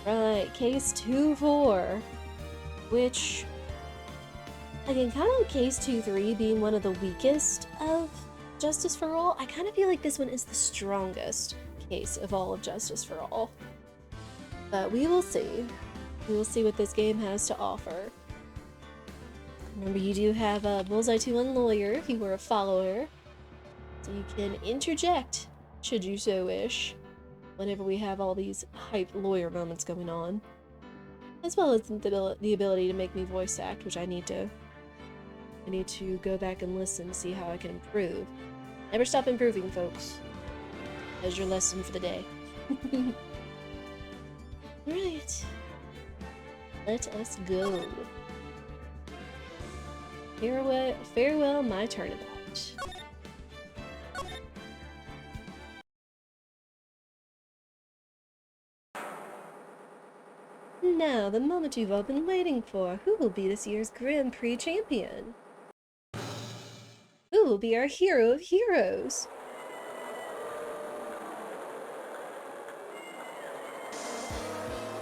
Right, case 2-4, which I can kind of case 2-3 being one of the weakest of Justice for All. I kind of feel like this one is the strongest case of all of Justice for All. But we will see. We will see what this game has to offer. Remember, you do have a Bullseye 2-1 lawyer if you were a follower, so you can interject, should you so wish, whenever we have all these hype lawyer moments going on. As well as the ability to make me voice act, which I need to go back and listen to see how I can improve. Never stop improving, folks. That's your lesson for the day. Right. Let us go. Farewell, my turnabout. Now, the moment you've all been waiting for. Who will be this year's Grand Prix champion? Who will be our hero of heroes?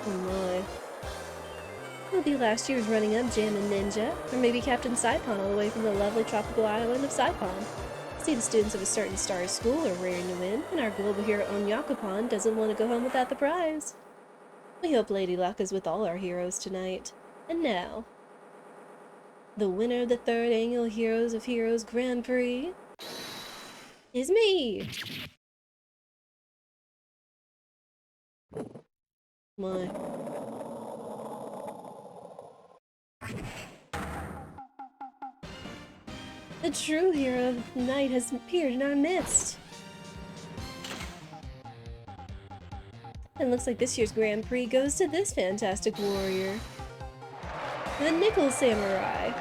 Oh my. Who will be last year's running-up Jammin' Ninja? Or maybe Captain Saipan all the way from the lovely tropical island of Saipan? See, the students of a certain star school are raring to win, and our global hero Onyakupan doesn't want to go home without the prize. We hope Lady Luck is with all our heroes tonight. And now, the winner of the 3rd annual Heroes of Heroes Grand Prix is me! My. The true hero of the night has appeared in our midst! And looks like this year's Grand Prix goes to this fantastic warrior. The Nickel Samurai!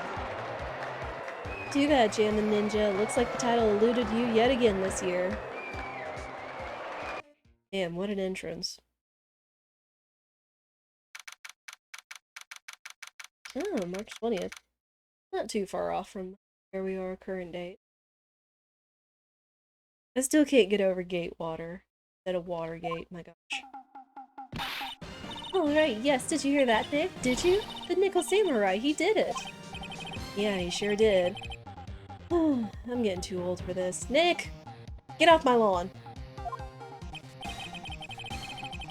Too bad, Jammin' Ninja. Looks like the title eluded you yet again this year. Damn, what an entrance. Oh, March 20th. Not too far off from where we are current date. I still can't get over Gatewater instead of Watergate, my gosh. Alright, yes, did you hear that, Nick? Did you? The Nickel Samurai, he did it! Yeah, he sure did. I'm getting too old for this. Nick! Get off my lawn!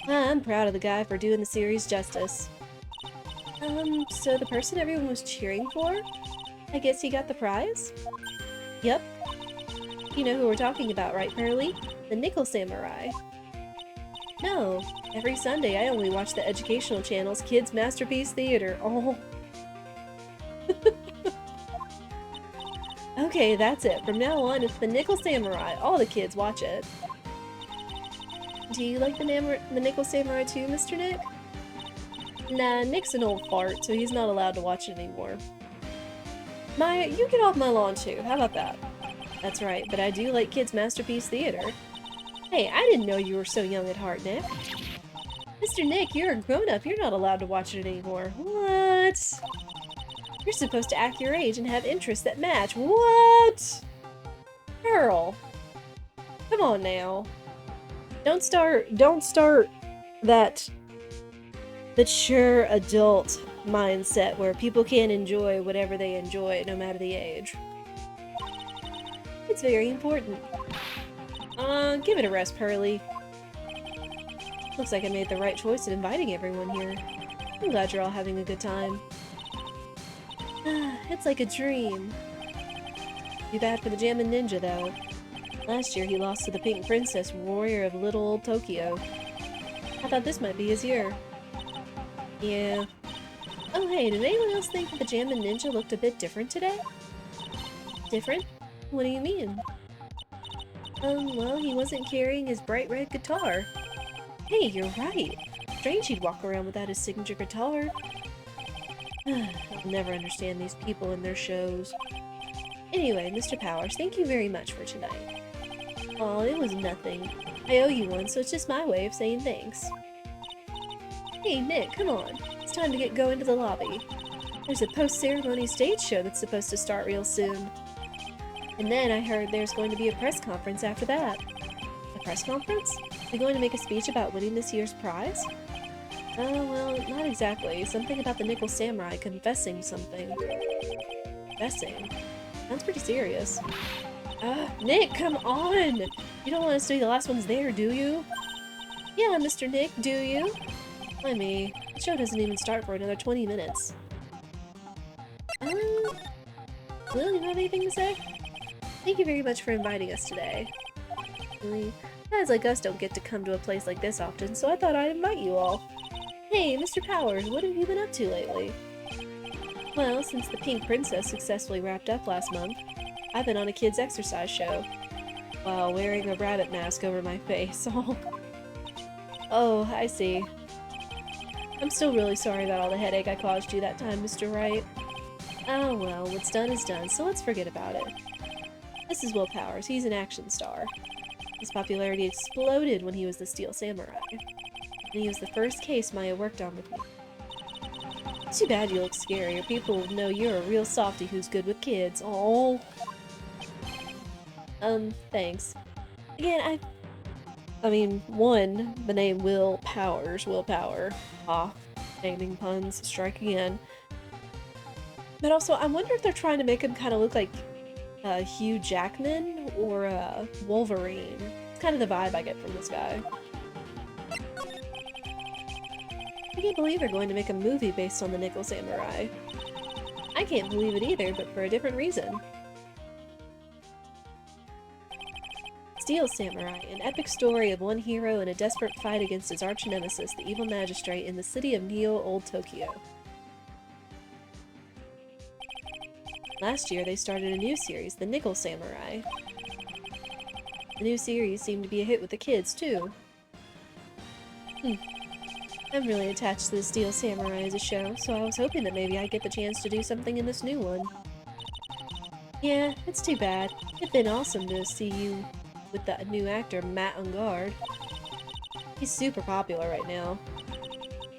I'm proud of the guy for doing the series justice. So the person everyone was cheering for? I guess he got the prize? Yep. You know who we're talking about, right, Pearly? The Nickel Samurai. No. Every Sunday I only watch the educational channel's Kids Masterpiece Theater. Oh. Okay, that's it. From now on, it's the Nickel Samurai. All the kids watch it. Do you like the Nickel Samurai too, Mr. Nick? Nah, Nick's an old fart, so he's not allowed to watch it anymore. Maya, you get off my lawn too. How about that? That's right, but I do like Kids Masterpiece Theater. Hey, I didn't know you were so young at heart, Nick. Mr. Nick, you're a grown-up. You're not allowed to watch it anymore. What? You're supposed to act your age and have interests that match. What? Pearl. Come on now. Don't start that mature adult mindset where people can't enjoy whatever they enjoy no matter the age. It's very important. Give it a rest, Pearly. Looks like I made the right choice in inviting everyone here. I'm glad you're all having a good time. It's like a dream. Too bad for the Jammin' Ninja, though. Last year he lost to the Pink Princess, warrior of little old Tokyo. I thought this might be his year. Yeah. Oh hey, did anyone else think that the Jammin' Ninja looked a bit different today? Different? What do you mean? Well, he wasn't carrying his bright red guitar. Hey, you're right. Strange he'd walk around without his signature guitar. I'll never understand these people and their shows. Anyway, Mr. Powers, thank you very much for tonight. Aw, it was nothing. I owe you one, so it's just my way of saying thanks. Hey, Nick, come on. It's time to get going to the lobby. There's a post-ceremony stage show that's supposed to start real soon. And then I heard there's going to be a press conference after that. A press conference? Are you going to make a speech about winning this year's prize? Oh, well, not exactly. Something about the Nickel Samurai confessing something. Confessing? Sounds pretty serious. Nick, come on! You don't want us to be the last ones there, do you? Yeah, Mr. Nick, do you? Why me? The show doesn't even start for another 20 minutes. Will, you have anything to say? Thank you very much for inviting us today. Really? Guys like us don't get to come to a place like this often, so I thought I'd invite you all. Hey, Mr. Powers, what have you been up to lately? Well, since the Pink Princess successfully wrapped up last month, I've been on a kids' exercise show, while wearing a rabbit mask over my face. Oh, I see. I'm still really sorry about all the headache I caused you that time, Mr. Wright. Oh well, what's done is done, so let's forget about it. This is Will Powers. He's an action star. His popularity exploded when he was the Steel Samurai. And he was the first case Maya worked on with me. Too bad you look scary, or people will know you're a real softie who's good with kids. Oh. Thanks. Again, I mean, one, the name Will Powers, Willpower. Ah, naming puns, strike again. But also, I wonder if they're trying to make him kind of look like Hugh Jackman or Wolverine. It's kind of the vibe I get from this guy. I can't believe they're going to make a movie based on the Nickel Samurai. I can't believe it either, but for a different reason. Steel Samurai, an epic story of one hero in a desperate fight against his arch-nemesis, the evil magistrate, in the city of Neo Old Tokyo. Last year, they started a new series, The Nickel Samurai. The new series seemed to be a hit with the kids, too. I'm really attached to the Steel Samurai as a show, so I was hoping that maybe I'd get the chance to do something in this new one. Yeah, it's too bad. It'd been awesome to see you with that new actor, Matt Ungard. He's super popular right now.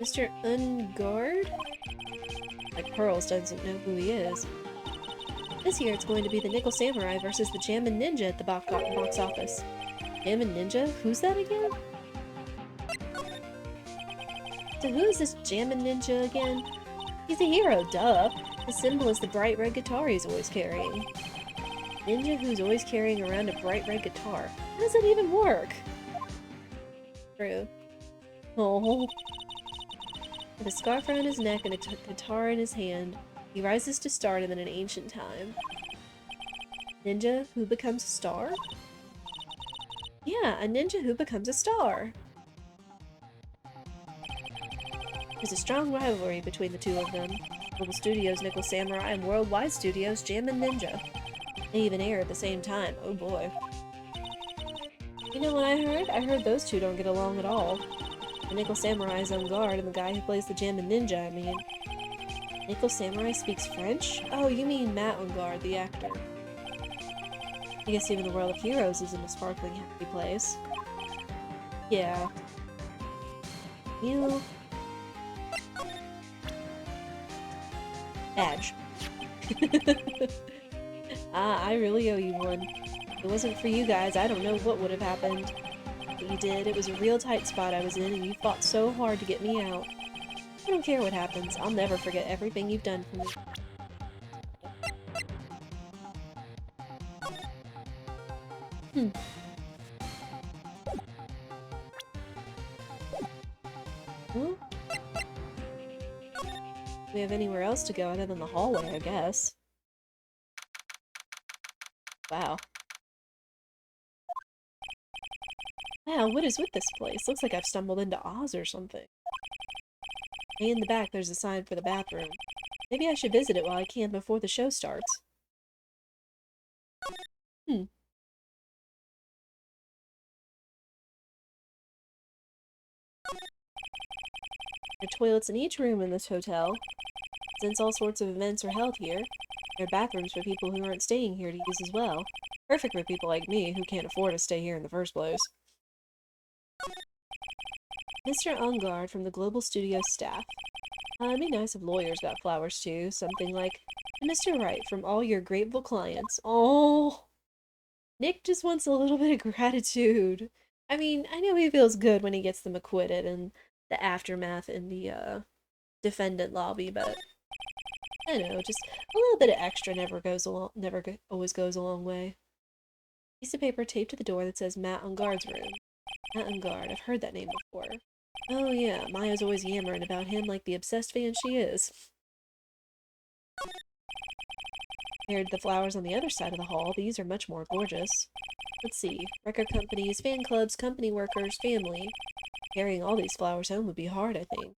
Mr. Ungard? Like Pearls doesn't know who he is. This year it's going to be the Nickel Samurai versus the Jammin' Ninja at the box office. Jammin' Ninja? Who's that again? So who is this Jammin' Ninja again? He's a hero, duh! His symbol is the bright red guitar he's always carrying. Ninja who's always carrying around a bright red guitar. How does that even work? True. Oh. With a scarf around his neck and a guitar in his hand, he rises to stardom in an ancient time. Ninja who becomes a star? Yeah, a ninja who becomes a star. There's a strong rivalry between the two of them. Global Studios' Nickel Samurai and Worldwide Studios' Jammin' Ninja. They even air at the same time. Oh boy. You know what I heard? I heard those two don't get along at all. The Nickel Samurai is Ungard, and the guy who plays the Jammin' Ninja, I mean. Nickel Samurai speaks French? Oh, you mean Matt Ungard, the actor. I guess even the World of Heroes isn't a sparkling happy place. Yeah. You know... Badge. I really owe you one. If it wasn't for you guys, I don't know what would have happened. But you did. It was a real tight spot I was in, and you fought so hard to get me out. I don't care what happens. I'll never forget everything you've done for me. Huh? Do we have anywhere else to go other than the hallway, I guess. Wow. Wow, what is with this place? Looks like I've stumbled into Oz or something. Way in the back, there's a sign for the bathroom. Maybe I should visit it while I can before the show starts. There are toilets in each room in this hotel. Since all sorts of events are held here, there are bathrooms for people who aren't staying here to use as well. Perfect for people like me who can't afford to stay here in the first place. Mr. Ungard from the Global Studios staff. It'd be nice if lawyers got flowers too. Something like, Mr. Wright, from all your grateful clients. Oh, Nick just wants a little bit of gratitude. I mean, I know he feels good when he gets them acquitted, and the aftermath in the defendant lobby, but I know, just a little bit of extra always goes a long way. Piece of paper taped to the door that says Matt on guard's room. Matt on guard. I've heard that name before. Oh yeah, Maya's always yammering about him like the obsessed fan she is. Compared to the flowers on the other side of the hall, these are much more gorgeous. Let's see. Record companies, fan clubs, company workers, family. Carrying all these flowers home would be hard, I think.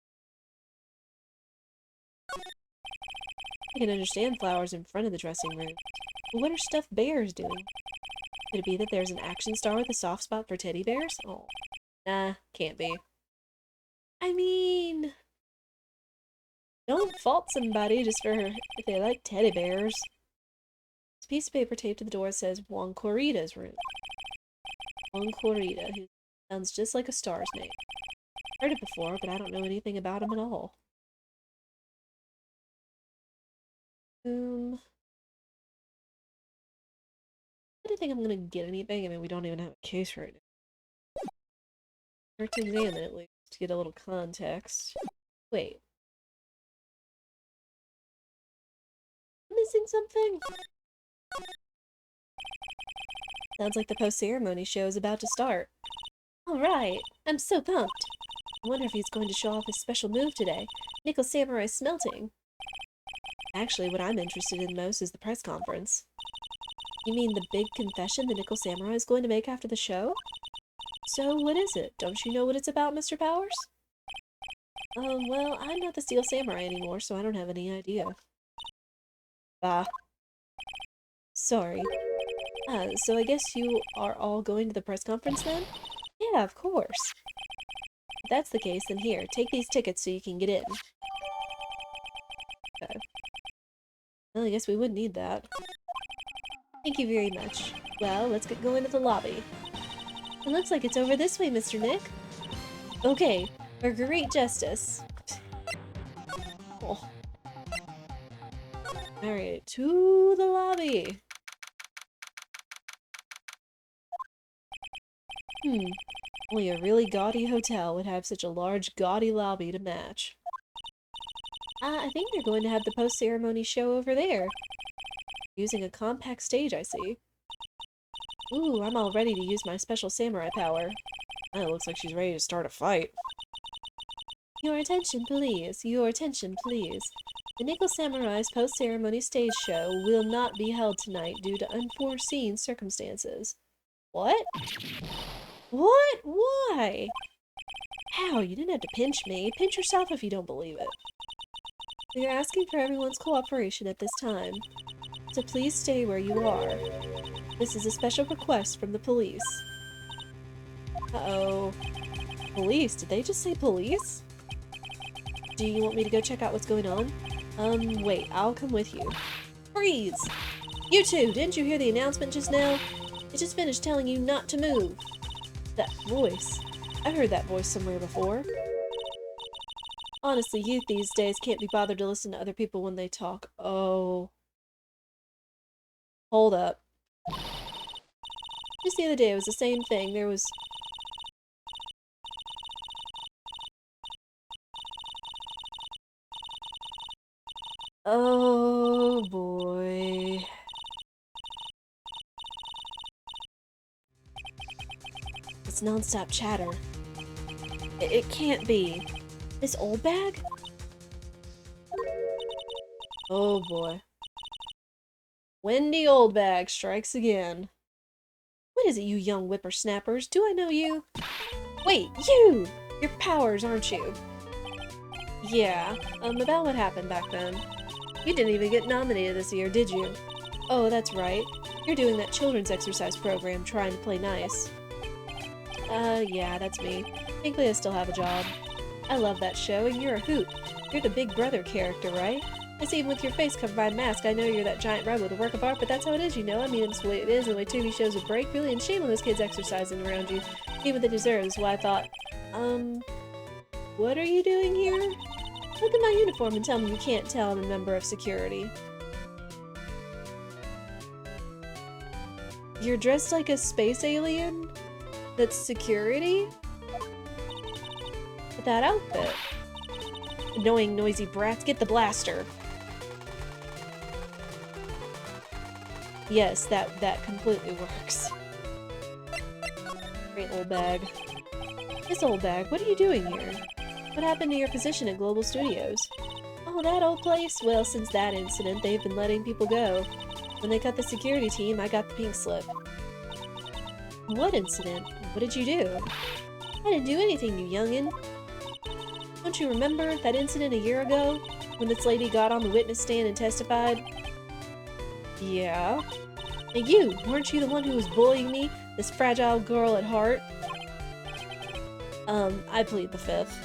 I can understand flowers in front of the dressing room. But what are stuffed bears doing? Could it be that there's an action star with a soft spot for teddy bears? Oh. Nah, can't be. I mean... Don't fault somebody just for if they like teddy bears. This piece of paper taped to the door says Juan Corrida's room. Juan Corrida, who sounds just like a star's name. Heard it before, but I don't know anything about him at all. I don't think I'm gonna get anything. I mean, we don't even have a case right now. Start to examine at least to get a little context. Wait. Missing something? Sounds like the post-ceremony show is about to start. Alright, I'm so pumped. I wonder if he's going to show off his special move today. Nickel Samurai Smelting. Actually, what I'm interested in most is the press conference. You mean the big confession the Nickel Samurai is going to make after the show? So, what is it? Don't you know what it's about, Mr. Powers? Well, I'm not the Steel Samurai anymore, so I don't have any idea. Sorry. So I guess you are all going to the press conference then? Yeah, of course. If that's the case, then here, take these tickets so you can get in. Okay. Well, I guess we would need that. Thank you very much. Well, let's get going to the lobby. It looks like it's over this way, Mr. Nick. Okay, for great justice. Oh. Alright, to the lobby. Only a really gaudy hotel would have such a large, gaudy lobby to match. I think they're going to have the post-ceremony show over there. Using a compact stage, I see. Ooh, I'm all ready to use my special samurai power. It looks like she's ready to start a fight. Your attention, please. Your attention, please. The Nickel Samurai's post-ceremony stage show will not be held tonight due to unforeseen circumstances. What? What? Why? How? You didn't have to pinch me. Pinch yourself if you don't believe it. We are asking for everyone's cooperation at this time, so please stay where you are. This is a special request from the police. Uh-oh. Police? Did they just say police? Do you want me to go check out what's going on? Wait, I'll come with you. Freeze! You two, didn't you hear the announcement just now? It just finished telling you not to move. That voice. I've heard that voice somewhere before. Honestly, youth these days can't be bothered to listen to other people when they talk. Oh. Hold up. Just the other day, it was the same thing. There was... Oh, boy. It's non-stop chatter. It can't be. This old bag? Oh, boy. Wendy Oldbag strikes again. What is it, you young whippersnappers? Do I know you? Wait, you! You're Powers, aren't you? Yeah, about what happened back then. You didn't even get nominated this year, did you? Oh, that's right. You're doing that children's exercise program, trying to play nice. Yeah, that's me. Thankfully I still have a job. I love that show, and you're a hoot. You're the Big Brother character, right? I see even with your face covered by a mask, I know you're that giant rebel with a work of art, but that's how it is, you know? I mean, it's the way it is, and the way TV shows would break, really, and shame on those kids exercising around you. Give what they deserve, is why I thought, what are you doing here? Look at my uniform and tell me you can't tell I'm a member of security. You're dressed like a space alien? That's security? with that outfit. Annoying, noisy brats, get the blaster. Yes, that completely works. Great old bag. This old bag, what are you doing here? What happened to your position at Global Studios? Oh, that old place? Well, since that incident, they've been letting people go. When they cut the security team, I got the pink slip. What incident? What did you do? I didn't do anything, you youngin'. Don't you remember that incident a year ago? When this lady got on the witness stand and testified? Yeah. Hey you, weren't you the one who was bullying me? This fragile girl at heart? I plead the fifth.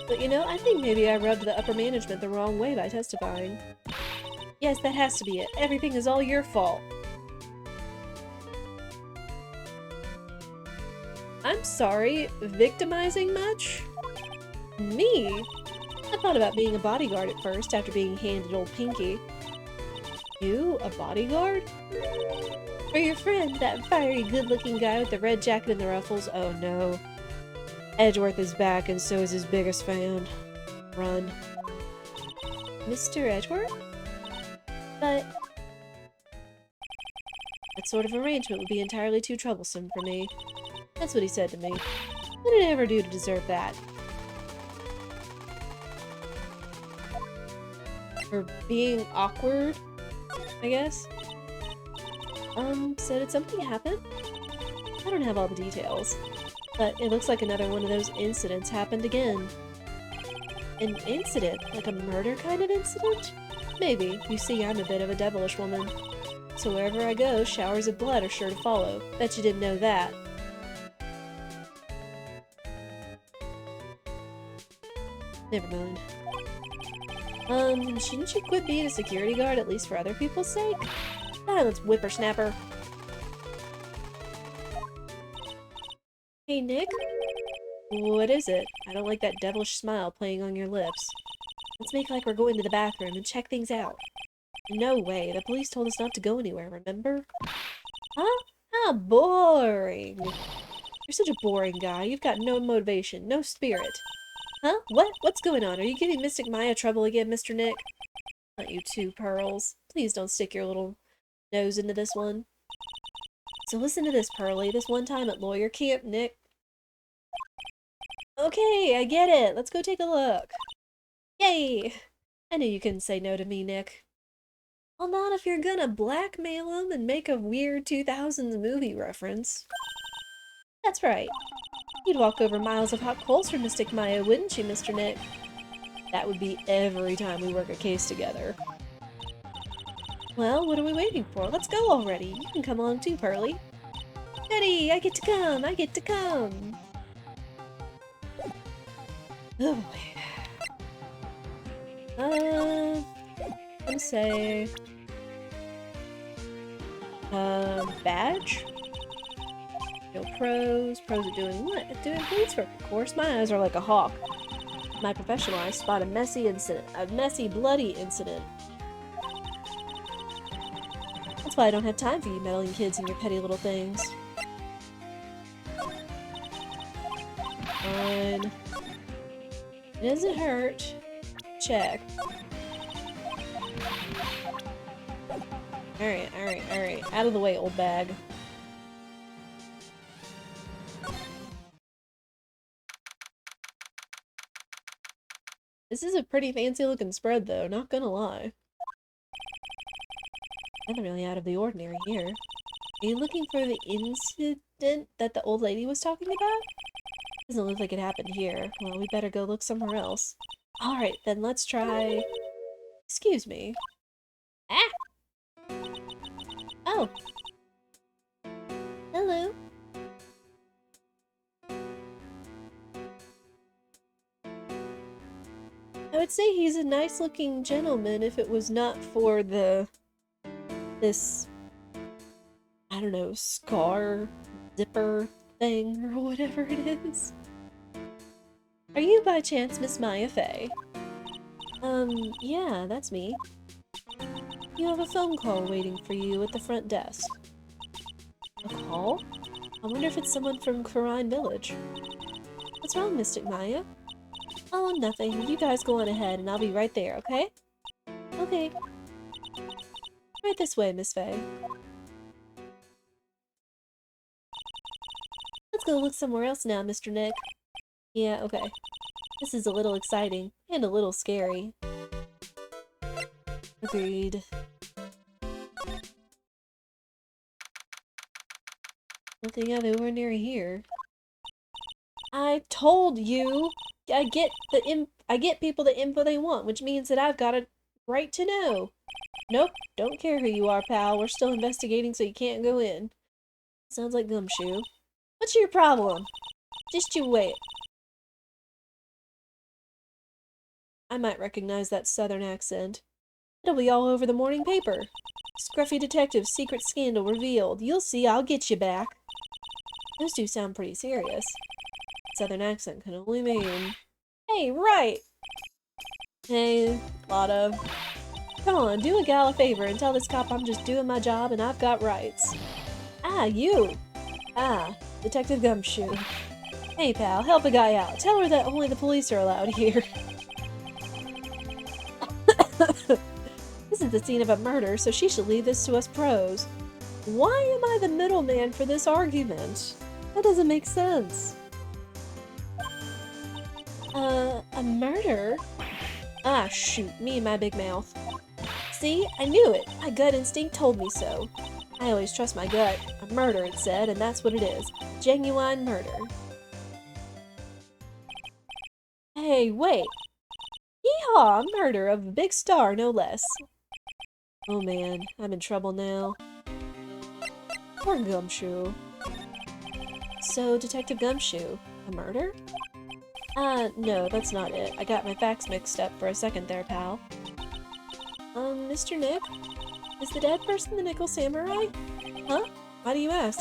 But you know, I think maybe I rubbed the upper management the wrong way by testifying. Yes, that has to be it. Everything is all your fault. I'm sorry, victimizing much? Me? I thought about being a bodyguard at first after being handed old Pinky. You? A bodyguard? For your friend, that fiery good-looking guy with the red jacket and the ruffles? Oh no. Edgeworth is back and so is his biggest fan. Run. Mr. Edgeworth? But... that sort of arrangement would be entirely too troublesome for me. That's what he said to me. What did I ever do to deserve that? For being awkward, I guess? So did something happen? I don't have all the details, but it looks like another one of those incidents happened again. An incident? Like a murder kind of incident? Maybe. You see, I'm a bit of a devilish woman. So wherever I go, showers of blood are sure to follow. Bet you didn't know that. Never mind. Shouldn't you quit being a security guard, at least for other people's sake? Silence, whippersnapper. Hey, Nick? What is it? I don't like that devilish smile playing on your lips. Let's make like we're going to the bathroom and check things out. No way, the police told us not to go anywhere, remember? Huh? How boring. You're such a boring guy. You've got no motivation, no spirit. Huh? What? What's going on? Are you giving Mystic Maya trouble again, Mr. Nick? Not you too, Pearls. Please don't stick your little nose into this one. So listen to this, Pearly. This one time at lawyer camp, Nick... Okay, I get it. Let's go take a look. Yay! I knew you couldn't say no to me, Nick. Well, not if you're gonna blackmail him and make a weird 2000s movie reference. That's right. You'd walk over miles of hot coals for Mystic Maya, wouldn't you, Mr. Nick? That would be every time we work a case together. Well, what are we waiting for? Let's go already. You can come along too, Pearly. Goody! I get to come! I get to come! Oh boy. Let's say... badge? Yo, pros. Pros are doing what? Doing police work, of course. My eyes are like a hawk. My professional eyes spot a messy incident. A messy, bloody incident. That's why I don't have time for you meddling kids and your petty little things. Fine. It doesn't hurt. Check. Alright, alright, alright. Out of the way, old bag. This is a pretty fancy looking spread though, not gonna lie. Nothing really out of the ordinary here. Are you looking for the incident that the old lady was talking about? Doesn't look like it happened here. Well, we better go look somewhere else. Alright, then let's try... Excuse me. Ah! Oh! Hello! I would say he's a nice-looking gentleman if it was not for this, I don't know, scar zipper thing or whatever it is. Are you by chance Miss Maya Fey? Yeah, that's me. You have a phone call waiting for you at the front desk. A call? I wonder if it's someone from Khura'in Village. What's wrong, Mystic Maya? Oh, nothing. You guys go on ahead and I'll be right there, okay? Okay. Right this way, Miss Faye. Let's go look somewhere else now, Mr. Nick. Yeah, okay. This is a little exciting and a little scary. Agreed. Nothing out of the ordinary here. I told you! I get people the info they want, which means that I've got a right to know. Nope, don't care who you are, pal. We're still investigating, so you can't go in. Sounds like Gumshoe. What's your problem? Just you wait. I might recognize that southern accent. It'll be all over the morning paper. Scruffy detective's secret scandal revealed. You'll see, I'll get you back. Those two sound pretty serious. Southern accent can only mean... Hey, right! Hey, Lotta. Come on, do a gal a favor and tell this cop I'm just doing my job and I've got rights. Ah, you! Ah, Detective Gumshoe. Hey, pal, help a guy out. Tell her that only the police are allowed here. This is the scene of a murder, so she should leave this to us pros. Why am I the middleman for this argument? That doesn't make sense. A murder? Ah, shoot, me and my big mouth. See? I knew it. My gut instinct told me so. I always trust my gut. A murder, it said, and that's what it is. Genuine murder. Hey, wait. Yeehaw! Murder of a big star, no less. Oh man, I'm in trouble now. Poor Gumshoe. So, Detective Gumshoe, a murder? No, that's not it. I got my facts mixed up for a second there, pal. Mr. Nick? Is the dead person the Nickel Samurai? Huh? Why do you ask?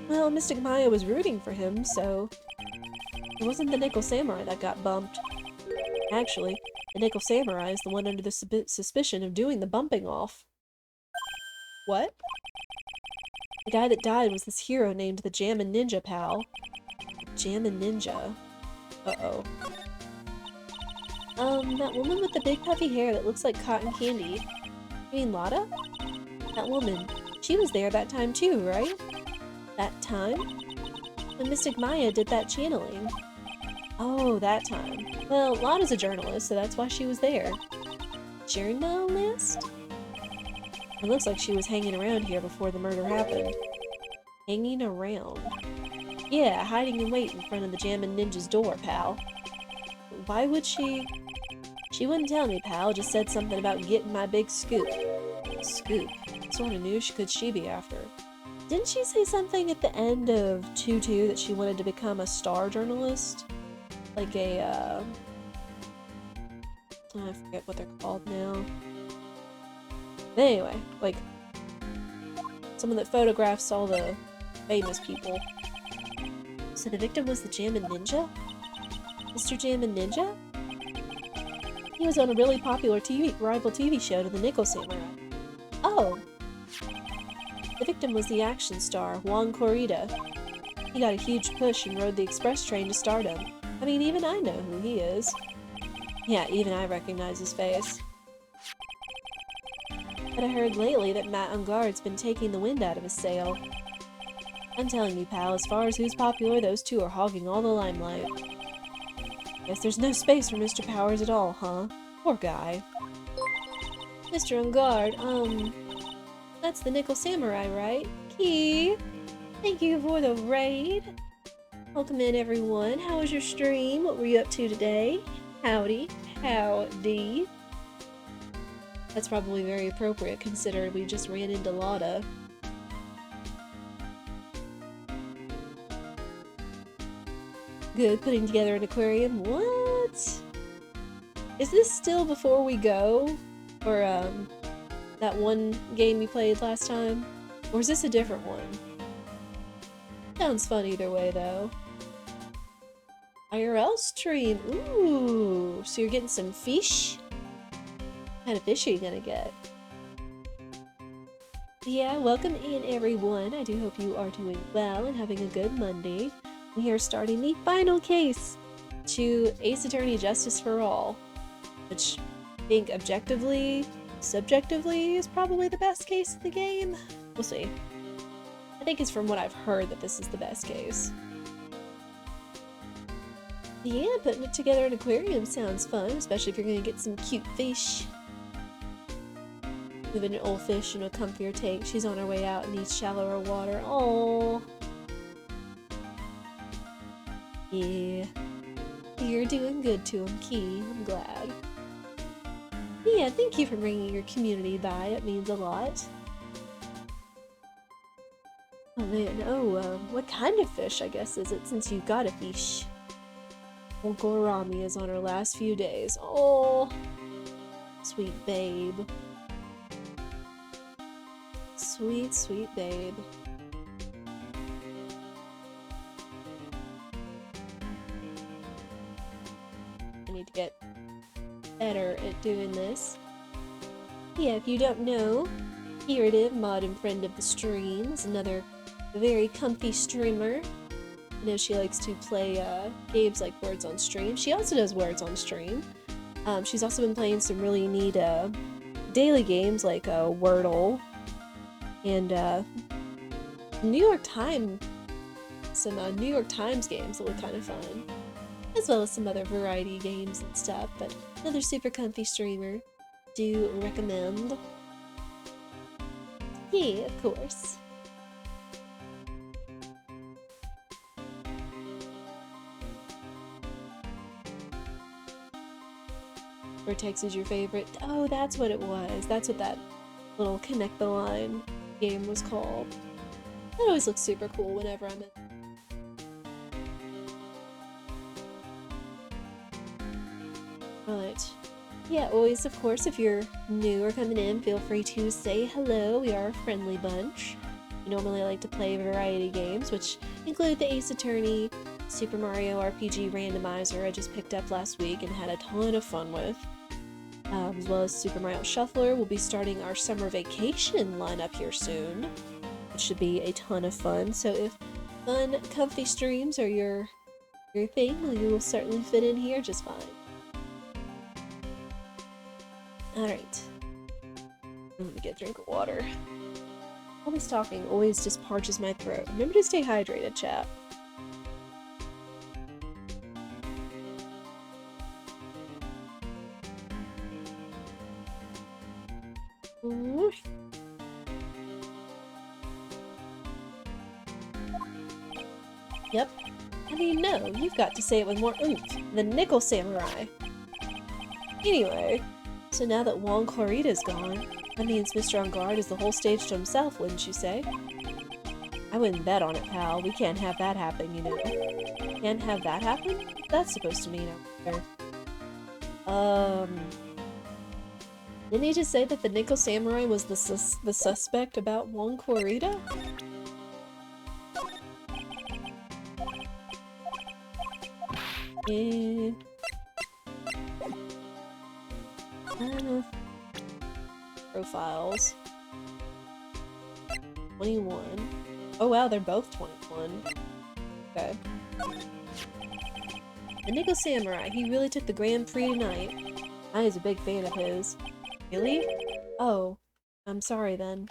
Well, Mystic Maya was rooting for him, so... It wasn't the Nickel Samurai that got bumped. Actually, the Nickel Samurai is the one under the suspicion of doing the bumping off. What? The guy that died was this hero named the Jammin' Ninja, pal. Jammin' Ninja. Uh-oh. That woman with the big puffy hair that looks like cotton candy. You mean Lotta? That woman. She was there that time too, right? That time? When Mystic Maya did that channeling. Oh, that time. Well, Lotta's a journalist, so that's why she was there. Journalist? It looks like she was hanging around here before the murder happened. Hanging around? Yeah, hiding in wait in front of the Jammin' Ninja's door, pal. Why would she... She wouldn't tell me, pal, just said something about getting my big scoop. Scoop? What sort of news could she be after? Didn't she say something at the end of 2-2 that she wanted to become a star journalist? Like a, I forget what they're called now. But anyway, like, someone that photographs all the famous people. So the victim was the Jammin' Ninja? Mr. Jammin' Ninja? He was on a really popular rival TV show to the Nickel Samurai. Oh! The victim was the action star, Juan Corrida. He got a huge push and rode the express train to stardom. I mean, even I know who he is. Yeah, even I recognize his face. But I heard lately that Matt Ungard's been taking the wind out of his sail. I'm telling you, pal, as far as who's popular, those two are hogging all the limelight. Guess there's no space for Mr. Powers at all, huh? Poor guy. Mr. Ungard, that's the Nickel Samurai, right? Key! Thank you for the raid! Welcome in, everyone. How was your stream? What were you up to today? Howdy. Howdy. That's probably very appropriate, considering we just ran into Lotta. Good, putting together an aquarium. What? Is this still before we go? Or, that one game you played last time? Or is this a different one? Sounds fun either way, though. IRL stream. Ooh, so you're getting some fish? What kind of fish are you gonna get? Yeah, welcome in, everyone. I do hope you are doing well and having a good Monday. We are starting the final case to Ace Attorney Justice for All, which I think objectively, subjectively is probably the best case of the game. We'll see. I think it's from what I've heard that this is the best case. Yeah, putting it together in an aquarium sounds fun, especially if you're gonna get some cute fish. Moving an old fish into a comfier tank. She's on her way out and needs shallower water. Oh. Yeah. You're doing good to him, Key. I'm glad. Yeah, thank you for bringing your community by. It means a lot. Oh man, what kind of fish, I guess, is it since you got a fish? Old Gorami is on her last few days. Oh, sweet babe. Sweet, sweet babe. I need to get better at doing this. Yeah, if you don't know, Irritive, mod and friend of the stream, is another very comfy streamer. I know she likes to play games like Words on Stream. She also does Words on Stream. She's also been playing some really neat daily games like Wordle and New York Times games that look kind of fun, as well as some other variety games and stuff. But another super comfy streamer. Do recommend. Yeah, of course. Vertex is your favorite? Oh, that's what it was. That's what that little Connect the Line game was called. That always looks super cool whenever I'm in. Right. Yeah, always, of course, if you're new or coming in, feel free to say hello. We are a friendly bunch. We normally like to play variety games, which include the Ace Attorney, Super Mario RPG Randomizer I just picked up last week and had a ton of fun with. As well as Super Mario Shuffler. We'll be starting our summer vacation lineup here soon, which should be a ton of fun. So if fun, comfy streams are your thing, well, you will certainly fit in here just fine. Alright. I'm gonna get a drink of water. Always talking always just parches my throat. Remember to stay hydrated, chat. Yep. How do you know? You've got to say it with more oomph. The Nickel Samurai. Anyway, so now that Wong Clarita's gone, that means Mr. On Guard is the whole stage to himself, wouldn't you say? I wouldn't bet on it, pal. We can't have that happen, you know. Can't have that happen? What's that supposed to mean out there? Didn't he just say that the Nickel Samurai was the suspect about Wong Clarita? Profiles. 21. Oh wow, they're both 21. Okay. The Nickel Samurai, he really took the Grand Prix tonight. I was a big fan of his. Really? Oh, I'm sorry then.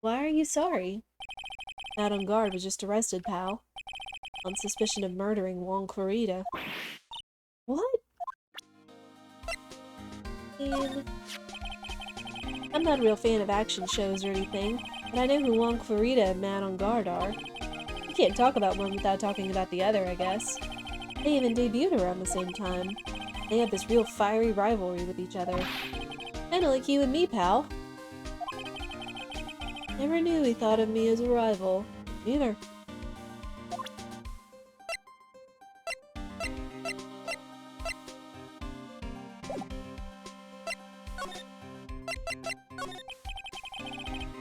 Why are you sorry? Matt On Guard was just arrested, pal. On suspicion of murdering Wong Clarita. What? And I'm not a real fan of action shows or anything, but I know who Wong Clarita and Matt On Guard are. You can't talk about one without talking about the other, I guess. They even debuted around the same time. They had this real fiery rivalry with each other. Kinda like you and me, pal. Never knew he thought of me as a rival. Neither.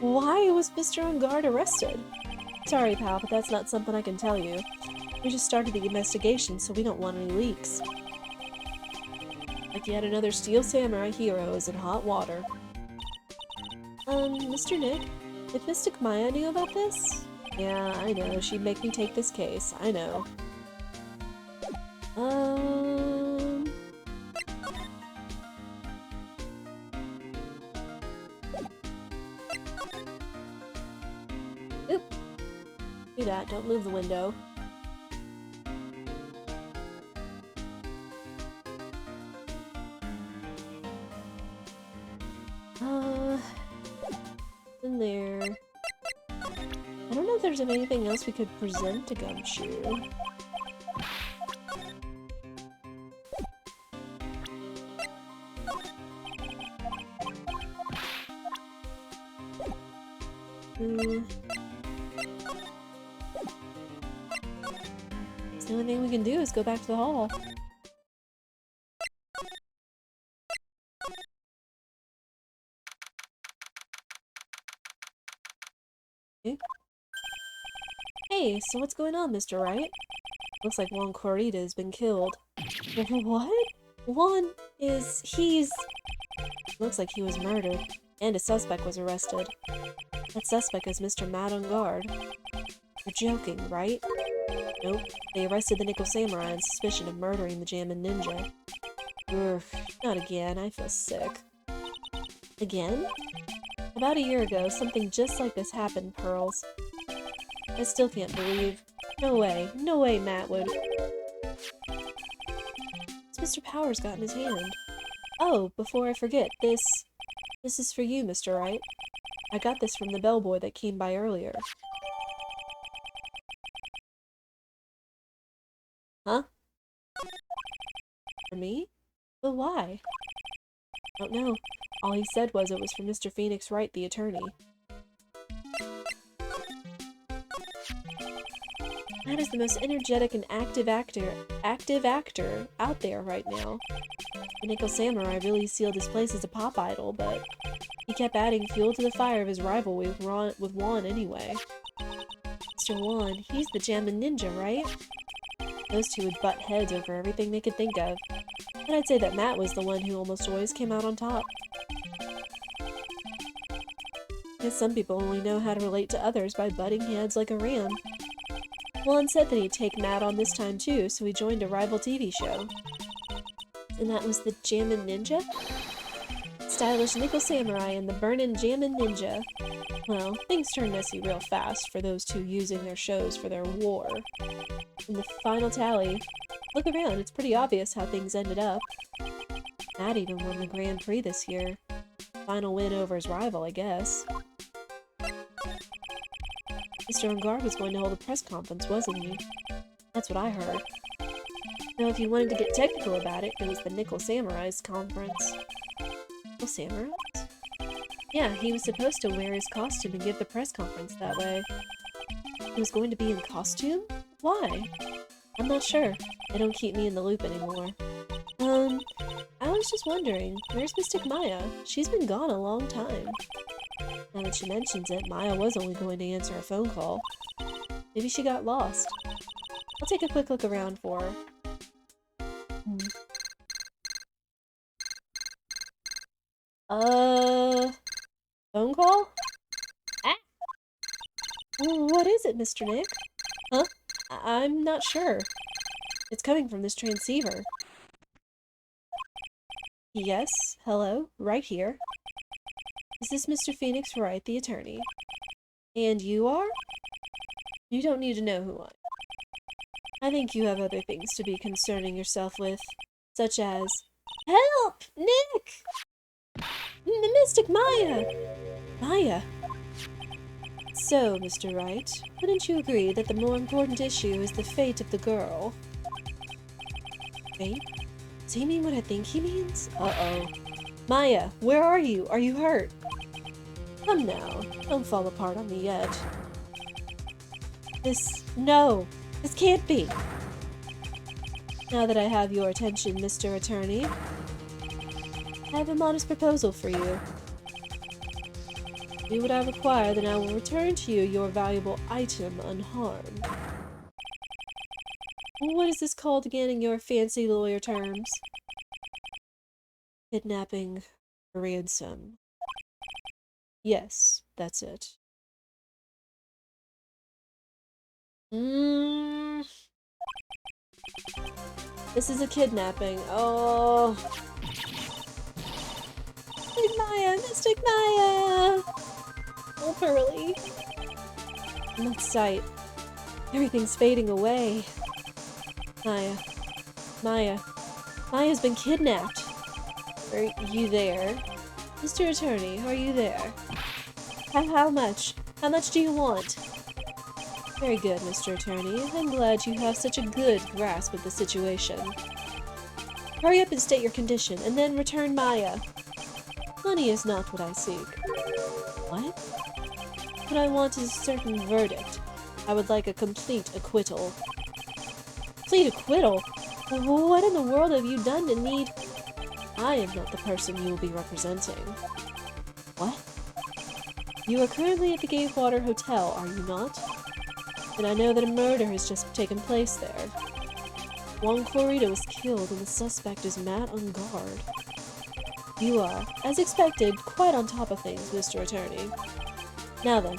Why was Mr. On Guard arrested? Sorry, pal, but that's not something I can tell you. We just started the investigation, so we don't want any leaks. Like yet another Steel Samurai hero is in hot water. Mr. Nick, if Mystic Maya knew about this? Yeah, I know. She'd make me take this case. I know. Oop. Do that. Don't move the window. In there. I don't know if there's anything else we could present to Gumshoe. The only thing we can do is go back to the hall. Okay. Hey, so what's going on, Mr. Wright? Looks like Juan Corrida has been killed. What? Looks like he was murdered, and a suspect was arrested. That suspect is Mr. Mad on Guard. You're joking, right? Nope. They arrested the Nickel Samurai on suspicion of murdering the Jammin' Ninja. Ugh, not again. I feel sick. Again? About a year ago, something just like this happened, Pearls. I still can't believe. No way. No way Matt would. What's Mr. Powers got in his hand? Oh, before I forget, this is for you, Mr. Wright. I got this from the bellboy that came by earlier. Huh? For me? But why? I don't know. All he said was it was for Mr. Phoenix Wright, the attorney. Matt is the most energetic and active actor out there right now. The Nickel Samurai really sealed his place as a pop idol, but he kept adding fuel to the fire of his rivalry with Juan anyway. Mr. Juan, he's the Jammin' Ninja, right? Those two would butt heads over everything they could think of. But I'd say that Matt was the one who almost always came out on top. I guess some people only know how to relate to others by butting heads like a ram. Juan said that he'd take Matt on this time too, so he joined a rival TV show. And that was the Jammin' Ninja? Stylish Nickel Samurai and the Burnin' Jammin' Ninja. Well, things turned messy real fast for those two using their shows for their war. In the final tally, look around, it's pretty obvious how things ended up. Matt even won the Grand Prix this year. Final win over his rival, I guess. Mr. Engar was going to hold a press conference, wasn't he? That's what I heard. Now, if you wanted to get technical about it, it was the Nickel Samurai's conference. Nickel Samurais? Yeah, he was supposed to wear his costume and give the press conference that way. He was going to be in costume? Why? I'm not sure. They don't keep me in the loop anymore. I was just wondering, where's Mystic Maya? She's been gone a long time. Now that she mentions it, Maya was only going to answer a phone call. Maybe she got lost. I'll take a quick look around for her. Phone call? Ah! What is it, Mr. Nick? Huh? I'm not sure. It's coming from this transceiver. Yes, hello, right here. Is this Mr. Phoenix Wright, the attorney? And you are? You don't need to know who I am. I think you have other things to be concerning yourself with, such as... Help! Nick! The Mystic Maya! Maya! So, Mr. Wright, wouldn't you agree that the more important issue is the fate of the girl? Fate? Does he mean what I think he means? Uh-oh. Maya, where are you? Are you hurt? Come now, don't fall apart on me yet. No! This can't be! Now that I have your attention, Mr. Attorney, I have a modest proposal for you. Do what I require, then I will return to you your valuable item unharmed. What is this called again in your fancy lawyer terms? Kidnapping for ransom. Yes, that's it. Mm. This is a kidnapping. Oh. Mystic Maya! Mystic Maya! Oh, Pearly. In that sight, everything's fading away. Maya. Maya. Maya's been kidnapped. Are you there? Mr. Attorney, are you there? How much? How much do you want? Very good, Mr. Attorney. I'm glad you have such a good grasp of the situation. Hurry up and state your condition, and then return Maya. Money is not what I seek. What? What I want is a certain verdict. I would like a complete acquittal. Complete acquittal? What in the world have you done to need... I am not the person you will be representing. What? You are currently at the Gatewater Hotel, are you not? And I know that a murder has just taken place there. Juan Corrida was killed and the suspect is Matt on guard. You are, as expected, quite on top of things, Mr. Attorney. Now then,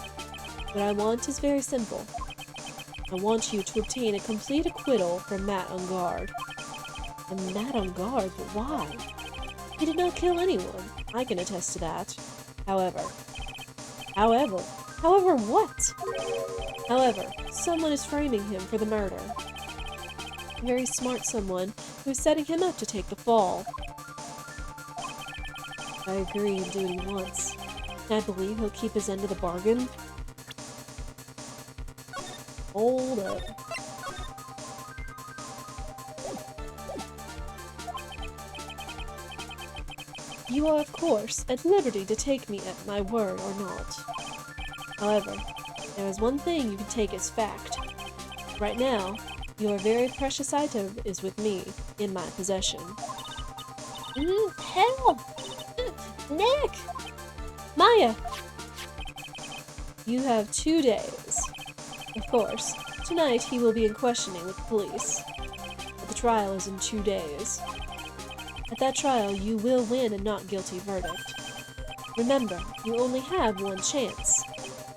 what I want is very simple. I want you to obtain a complete acquittal from Matt on guard. And Matt on guard? But why? He did not kill anyone. I can attest to that. However what? However, someone is framing him for the murder. A very smart someone who is setting him up to take the fall. I agree and do what he wants. Can I believe he'll keep his end of the bargain? Hold up. You are, of course, at liberty to take me at my word or not. However, there is one thing you can take as fact. Right now, your very precious item is with me, in my possession. Help! Nick! Maya! You have 2 days. Of course, tonight he will be in questioning with the police. But the trial is in 2 days. At that trial, you will win a not guilty verdict. Remember, you only have one chance.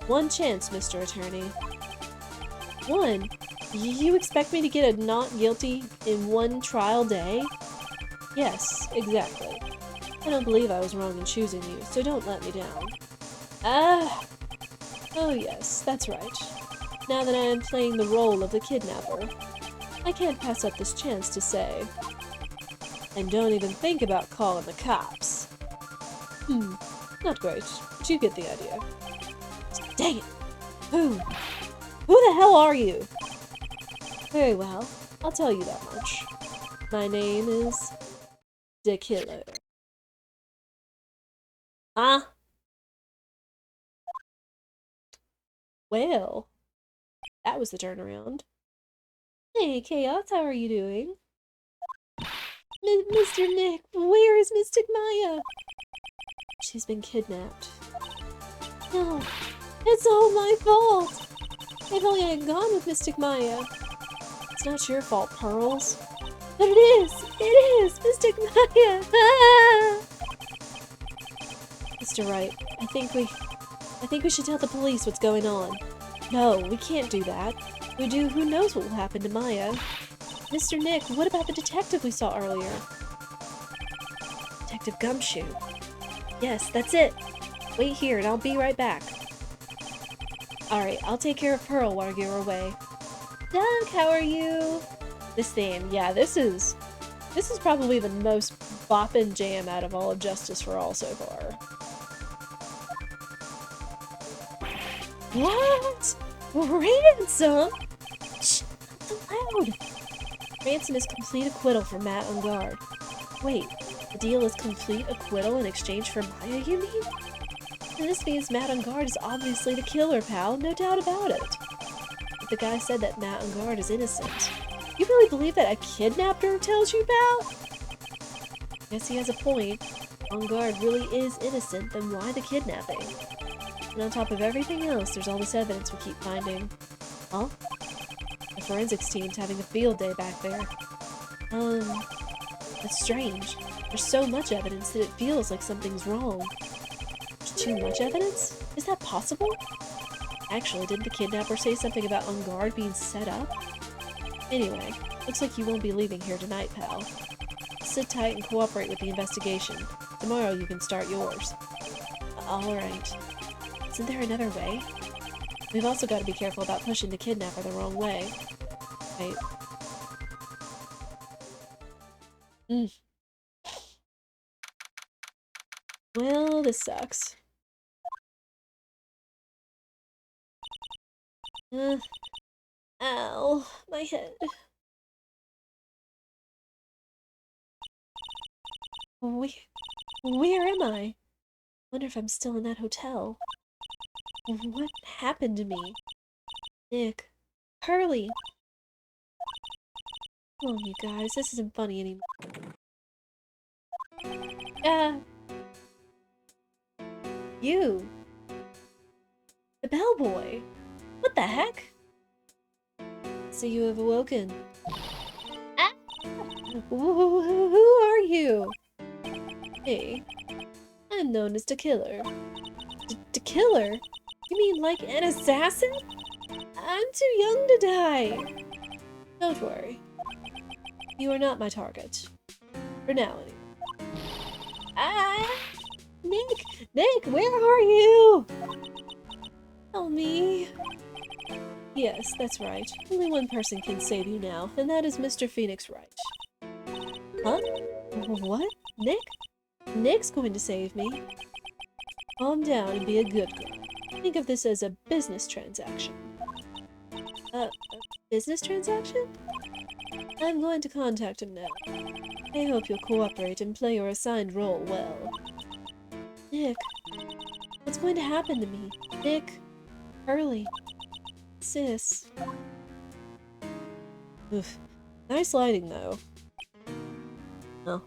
One chance, Mr. Attorney. One? You expect me to get a not guilty in one trial day? Yes, exactly. I don't believe I was wrong in choosing you, so don't let me down. Oh yes, that's right. Now that I am playing the role of the kidnapper, I can't pass up this chance to say... And don't even think about calling the cops. Not great, but you get the idea. Dang it! Who the hell are you? Very well, I'll tell you that much. My name is... The Killer. Ah? Well, that was the turnaround. Hey, Chaos, how are you doing? Mr. Nick, where is Mystic Maya? She's been kidnapped. No, it's all my fault! If only I had gone with Mystic Maya. It's not your fault, Pearls. But it is! Mystic Maya! Ah! Mr. Wright, I think we should tell the police what's going on. No, we can't do that. If we do, who knows what will happen to Maya? Mr. Nick, what about the detective we saw earlier? Detective Gumshoe. Yes, that's it. Wait here and I'll be right back. Alright, I'll take care of Pearl while you're away. Doug, how are you? This theme, yeah, this is probably the most boppin' jam out of all of Justice for All so far. What? Ransom? Shh, not so loud. Ransom is complete acquittal for Matt on guard. Wait, the deal is complete acquittal in exchange for Maya, you mean? And this means Matt on guard is obviously the killer, pal, no doubt about it. But the guy said that Matt on guard is innocent. You really believe that a kidnapper tells you about? Guess he has a point. On guard really is innocent, then why the kidnapping? And on top of everything else, there's all this evidence we keep finding. Huh? The forensics team's having a field day back there. That's strange. There's so much evidence that it feels like something's wrong. There's too much evidence? Is that possible? Actually, didn't the kidnapper say something about on guard being set up? Anyway, looks like you won't be leaving here tonight, pal. Sit tight and cooperate with the investigation. Tomorrow you can start yours. Alright. Isn't there another way? We've also got to be careful about pushing the kidnapper the wrong way. Right. Well, this sucks. Ow, my head. Where am I? Wonder if I'm still in that hotel. What happened to me? Nick. Hurley! Come on, you guys, this isn't funny anymore. You! The bellboy! What the heck? So you have awoken. Ah! Who are you? Hey, I'm known as the Killer. The Killer? You mean like an assassin? I'm too young to die. Don't worry. You are not my target. For now, anyway. Ah! Nick! Nick, where are you? Help me. Yes, that's right. Only one person can save you now, and that is Mr. Phoenix Wright. Huh? What? Nick? Nick's going to save me. Calm down and be a good girl. Think of this as a business transaction. A business transaction? I'm going to contact him now. I hope you'll cooperate and play your assigned role well. Nick, what's going to happen to me? Nick, Hurley, Sis. Oof. Nice lighting, though. Oh.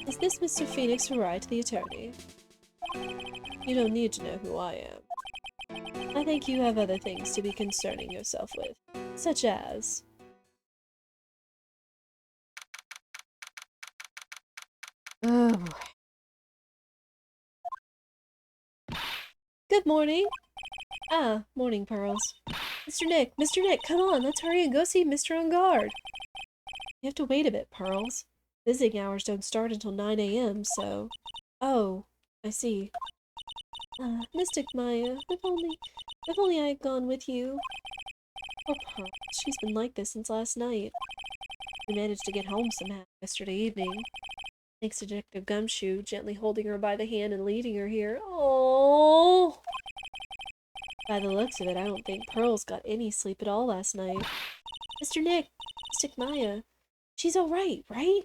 Is this Mr. Phoenix Wright, the attorney? You don't need to know who I am. I think you have other things to be concerning yourself with, such as... Oh boy. Good morning! Ah, morning, Pearls. Mr. Nick, come on, let's hurry and go see Mr. On Guard. You have to wait a bit, Pearls. Visiting hours don't start until 9 a.m., so... Oh, I see. Mystic Maya, if only I had gone with you. Poor Pearl, she's been like this since last night. We managed to get home somehow yesterday evening. Thanks to Detective Gumshoe, gently holding her by the hand and leading her here. Oh! By the looks of it, I don't think Pearl's got any sleep at all last night. Mr. Nick! Mystic Maya! She's alright, right?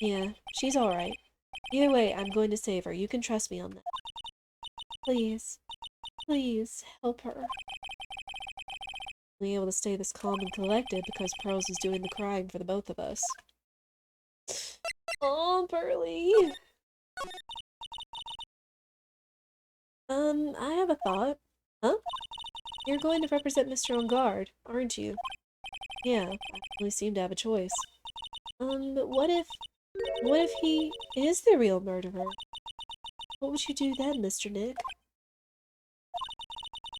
Yeah, she's alright. Either way, I'm going to save her. You can trust me on that. Please. Please, help her. Being able to stay this calm and collected because Pearls is doing the crying for the both of us. Oh, Pearly! I have a thought. Huh? You're going to represent Mr. On Guard, aren't you? Yeah, I really seem to have a choice. But what if he is the real murderer? What would you do then, Mr. Nick?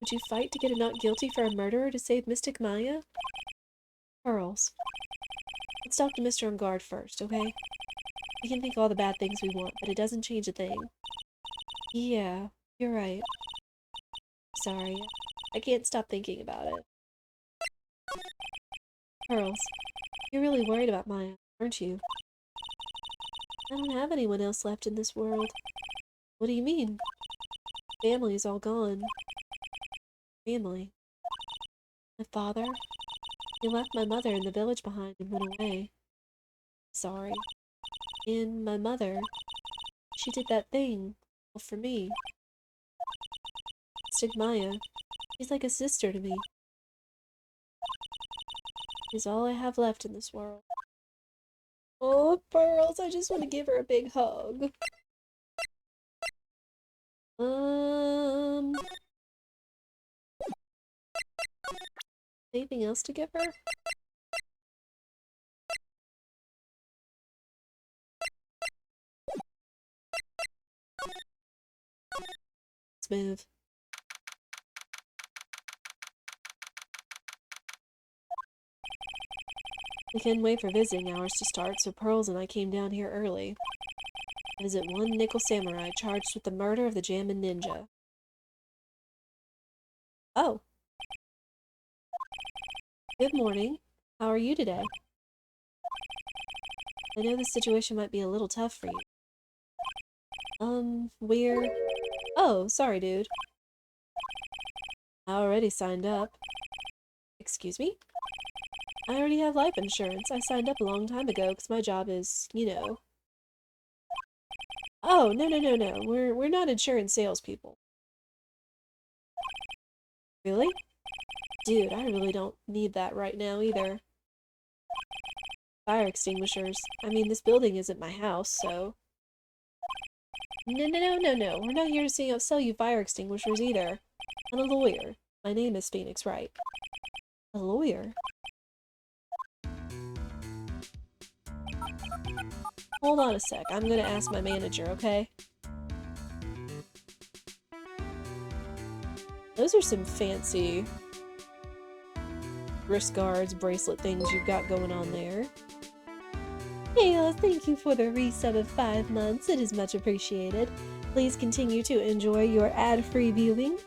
Would you fight to get a not guilty for a murderer to save Mystic Maya? Pearls. Let's talk to Mr. On Guard first, okay? We can think all the bad things we want, but it doesn't change a thing. Yeah, you're right. Sorry. I can't stop thinking about it. Pearls, you're really worried about Maya, aren't you? I don't have anyone else left in this world. What do you mean? Family's all gone. Family? My father? He left my mother in the village behind and went away. Sorry. And my mother, she did that thing, all for me. Stigmaya, she's like a sister to me. She's all I have left in this world. Oh, Pearls, I just want to give her a big hug. Anything else to give her? It's next move. We couldn't wait for visiting hours to start, so Pearls and I came down here early. To visit one Nickel Samurai charged with the murder of the Jammin' Ninja. Oh. Good morning. How are you today? I know this situation might be a little tough for you. We're... Oh, sorry, dude. I already signed up. Excuse me? I already have life insurance. I signed up a long time ago because my job is, you know... Oh, no. We're not insurance salespeople. Really? Dude, I really don't need that right now either. Fire extinguishers. I mean, this building isn't my house, so... No. We're not here to sell you fire extinguishers either. I'm a lawyer. My name is Phoenix Wright. A lawyer? Hold on a sec. I'm gonna ask my manager, okay? Those are some fancy wrist guards, bracelet things you've got going on there. Hey, thank you for the resub of 5 months. It is much appreciated. Please continue to enjoy your ad-free viewing,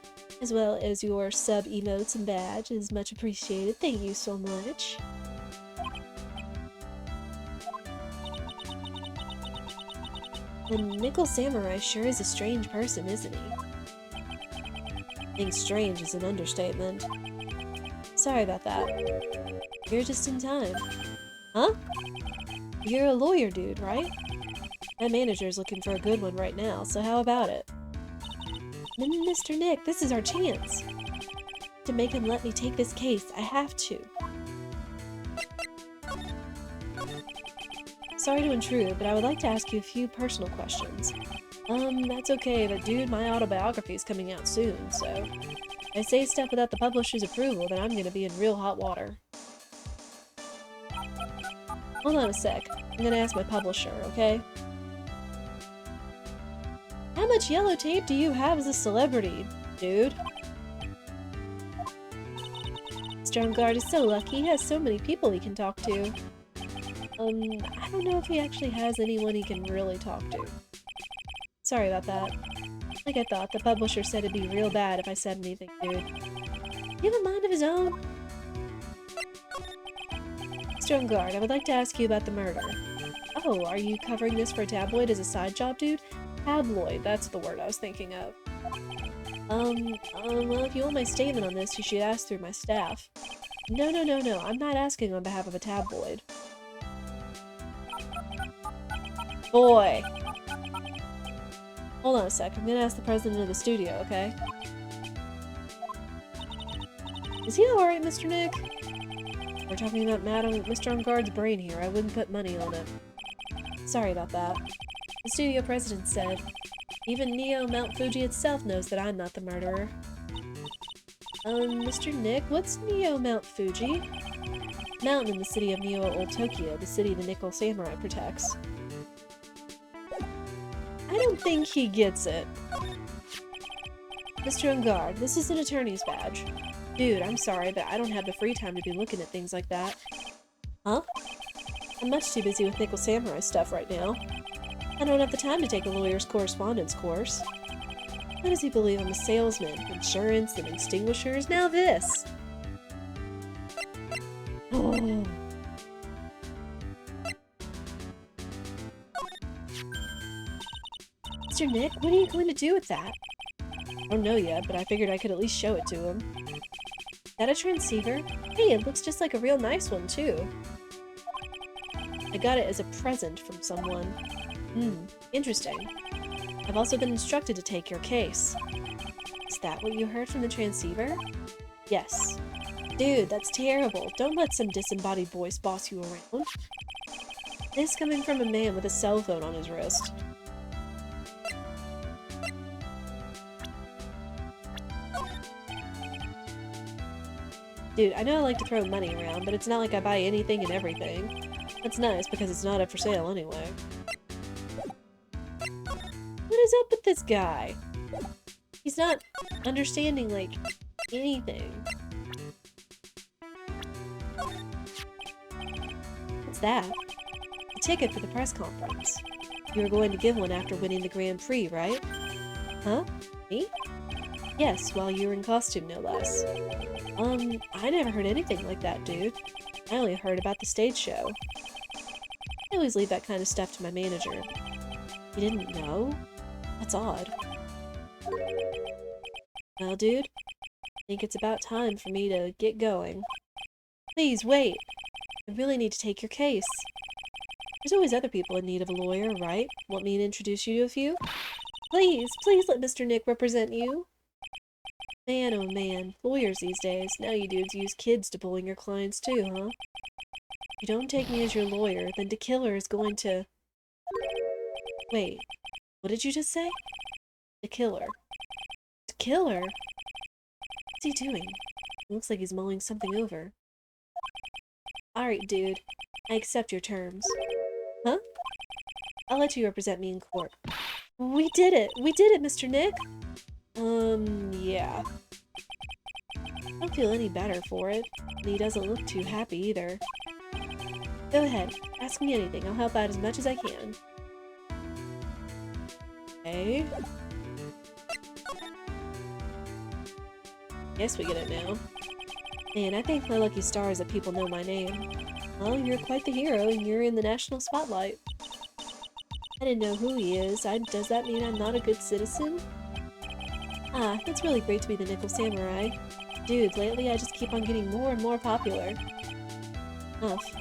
as well as your sub emotes and badge. It is much appreciated. Thank you so much. The Nickel Samurai sure is a strange person, isn't he? I think strange is an understatement. Sorry about that. You're just in time. Huh? You're a lawyer dude, right? My manager's looking for a good one right now, so how about it? Mr. Nick, this is our chance. To make him let me take this case, I have to. Sorry to intrude, but I would like to ask you a few personal questions. That's okay, but dude, my autobiography is coming out soon, so... If I say stuff without the publisher's approval, then I'm gonna be in real hot water. Hold on a sec. I'm gonna ask my publisher, okay? How much yellow tape do you have as a celebrity, dude? Stromgard is so lucky. He has so many people he can talk to. I don't know if he actually has anyone he can really talk to. Sorry about that. Like I thought, the publisher said it'd be real bad if I said anything, dude. You have a mind of his own? Stromgard, I would like to ask you about the murder. Oh, are you covering this for a tabloid as a side job, dude? Tabloid, that's the word I was thinking of. Well, if you want my statement on this, you should ask through my staff. No, I'm not asking on behalf of a tabloid. Boy! Hold on a sec, I'm gonna ask the president of the studio, okay? Is he alright, Mr. Nick? We're talking about Mr. Stromgard's brain here. I wouldn't put money on it. Sorry about that. The studio president said, even Neo Mount Fuji itself knows that I'm not the murderer. Mr. Nick, what's Neo Mount Fuji? Mountain in the city of Neo Old Tokyo, the city the Nickel Samurai protects. I don't think he gets it. Mr. Stromgard, this is an attorney's badge. Dude, I'm sorry, but I don't have the free time to be looking at things like that. Huh? I'm much too busy with Nickel Samurai stuff right now. I don't have the time to take a lawyer's correspondence course. How does he believe I'm a salesman? Insurance and extinguishers? Now this! Oh. Mr. Nick, what are you going to do with that? I don't know yet, but I figured I could at least show it to him. Is that a transceiver? Hey, it looks just like a real nice one, too. I got it as a present from someone. Interesting. I've also been instructed to take your case. Is that what you heard from the transceiver? Yes. Dude, that's terrible. Don't let some disembodied voice boss you around. This coming from a man with a cell phone on his wrist. Dude, I know I like to throw money around, but it's not like I buy anything and everything. That's nice because it's not up for sale anyway. What is up with this guy? He's not understanding, like, anything. What's that? A ticket for the press conference. You were going to give one after winning the Grand Prix, right? Huh? Me? Yes, while you were in costume, no less. I never heard anything like that, dude. I only heard about the stage show. I always leave that kind of stuff to my manager. You didn't know? That's odd. Well, dude, I think it's about time for me to get going. Please, wait! I really need to take your case. There's always other people in need of a lawyer, right? Want me to introduce you to a few? Please, please let Mr. Nick represent you. Man, oh man, lawyers these days. Now you dudes use kids to bully your clients too, huh? If you don't take me as your lawyer, then the killer is going to... Wait, what did you just say? The killer. The killer? What's he doing? It looks like he's mulling something over. Alright, dude. I accept your terms. Huh? I'll let you represent me in court. We did it! We did it, Mr. Nick! Yeah. I don't feel any better for it, and he doesn't look too happy either. Go ahead, ask me anything. I'll help out as much as I can. Okay. Guess we get it now. Man, I thank my lucky stars that people know my name. Well, you're quite the hero, and you're in the national spotlight. I didn't know who he is. Does that mean I'm not a good citizen? Ah, it's really great to be the Nickel Samurai. Dude, lately I just keep on getting more and more popular. Enough.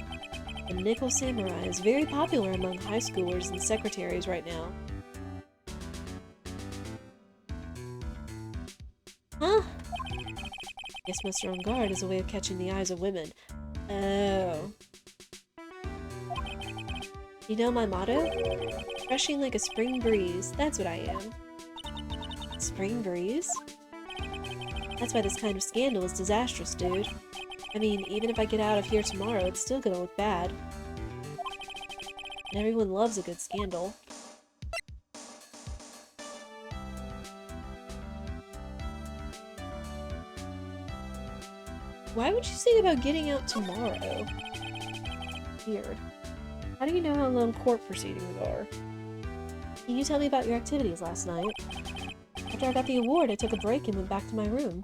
The Nickel Samurai is very popular among high schoolers and secretaries right now. Huh? Guess Mr. On Guard is a way of catching the eyes of women. Oh. You know my motto? Rushing like a spring breeze. That's what I am. Spring breeze? That's why this kind of scandal is disastrous, dude. I mean, even if I get out of here tomorrow, it's still gonna look bad. And everyone loves a good scandal. Why would you say about getting out tomorrow? Weird. How do you know how long court proceedings are? Can you tell me about your activities last night? After I got the award, I took a break and went back to my room.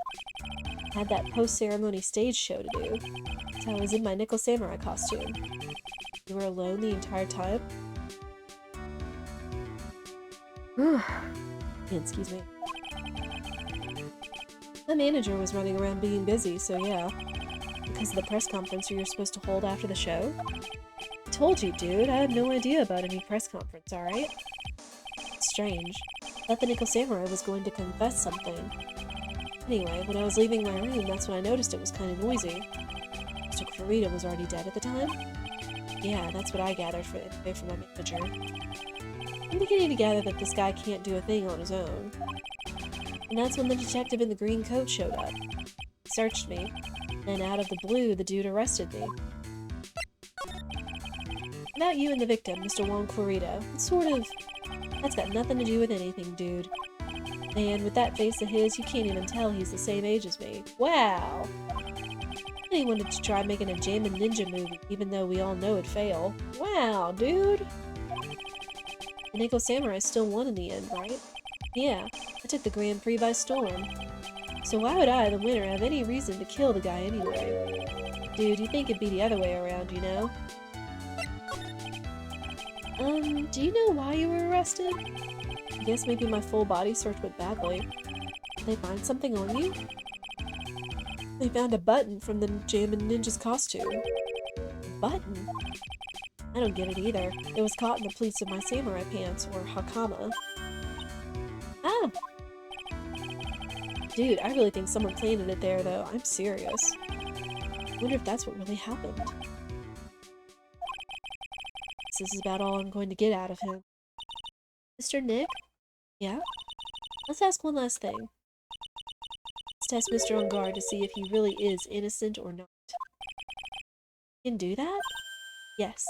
I had that post-ceremony stage show to do, so I was in my Nickel Samurai costume. You were alone the entire time? Excuse me. The manager was running around being busy, so yeah. Because of the press conference you were supposed to hold after the show? I told you, dude, I had no idea about any press conference, alright? It's strange. I thought the Nickel Samurai was going to confess something. Anyway, when I was leaving my room, that's when I noticed it was kind of noisy. Mr. Kurita was already dead at the time? Yeah, that's what I gathered from my manager. I'm beginning to gather that this guy can't do a thing on his own. And that's when the detective in the green coat showed up. He searched me, and out of the blue, the dude arrested me. About you and the victim, Mr. Juan Kurita, that's got nothing to do with anything, dude. And with that face of his, you can't even tell he's the same age as me. Wow! And he wanted to try making a Jammin' Ninja movie, even though we all know it'd fail. Wow, dude! The Nickel Samurai still won in the end, right? Yeah, I took the Grand Prix by storm. So why would I, the winner, have any reason to kill the guy anyway? Dude, you'd think it'd be the other way around, you know? Do you know why you were arrested? I guess maybe my full body search went badly. Did they find something on you? They found a button from the Jammin' Ninja's costume. A button? I don't get it either. It was caught in the pleats of my samurai pants, or hakama. Ah! Dude, I really think someone planted it there, though. I'm serious. I wonder if that's what really happened. This is about all I'm going to get out of him. Mr. Nick? Yeah? Let's ask one last thing. Let's test Mr. On Guard to see if he really is innocent or not. You can do that? Yes.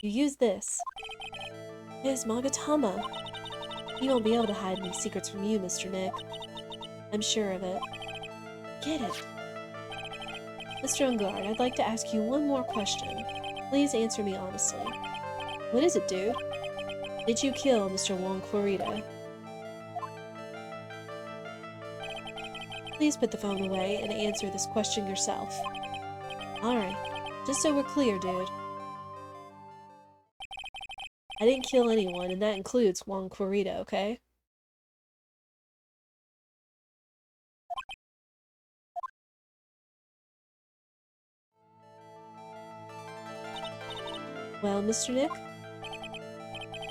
You use this. It is Magatama. He won't be able to hide any secrets from you, Mr. Nick. I'm sure of it. Get it. Mr. Ungard, I'd like to ask you one more question. Please answer me honestly. What is it, dude? Did you kill Mr. Wong Florida? Please put the phone away and answer this question yourself. Alright, just so we're clear, dude. I didn't kill anyone, and that includes Wong Florida, okay? Well, Mr. Nick?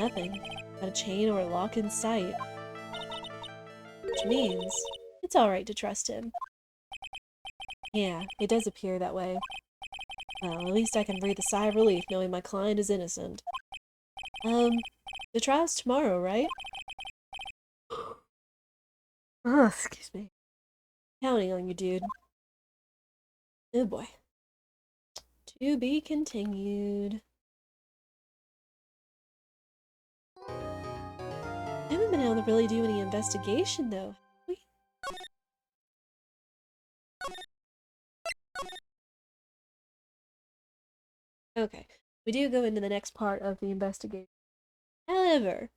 Nothing. Not a chain or a lock in sight. Which means it's alright to trust him. Yeah, it does appear that way. Well, at least I can breathe a sigh of relief knowing my client is innocent. The trial's tomorrow, right? Oh, excuse me. Counting on you, dude. Oh boy. To be continued. I haven't been able to really do any investigation, though, have we? Okay. We do go into the next part of the investigation. However,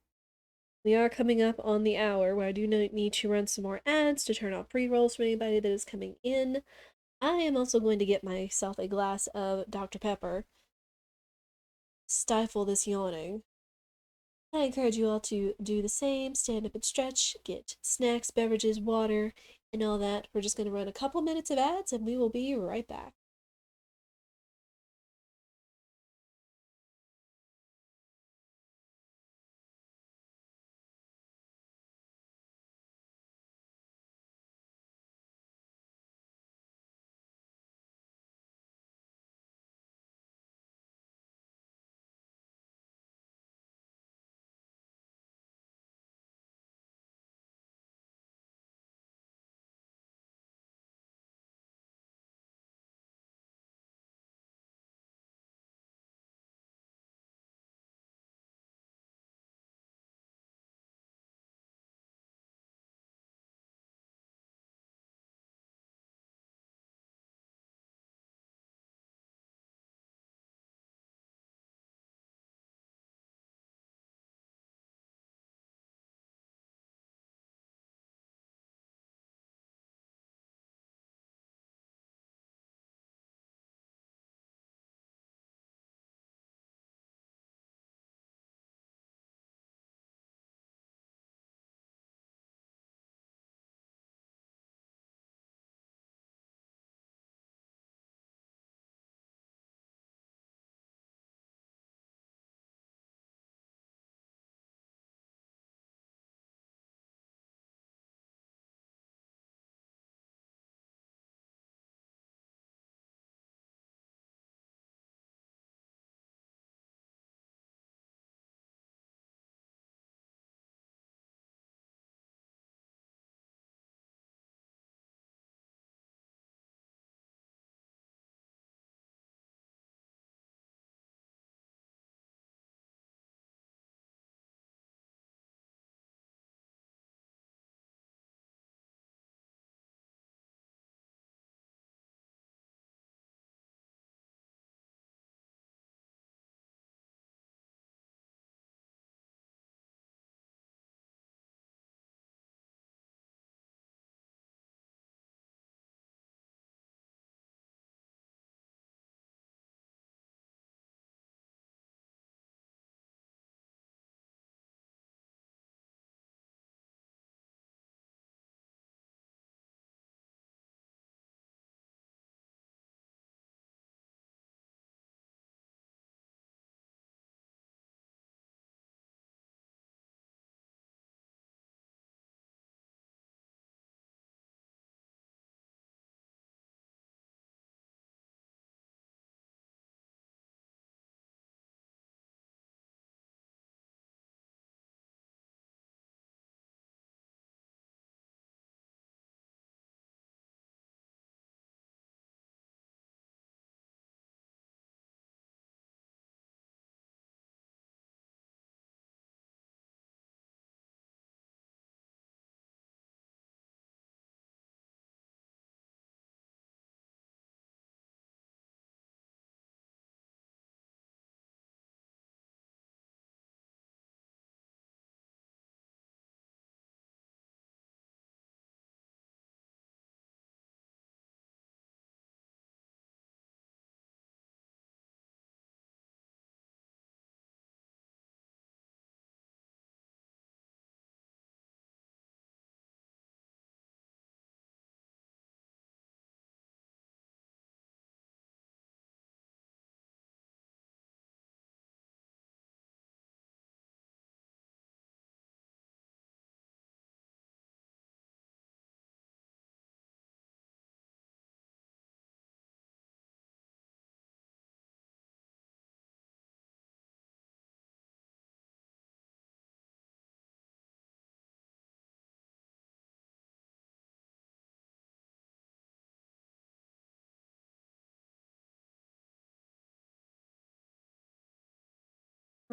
we are coming up on the hour where I do need to run some more ads to turn off pre-rolls for anybody that is coming in. I am also going to get myself a glass of Dr. Pepper. Stifle this yawning. I encourage you all to do the same, stand up and stretch, get snacks, beverages, water, and all that. We're just going to run a couple minutes of ads and we will be right back.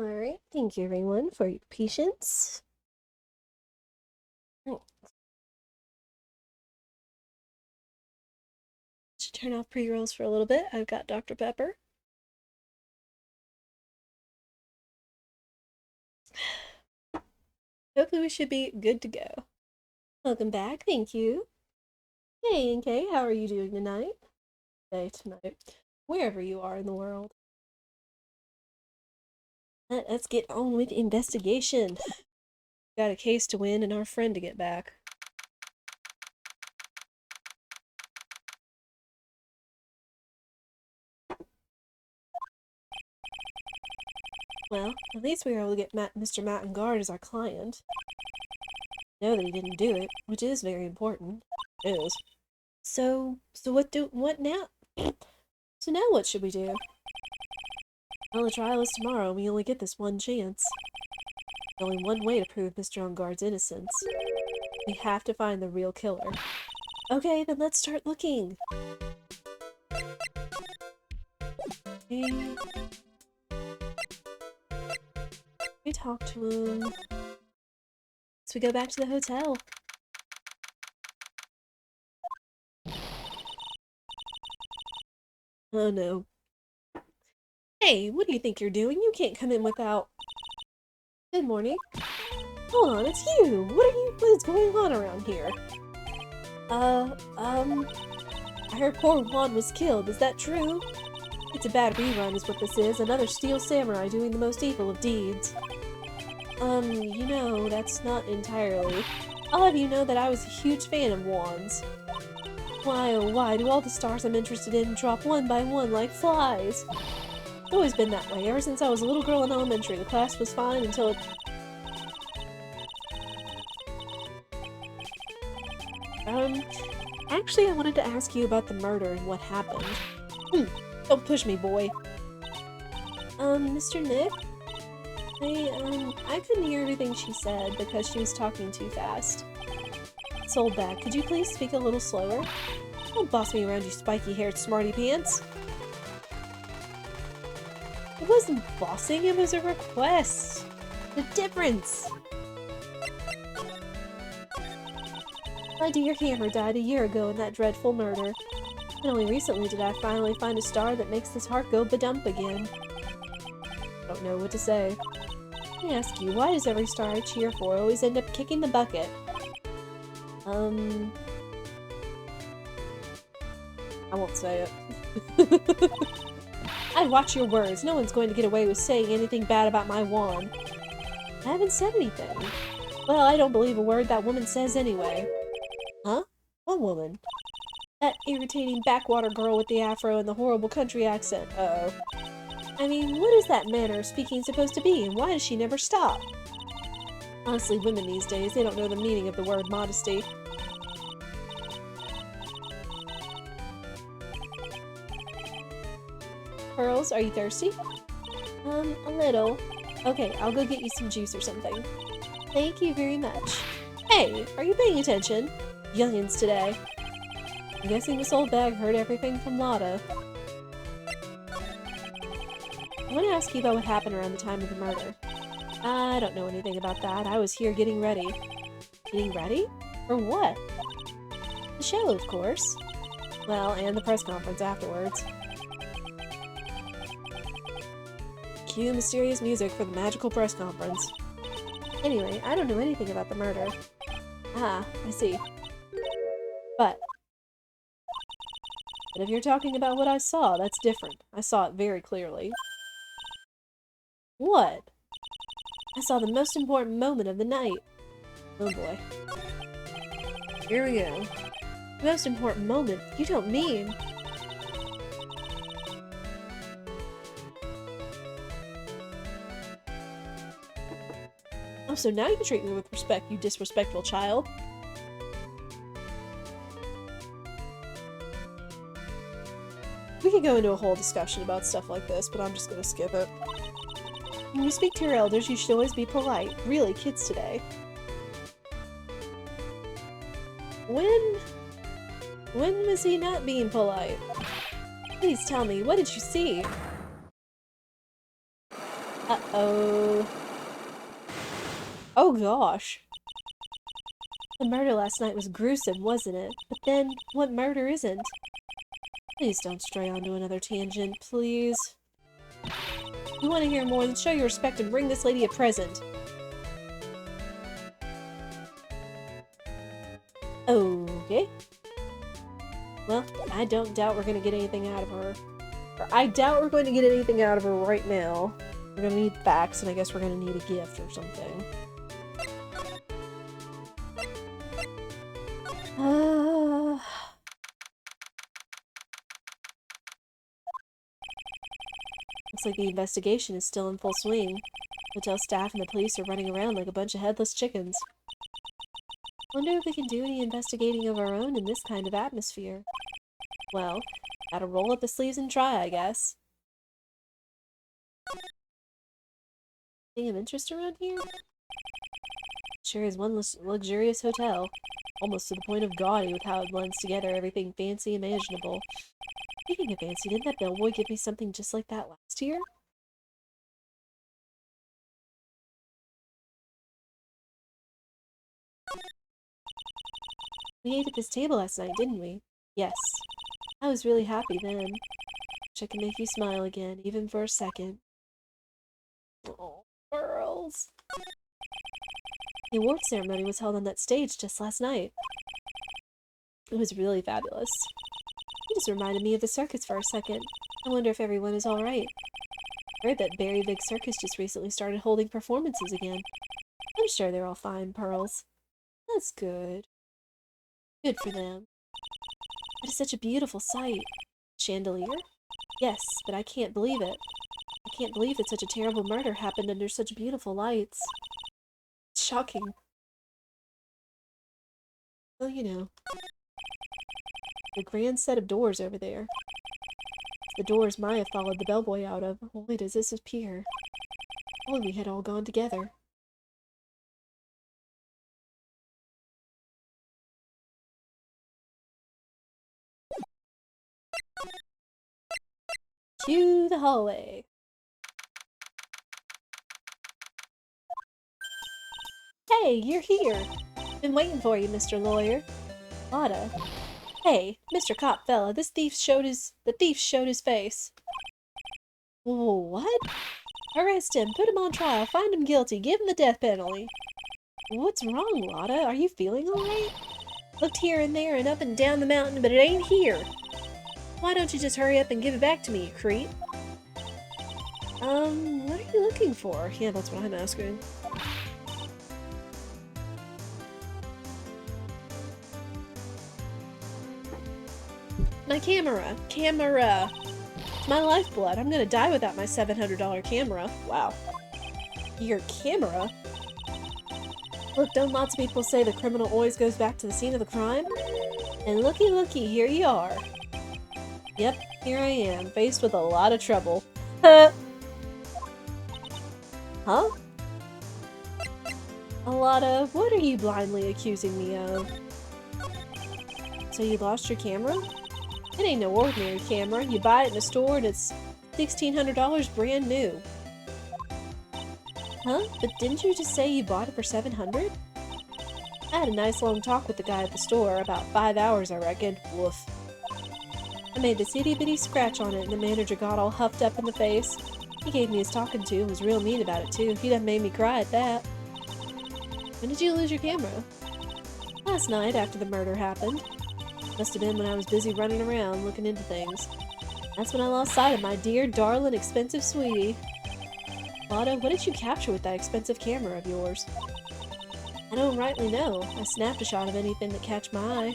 Alright, thank you everyone for your patience. Right. Should turn off pre-rolls for a little bit. I've got Dr. Pepper. Hopefully we should be good to go. Welcome back, thank you. Hey, NK, how are you doing tonight? Tonight, wherever you are in the world. Let's get on with investigation. Got a case to win and our friend to get back. Well, at least we were able to get Mr. Mattengard as our client. Know that he didn't do it, which is very important. It is. So what now? So now what should we do? Well, the trial is tomorrow. We only get this one chance. There's only one way to prove Mr. Engard's innocence. We have to find the real killer. Okay, then let's start looking. Okay. We talk to him. So we go back to the hotel. Oh no. Hey, what do you think you're doing? You can't come in without... Good morning. Hold on, it's you! What is going on around here? I heard poor Juan was killed, is that true? It's a bad rerun is what this is, another steel samurai doing the most evil of deeds. You know, that's not entirely. I'll have you know that I was a huge fan of Juan's. Why, oh why, do all the stars I'm interested in drop one by one like flies? It's always been that way, ever since I was a little girl in elementary. The class was fine until it... Actually, I wanted to ask you about the murder and what happened. Don't push me, boy. Mr. Nick? I couldn't hear everything she said because she was talking too fast. Soulbag, could you please speak a little slower? Don't boss me around, you spiky-haired smarty pants. It wasn't bossing, it was a request. The difference! My dear Hammer died a year ago in that dreadful murder. And only recently did I finally find a star that makes this heart go ba-dump again. Don't know what to say. I ask you, why does every star I cheer for always end up kicking the bucket? I won't say it. I'd watch your words. No one's going to get away with saying anything bad about my Juan. I haven't said anything. Well, I don't believe a word that woman says anyway. Huh? What woman? That irritating backwater girl with the afro and the horrible country accent. Uh-oh. I mean, what is that manner of speaking supposed to be, and why does she never stop? Honestly, women these days, they don't know the meaning of the word modesty. Pearls, are you thirsty? A little. Okay, I'll go get you some juice or something. Thank you very much. Hey, are you paying attention? Youngins today. I'm guessing this old bag heard everything from Lotta. I want to ask you about what happened around the time of the murder. I don't know anything about that. I was here getting ready. Getting ready? For what? The show, of course. Well, and the press conference afterwards. Cue mysterious music for the magical press conference. Anyway, I don't know anything about the murder. Ah, I see. But if you're talking about what I saw, that's different. I saw it very clearly. What? I saw the most important moment of the night. Oh boy. Here we go. Most important moment? You don't mean... Oh, so now you can treat me with respect, you disrespectful child. We could go into a whole discussion about stuff like this, but I'm just gonna skip it. When you speak to your elders, you should always be polite. Really, kids today. When was he not being polite? Please tell me, what did you see? Uh-oh. Oh gosh. The murder last night was gruesome, wasn't it? But then, what murder isn't? Please don't stray onto another tangent, please. If you want to hear more, then show your respect and bring this lady a present. Okay. Well, I don't doubt we're gonna get anything out of her. Or I doubt we're going to get anything out of her right now. We're gonna need facts, and I guess we're gonna need a gift or something. Looks like the investigation is still in full swing. Hotel staff and the police are running around like a bunch of headless chickens. Wonder if we can do any investigating of our own in this kind of atmosphere. Well, gotta roll up the sleeves and try, I guess. Thing of interest around here? Sure is one luxurious hotel. Almost to the point of gaudy with how it blends together everything fancy imaginable. Speaking of fancy, didn't that bellboy give me something just like that last year? We ate at this table last night, didn't we? Yes. I was really happy then. Wish I could make you smile again, even for a second. Oh, girls. The award ceremony was held on that stage just last night. It was really fabulous. You just reminded me of the circus for a second. I wonder if everyone is alright. I heard that Berry Big Circus just recently started holding performances again. I'm sure they're all fine, Pearls. That's good. Good for them. That is such a beautiful sight. Chandelier? Yes, but I can't believe it. I can't believe that such a terrible murder happened under such beautiful lights. It's shocking. Well, you know. The grand set of doors over there. It's the doors Maya followed the bellboy out of. Only does this appear. Only we had all gone together. To the hallway. Hey, you're here. Been waiting for you, Mr. Lawyer. Lotta. Hey, Mr. Cop fella, the thief showed his face. Whoa, what? Arrest him, put him on trial, find him guilty, give him the death penalty. What's wrong, Lotta? Are you feeling alright? Looked here and there and up and down the mountain, but it ain't here. Why don't you just hurry up and give it back to me, you creep? What are you looking for? Yeah, that's what I'm asking. My camera! Camera! It's my lifeblood. I'm gonna die without my $700 camera. Wow. Your camera? Look, don't lots of people say the criminal always goes back to the scene of the crime? And looky, here you are. Yep, here I am, faced with a lot of trouble. Huh? A lot of... What are you blindly accusing me of? So you lost your camera? It ain't no ordinary camera. You buy it in a store and it's $1,600 brand new. Huh? But didn't you just say you bought it for $700? I had a nice long talk with the guy at the store, about 5 hours I reckon. Woof. I made this itty-bitty scratch on it and the manager got all huffed up in the face. He gave me his talking to and was real mean about it too. He done made me cry at that. When did you lose your camera? Last night after the murder happened. Must have been when I was busy running around looking into things. That's when I lost sight of my dear, darling, expensive sweetie. Lotta, what did you capture with that expensive camera of yours? I don't rightly know. I snapped a shot of anything that catch my eye.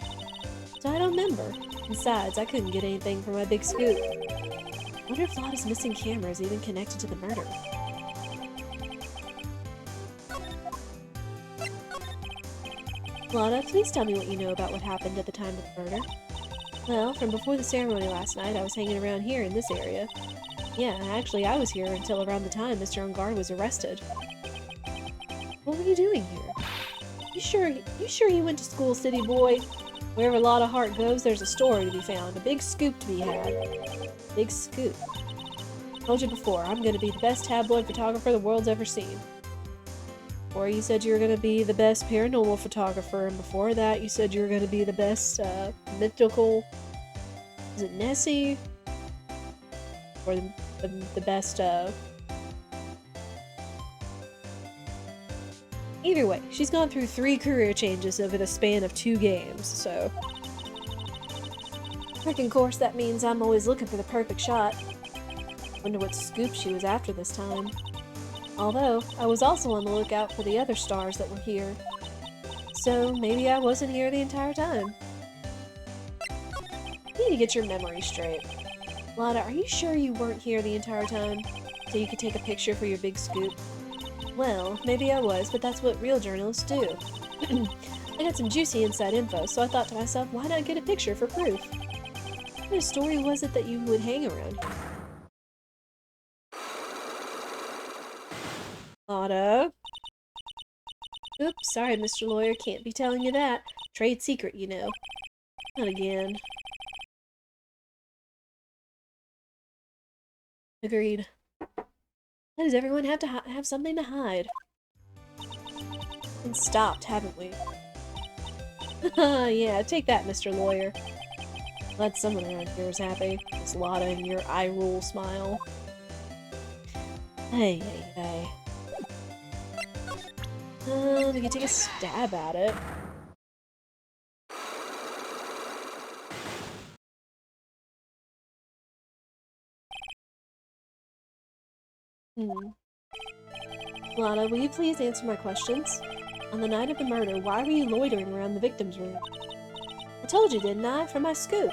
So I don't remember. Besides, I couldn't get anything for my big scoop. Wonder if Lotta's missing camera is even connected to the murder. Lotta, please tell me what you know about what happened at the time of the murder. Well, from before the ceremony last night, I was hanging around here in this area. Yeah, actually, I was here until around the time Mr. Engarde was arrested. What were you doing here? You sure you went to school, city boy? Wherever Lotta Hart goes, there's a story to be found, a big scoop to be had. Big scoop. Told you before, I'm gonna be the best tabloid photographer the world's ever seen. Before you said you were gonna be the best paranormal photographer, and before that you said you were gonna be the best, mythical... Is it Nessie? Or the best, Either way, she's gone through 3 career changes over the span of 2 games, so... Frickin' course that means I'm always looking for the perfect shot. Wonder what scoop she was after this time. Although, I was also on the lookout for the other stars that were here. So, maybe I wasn't here the entire time. You need to get your memory straight. Lana, are you sure you weren't here the entire time? So you could take a picture for your big scoop? Well, maybe I was, but that's what real journalists do. I got some juicy inside info, so I thought to myself, why not get a picture for proof? What kind of story was it that you would hang around here? Lana? Oops, sorry, Mr. Lawyer, can't be telling you that. Trade secret, you know. Not again. Agreed. Why does everyone have to have something to hide? And stopped, haven't we? Yeah, take that, Mr. Lawyer. Glad someone around here is happy. Miss Lotta and your eye roll smile. Hey, hey, hey. We can take a stab at it. Lana, will you please answer my questions? On the night of the murder, why were you loitering around the victim's room? I told you, didn't I, for my scoop?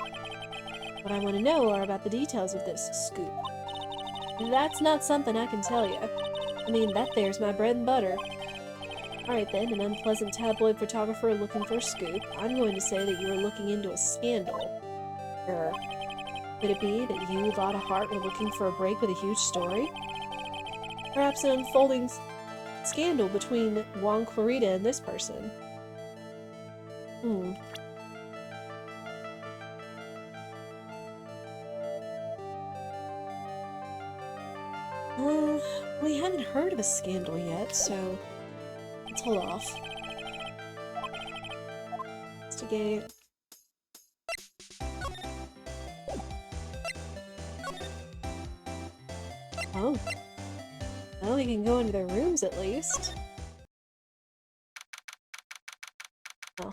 What I want to know are about the details of this scoop. That's not something I can tell you. I mean, that there's my bread and butter. Alright then, an unpleasant tabloid photographer looking for a scoop. I'm going to say that you were looking into a scandal. Could it be that you, Lotta Hart, were looking for a break with a huge story? Perhaps an unfolding scandal between Juan Clarita and this person. We haven't heard of a scandal yet, so let's hold off. Investigate. Oh. Well, we can go into their rooms at least. Oh.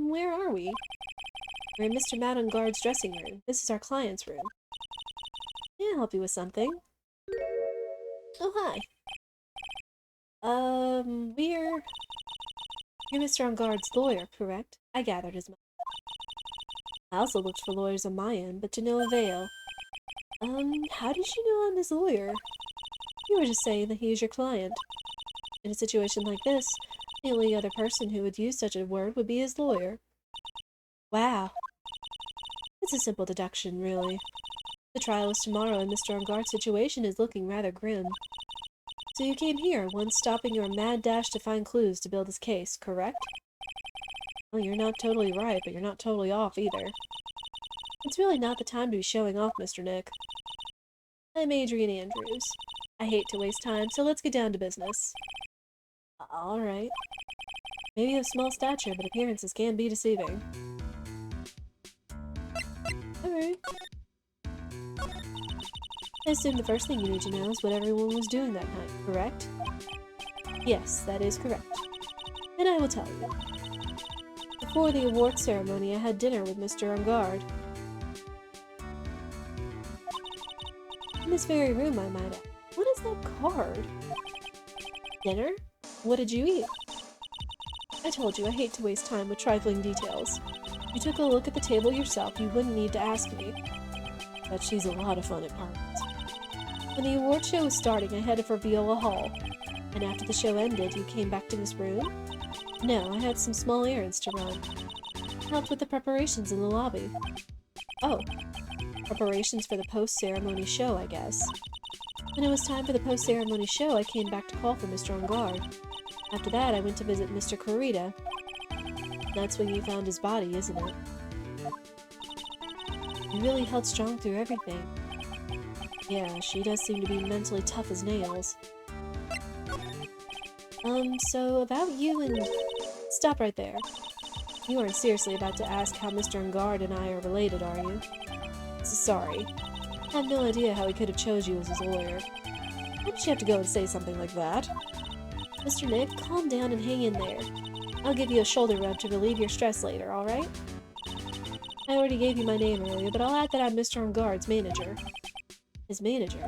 Where are we? We're in Mr. Maddenguard's dressing room. This is our client's room. Can I help you with something? Oh, hi. You're Mr. Enguard's lawyer, correct? I gathered as much. I also looked for lawyers on my end, but to no avail. How did you know I'm his lawyer? You were just saying that he is your client. In a situation like this, the only other person who would use such a word would be his lawyer. Wow. It's a simple deduction, really. The trial is tomorrow, and Mr. Enguard's situation is looking rather grim. So you came here, once stopping your mad dash to find clues to build his case, correct? Well, you're not totally right, but you're not totally off either. It's really not the time to be showing off, Mr. Nick. I'm Adrian Andrews. I hate to waste time, so let's get down to business. Alright. Maybe of small stature, but appearances can be deceiving. Alright. I assume the first thing you need to know is what everyone was doing that night, correct? Yes, that is correct. And I will tell you. Before the award ceremony, I had dinner with Mr. Enguard. In this very room, I might add. What is that card? Dinner? What did you eat? I told you I hate to waste time with trifling details. You took a look at the table yourself, you wouldn't need to ask me. But she's a lot of fun at parties. When the award show was starting, I headed for Viola Hall. And after the show ended, you came back to this room? No, I had some small errands to run. Helped with the preparations in the lobby. Oh, preparations for the post-ceremony show, I guess. When it was time for the post-ceremony show, I came back to call for Mr. Enguard. After that, I went to visit Mr. Clarita. That's when you found his body, isn't it? You really held strong through everything. Yeah, she does seem to be mentally tough as nails. So about you and... Stop right there. You aren't seriously about to ask how Mr. Enguarde and I are related, are you? Sorry. I have no idea how he could have chose you as his lawyer. Why did you have to go and say something like that? Mr. Nick, calm down and hang in there. I'll give you a shoulder rub to relieve your stress later, alright? I already gave you my name earlier, but I'll add that I'm Mr. Enguarde's manager. His manager?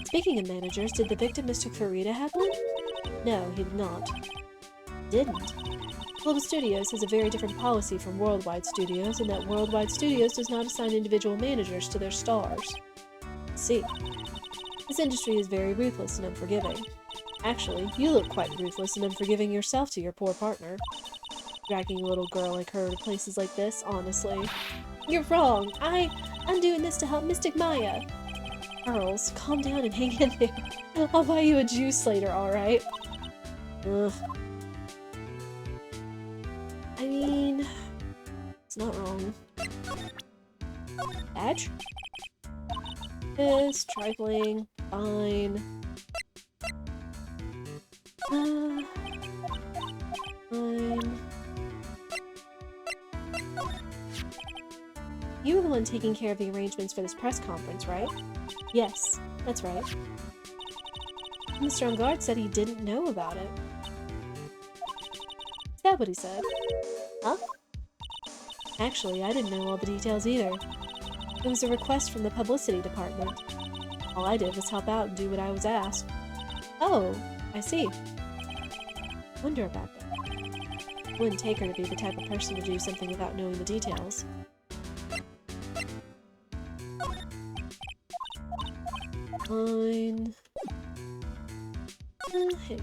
Speaking of managers, did the victim, Mr. Kurita, have one? No, he did not. Didn't? Global Studios has a very different policy from Worldwide Studios, in that Worldwide Studios does not assign individual managers to their stars. See. This industry is very ruthless and unforgiving. Actually, you look quite ruthless and unforgiving yourself to your poor partner. Dragging a little girl like her to places like this, honestly. You're wrong! I'm doing this to help Mystic Maya! Girls, calm down and hang in there. I'll buy you a juice later, alright? Ugh. I mean... it's not wrong. Badge? This, trifling, fine. Fine. You were the one taking care of the arrangements for this press conference, right? Yes, that's right. Mr. Enguarde said he didn't know about it. Is that what he said? Huh? Actually, I didn't know all the details either. It was a request from the publicity department. All I did was help out and do what I was asked. Oh, I see. Wonder about that. Wouldn't take her to be the type of person to do something without knowing the details. Fine. Hey.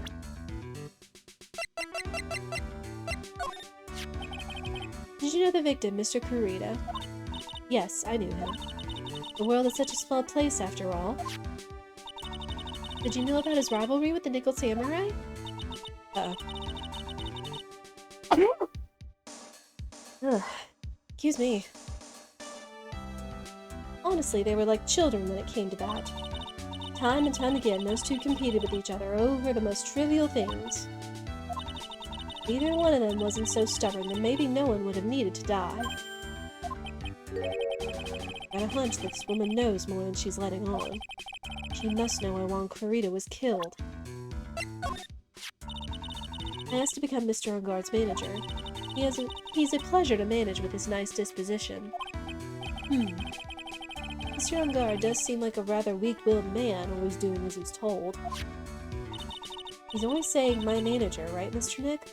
Did you know the victim, Mr. Kurita? Yes, I knew him. The world is such a small place, after all. Did you know about his rivalry with the Nickel Samurai? Uh-oh. Ugh. Excuse me. Honestly, they were like children when it came to that. Time and time again, those two competed with each other over the most trivial things. If either one of them wasn't so stubborn, then maybe no one would have needed to die. Got a hunch that this woman knows more than she's letting on. She must know why Juan Kurita was killed. I asked to become Mr. Enguarde's manager. He's a pleasure to manage with his nice disposition. Mr. Enguarde does seem like a rather weak-willed man, always doing as he's told. He's always saying, my manager, right, Mr. Nick?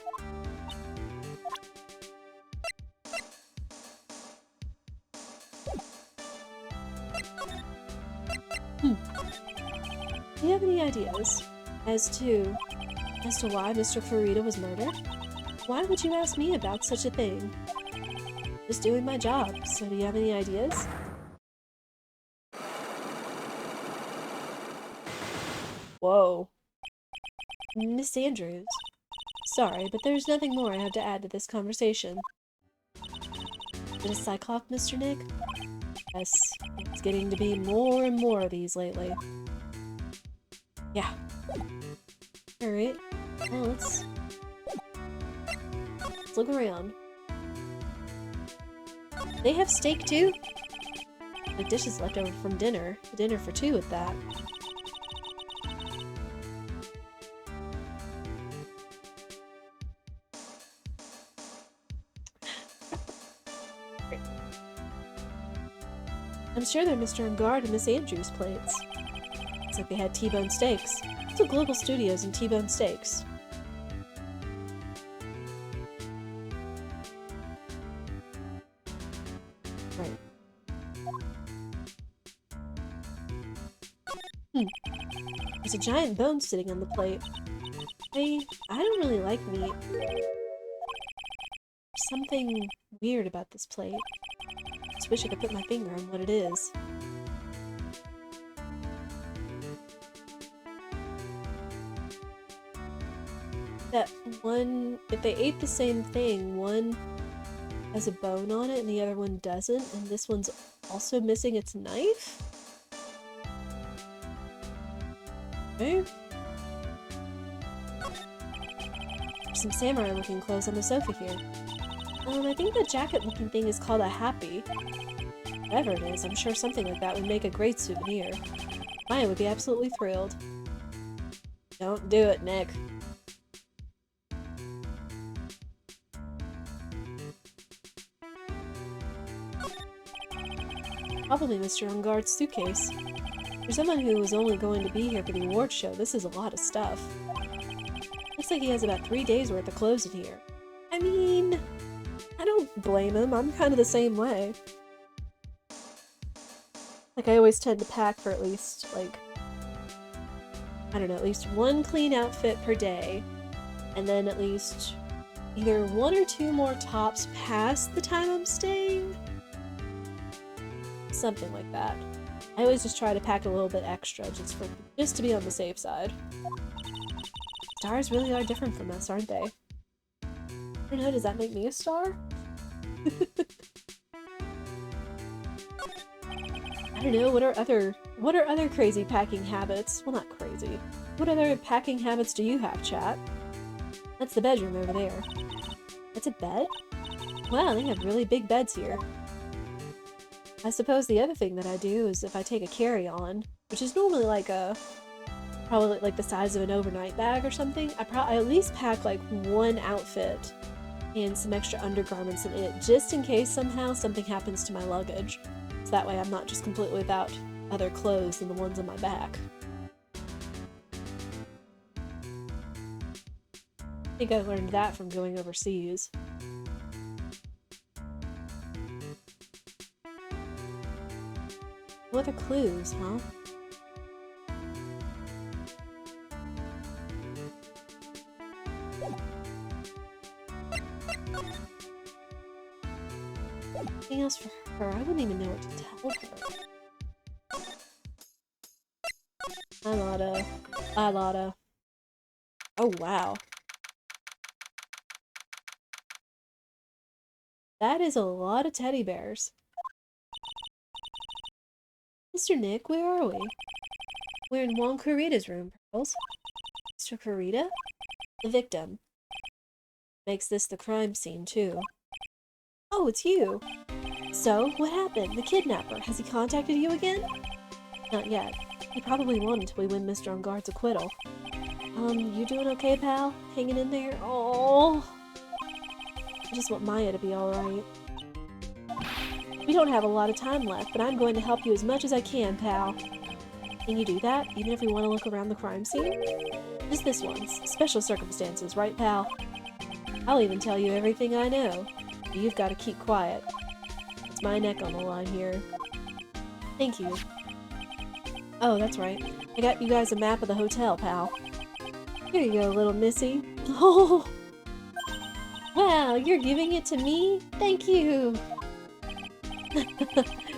Do you have any ideas as to why Mr. Kurita was murdered? Why would you ask me about such a thing? Just doing my job, so do you have any ideas? Whoa. Miss Andrews. Sorry, but there's nothing more I have to add to this conversation. Is it a Cyclops, Mr. Nick? Yes, it's getting to be more and more of these lately. Yeah. Alright. Well, let's look around. They have steak too? Like dishes left over from dinner. A dinner for two at that. I'm sure they're Mr. Enguarde and Miss Andrews' plates. Looks like they had T-bone steaks. What's with Global Studios and T-bone steaks? Right. There's a giant bone sitting on the plate. I don't really like meat. There's something weird about this plate. Just wish I could put my finger on what it is. That one, if they ate the same thing, one has a bone on it and the other one doesn't, and this one's also missing its knife? Okay. There's some samurai-looking clothes on the sofa here. I think the jacket-looking thing is called a happy. Whatever it is, I'm sure something like that would make a great souvenir. Maya would be absolutely thrilled. Don't do it, Nick. Probably Mr. Enguarde's suitcase. For someone who was only going to be here for the awards show, this is a lot of stuff. Looks like he has about 3 days worth of clothes in here. I mean, I don't blame him. I'm kind of the same way. Like, I always tend to pack for at least, like, I don't know, at least one clean outfit per day. And then at least either 1 or 2 more tops past the time I'm staying. Something like that. I always just try to pack a little bit extra just to be on the safe side. Stars really are different from us, aren't they? I don't know, does that make me a star? I don't know, what are other crazy packing habits? Well, not crazy. What other packing habits do you have, chat? That's the bedroom over there. That's a bed? Wow, they have really big beds here. I suppose the other thing that I do is if I take a carry-on, which is normally like probably like the size of an overnight bag or something, I at least pack like 1 outfit and some extra undergarments in it, just in case somehow something happens to my luggage. So that way I'm not just completely without other clothes than the ones on my back. I think I learned that from going overseas. What other clues, huh? Anything else for her? I wouldn't even know what to tell her. Hi, Lotta. Hi, Lotta. Oh, wow. That is a lot of teddy bears. Mr. Nick, where are we? We're in Juan Kurita's room, Pearls. Mr. Kurita? The victim. Makes this the crime scene, too. Oh, it's you! So, what happened? The kidnapper, has he contacted you again? Not yet. He probably won't until we win Mr. Enguarde's acquittal. You doing okay, pal? Hanging in there? Oh, I just want Maya to be alright. We don't have a lot of time left, but I'm going to help you as much as I can, pal. Can you do that, even if we want to look around the crime scene? Just this once. Special circumstances, right, pal? I'll even tell you everything I know. But you've got to keep quiet. It's my neck on the line here. Thank you. Oh, that's right. I got you guys a map of the hotel, pal. Here you go, little missy. Oh! Wow, you're giving it to me? Thank you!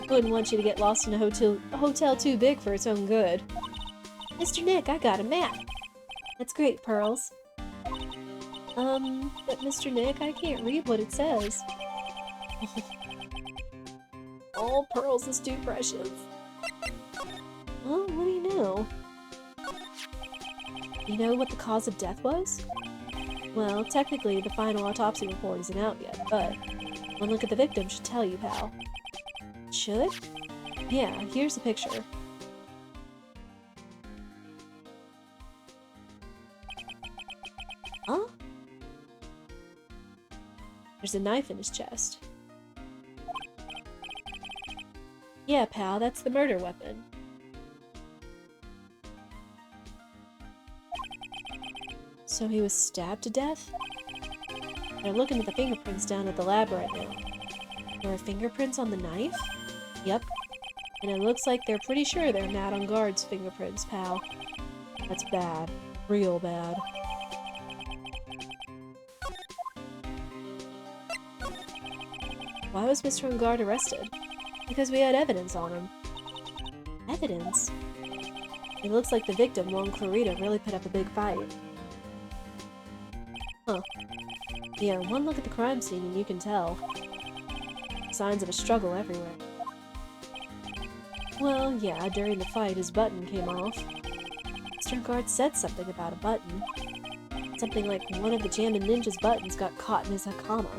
Wouldn't want you to get lost in a hotel too big for its own good. Mr. Nick, I got a map! That's great, Pearls. But Mr. Nick, I can't read what it says. Oh, Pearls is too precious. Well, what do you know? You know what the cause of death was? Well, technically, the final autopsy report isn't out yet, but one look at the victim should tell you, pal. Should? Yeah, here's a picture. Huh? There's a knife in his chest. Yeah, pal, that's the murder weapon. So he was stabbed to death? They're looking at the fingerprints down at the lab right now. There are fingerprints on the knife? Yep. And it looks like they're pretty sure they're Matt Enguarde's fingerprints, pal. That's bad. Real bad. Why was Mr. Enguarde arrested? Because we had evidence on him. Evidence? It looks like the victim, Juan Kurita, really put up a big fight. Huh. Yeah, one look at the crime scene and you can tell. Signs of a struggle everywhere. Well, yeah, during the fight his button came off. Mr. Guard said something about a button. Something like one of the Jammin' Ninja's buttons got caught in his Hakama.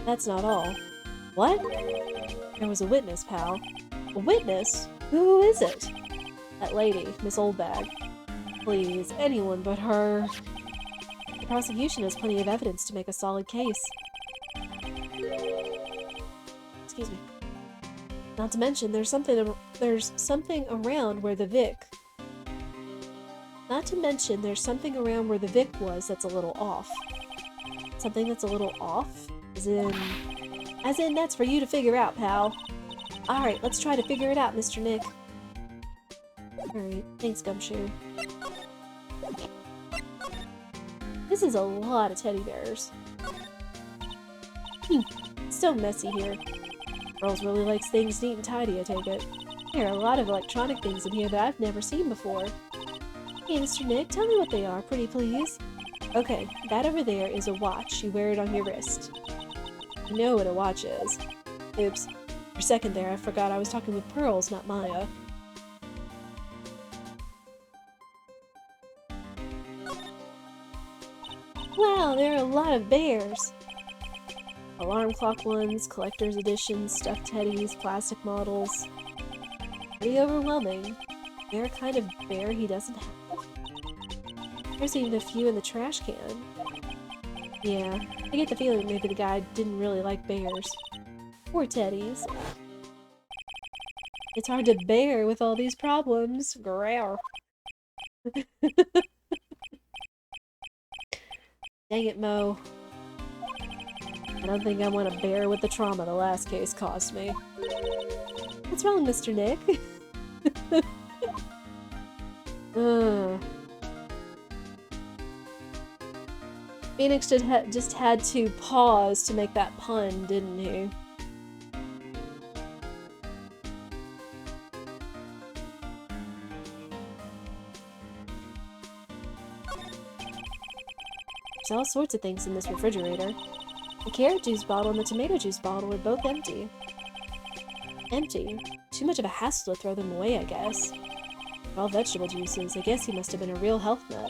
That's not all. What? There was a witness, pal. A witness? Who is it? That lady, Miss Oldbag. Please, anyone but her. The prosecution has plenty of evidence to make a solid case. Excuse me. Not to mention, there's something around where the Vic... Not to mention, there's something around where the Vic was that's a little off. Something that's a little off? As in, that's for you to figure out, pal. Alright, let's try to figure it out, Mr. Nick. Alright, thanks, Gumshoe. This is a lot of teddy bears. It's so messy here. Girls really likes things neat and tidy, I take it. There are a lot of electronic things in here that I've never seen before. Hey, Mr. Nick, tell me what they are, pretty please. Okay, that over there is a watch. You wear it on your wrist. You know what a watch is. Oops. For a second there, I forgot I was talking with Pearls, not Maya. Wow, there are a lot of bears! Alarm clock ones, collector's editions, stuffed teddies, plastic models. Pretty overwhelming. Bear kind of bear he doesn't have. There's even a few in the trash can. Yeah, I get the feeling maybe the guy didn't really like bears. Poor teddies. It's hard to bear with all these problems. Growl. Dang it, Mo. I don't think I want to bear with the trauma the last case caused me. What's wrong, Mr. Nick? Phoenix just had to pause to make that pun, didn't he? There's all sorts of things in this refrigerator. The carrot juice bottle and the tomato juice bottle are both empty. Empty? Too much of a hassle to throw them away, I guess. All vegetable juices. I guess he must have been a real health nut.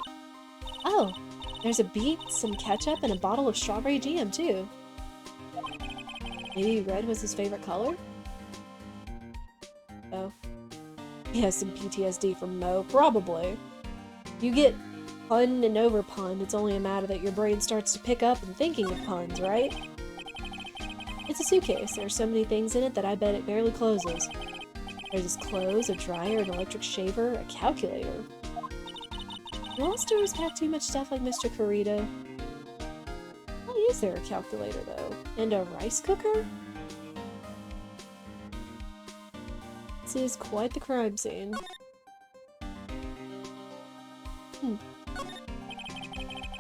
Oh! There's a beet, some ketchup, and a bottle of strawberry jam, too. Maybe red was his favorite color? Oh. He has some PTSD from Mo. Probably. You get punned and over-punned, it's only a matter that your brain starts to pick up and thinking of puns, right? It's a suitcase. There are so many things in it that I bet it barely closes. There's his clothes, a dryer, an electric shaver, a calculator. Do all stores pack too much stuff like Mr. Kurita? Why is there a calculator, though? And a rice cooker? This is quite the crime scene.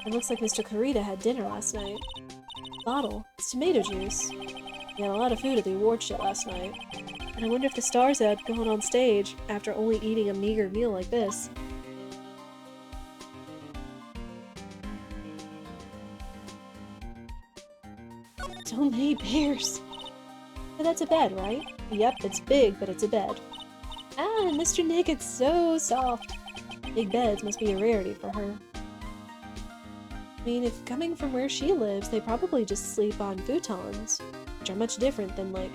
It looks like Mr. Kurita had dinner last night. Bottle. It's tomato juice. He had a lot of food at the award show last night. And I wonder if the stars had gone on stage after only eating a meager meal like this. So many bears. But that's a bed, right? Yep, it's big, but it's a bed. Ah, Mr. Nick, it's so soft. Big beds must be a rarity for her. I mean, if coming from where she lives, they probably just sleep on futons, which are much different than, like,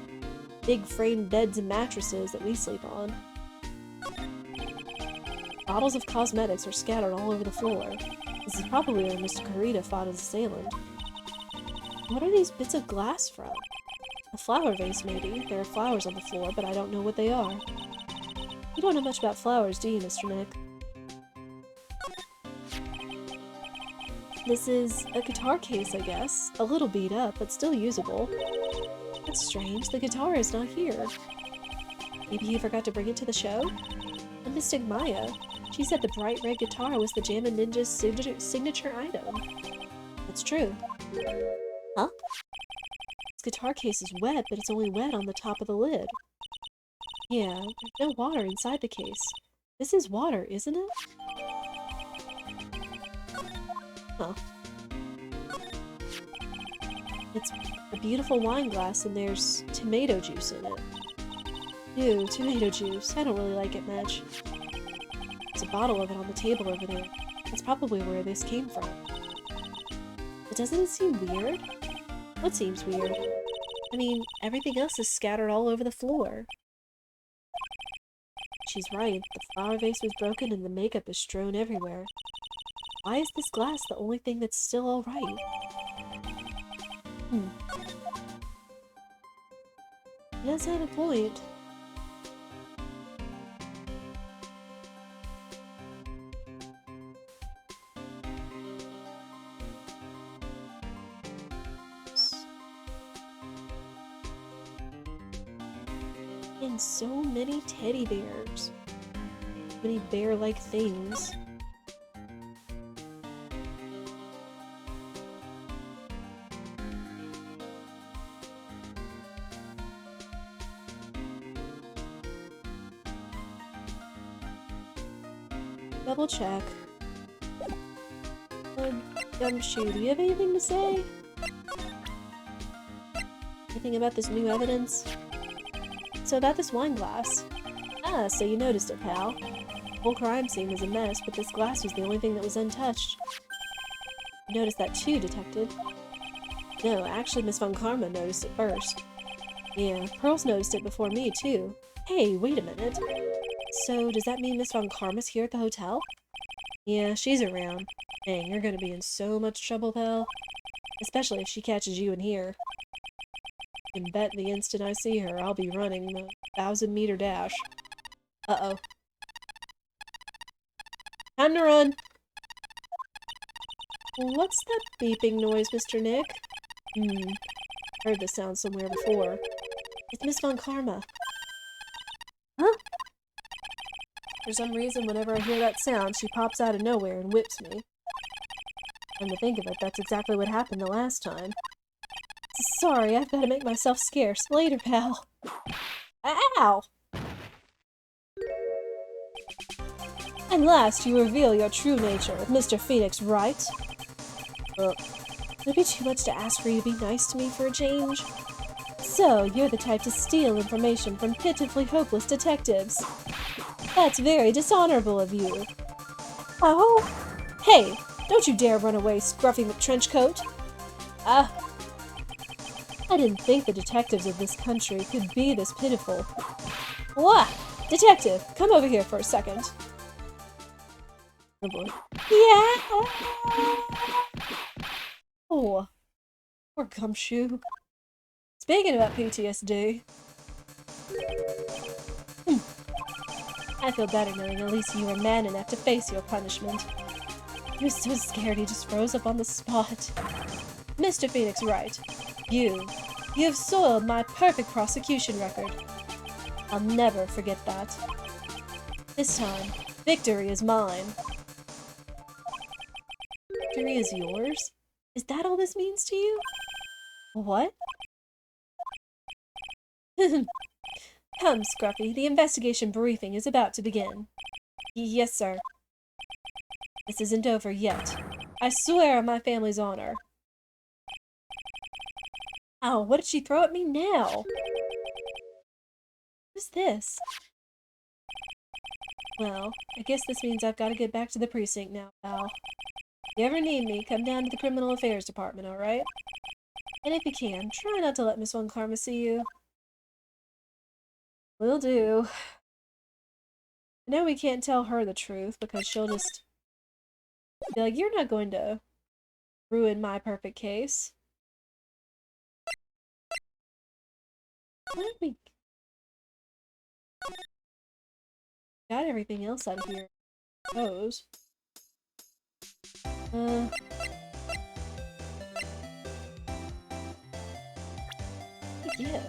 big framed beds and mattresses that we sleep on. Bottles of cosmetics are scattered all over the floor. This is probably where Mr. Kurita fought his assailant. What are these bits of glass from? A flower vase, maybe. There are flowers on the floor, but I don't know what they are. You don't know much about flowers, do you, Mr. Nick? This is a guitar case, I guess. A little beat up, but still usable. That's strange. The guitar is not here. Maybe he forgot to bring it to the show? And Mystic Maya. She said the bright red guitar was the Jammin' Ninja's signature item. That's true. Huh? This guitar case is wet, but it's only wet on the top of the lid. Yeah, there's no water inside the case. This is water, isn't it? Huh. It's a beautiful wine glass and there's tomato juice in it. Ew, tomato juice. I don't really like it much. There's a bottle of it on the table over there. That's probably where this came from. But doesn't it seem weird? What seems weird? I mean, everything else is scattered all over the floor. She's right. The flower vase was broken and the makeup is strewn everywhere. Why is this glass the only thing that's still alright? He does have a point. And so many teddy bears. Many bear-like things. Double check. Gumshoe, do you have anything to say? Anything about this new evidence? So about this wine glass. Ah, so you noticed it, pal. The whole crime scene was a mess, but this glass was the only thing that was untouched. You noticed that too, Detective. No, actually Miss Von Karma noticed it first. Yeah, Pearls noticed it before me, too. Hey, wait a minute. So, does that mean Miss Von Karma's here at the hotel? Yeah, she's around. Dang, you're gonna be in so much trouble, pal. Especially if she catches you in here. You can bet the instant I see her, I'll be running the 1,000-meter dash. Uh-oh. Time to run! What's that beeping noise, Mr. Nick? Heard this sound somewhere before. It's Miss Von Karma. Huh? For some reason, whenever I hear that sound, she pops out of nowhere and whips me. And to think of it, that's exactly what happened the last time. Sorry, I've got to make myself scarce. Later, pal. Ow! At last, you reveal your true nature, Mr. Phoenix, right? Would it be too much to ask for you to be nice to me for a change? So, you're the type to steal information from pitifully hopeless detectives. That's very dishonorable of you. Oh? Hey, don't you dare run away, Scruffy McTrenchcoat. I didn't think the detectives of this country could be this pitiful. What? Detective, come over here for a second. Oh boy. Yeah! Oh, poor Gumshoe. Speaking about PTSD. I feel better knowing at least you were man enough to face your punishment. He was so scared he just froze up on the spot. Mr. Phoenix Wright, you've soiled my perfect prosecution record. I'll never forget that. This time, victory is mine. Victory is yours? Is that all this means to you? What? Come, Scruffy, the investigation briefing is about to begin. Yes, sir. This isn't over yet. I swear on my family's honor. Ow, what did she throw at me now? Who's this? Well, I guess this means I've got to get back to the precinct now, pal. If you ever need me, come down to the Criminal Affairs Department, alright? And if you can, try not to let Miss Von Karma see you. Will do. I know we can't tell her the truth, because she'll just be like, you're not going to ruin my perfect case. Why don't we... Got everything else out of here, I suppose. Yeah.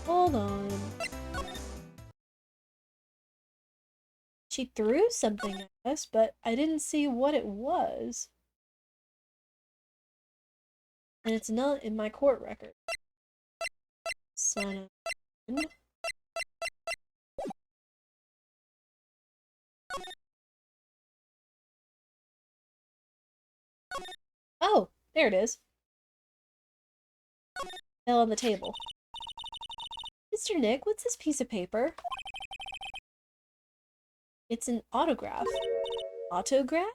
Hold on. She threw something at us, but I didn't see what it was. And it's not in my court record. Son of... Oh, there it is. Fell on the table. Mr. Nick, what's this piece of paper? It's an autograph. Autograph?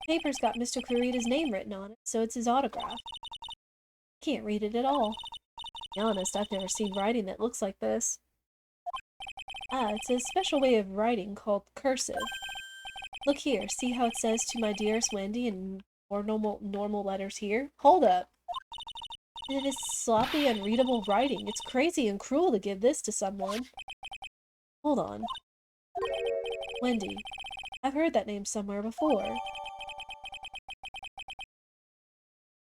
Paper's got Mr. Kurita's name written on it, so it's his autograph. Can't read it at all. To be honest, I've never seen writing that looks like this. Ah, it's a special way of writing called cursive. Look here, see how it says to my dearest Wendy in more normal letters here? Hold up. It is sloppy, unreadable writing. It's crazy and cruel to give this to someone. Hold on. Wendy. I've heard that name somewhere before.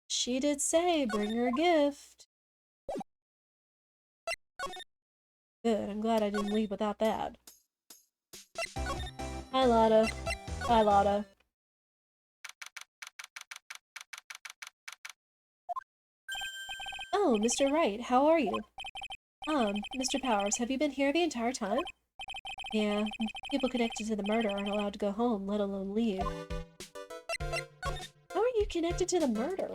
She did say, bring her a gift. Good, I'm glad I didn't leave without that. Hi, Lotta. Bye, Lotta. Oh, Mr. Wright, how are you? Mr. Powers, have you been here the entire time? Yeah, people connected to the murder aren't allowed to go home, let alone leave. How are you connected to the murder?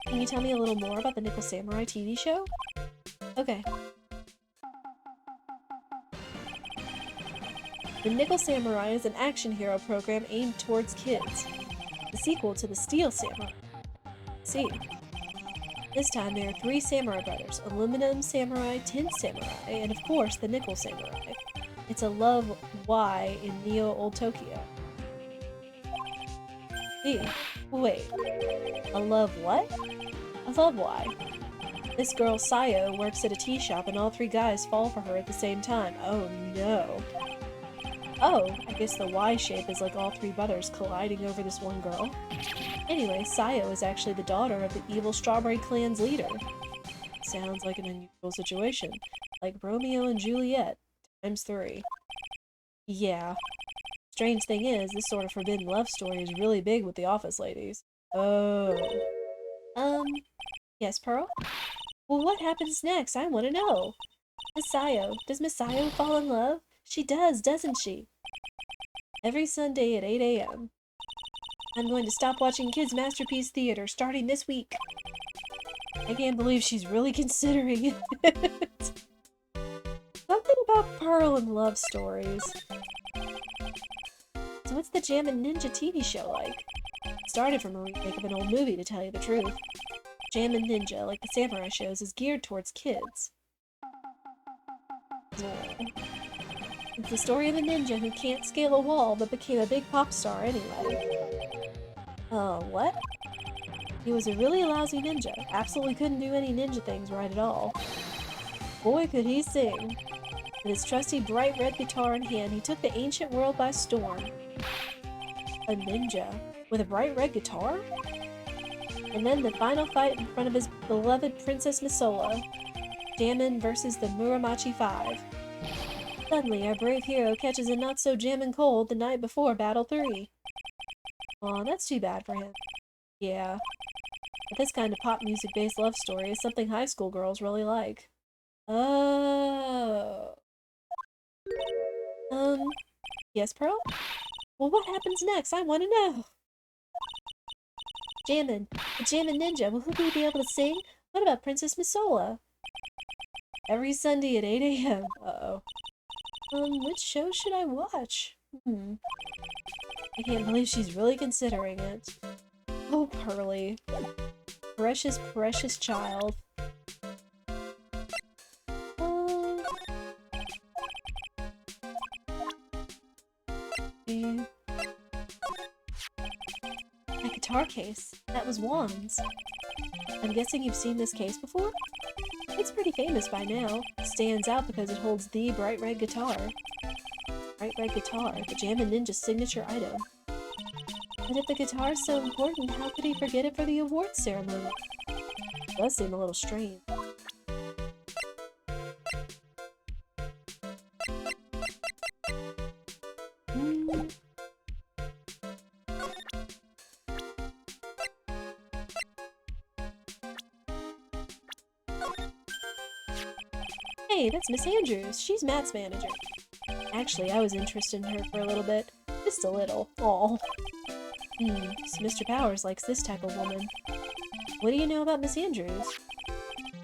Can you tell me a little more about the Nickel Samurai TV show? Okay. The Nickel Samurai is an action hero program aimed towards kids. The sequel to the Steel Samurai. See. This time there are 3 samurai brothers, Aluminum Samurai, Tin Samurai, and of course the Nickel Samurai. It's a love Y in Neo Old Tokyo. See? Wait. A love what? A love Y. This girl, Sayo, works at a tea shop and all 3 guys fall for her at the same time. Oh no. Oh, I guess the Y shape is like all 3 brothers colliding over this one girl. Anyway, Sayo is actually the daughter of the evil Strawberry Clan's leader. Sounds like an unusual situation. Like Romeo and Juliet, times 3. Yeah. Strange thing is, this sort of forbidden love story is really big with the office ladies. Oh. Yes, Pearl? Well, what happens next? I want to know. Miss Sayo. Does Miss Sayo fall in love? She does, doesn't she? Every Sunday at 8 a.m. I'm going to stop watching Kids Masterpiece Theater starting this week. I can't believe she's really considering it. Something about Pearl and love stories. So what's the Jammin' Ninja TV show like? It started from a remake of an old movie, to tell you the truth. Jammin' Ninja, like the samurai shows, is geared towards kids. It's the story of a ninja who can't scale a wall but became a big pop star anyway. What? He was a really lousy ninja. Absolutely couldn't do any ninja things right at all. Boy, could he sing. With his trusty bright red guitar in hand, he took the ancient world by storm. A ninja with a bright red guitar? And then the final fight in front of his beloved Princess Misola. Jammin' versus the Muramachi 5. Suddenly, our brave hero catches a not-so-jammin' cold the night before Battle 3. Aw, that's too bad for him. Yeah. But this kind of pop music-based love story is something high school girls really like. Oh. Yes, Pearl? Well, what happens next? I want to know. Jammin'. The Jammin' Ninja. Will he be able to sing? What about Princess Misola? Every Sunday at 8 a.m. Uh-oh. Which show should I watch? I can't believe she's really considering it. Oh, Pearly. Precious, precious child. My guitar case. That was Juan's. I'm guessing you've seen this case before? It's pretty famous by now. It stands out because it holds the bright red guitar. Bright red guitar, the Jammin' Ninja's signature item. But if the guitar's so important, how could he forget it for the awards ceremony? It does seem a little strange. Hey, that's Miss Andrews. She's Matt's manager. Actually, I was interested in her for a little bit. Just a little. Aw. So Mr. Powers likes this type of woman. What do you know about Miss Andrews?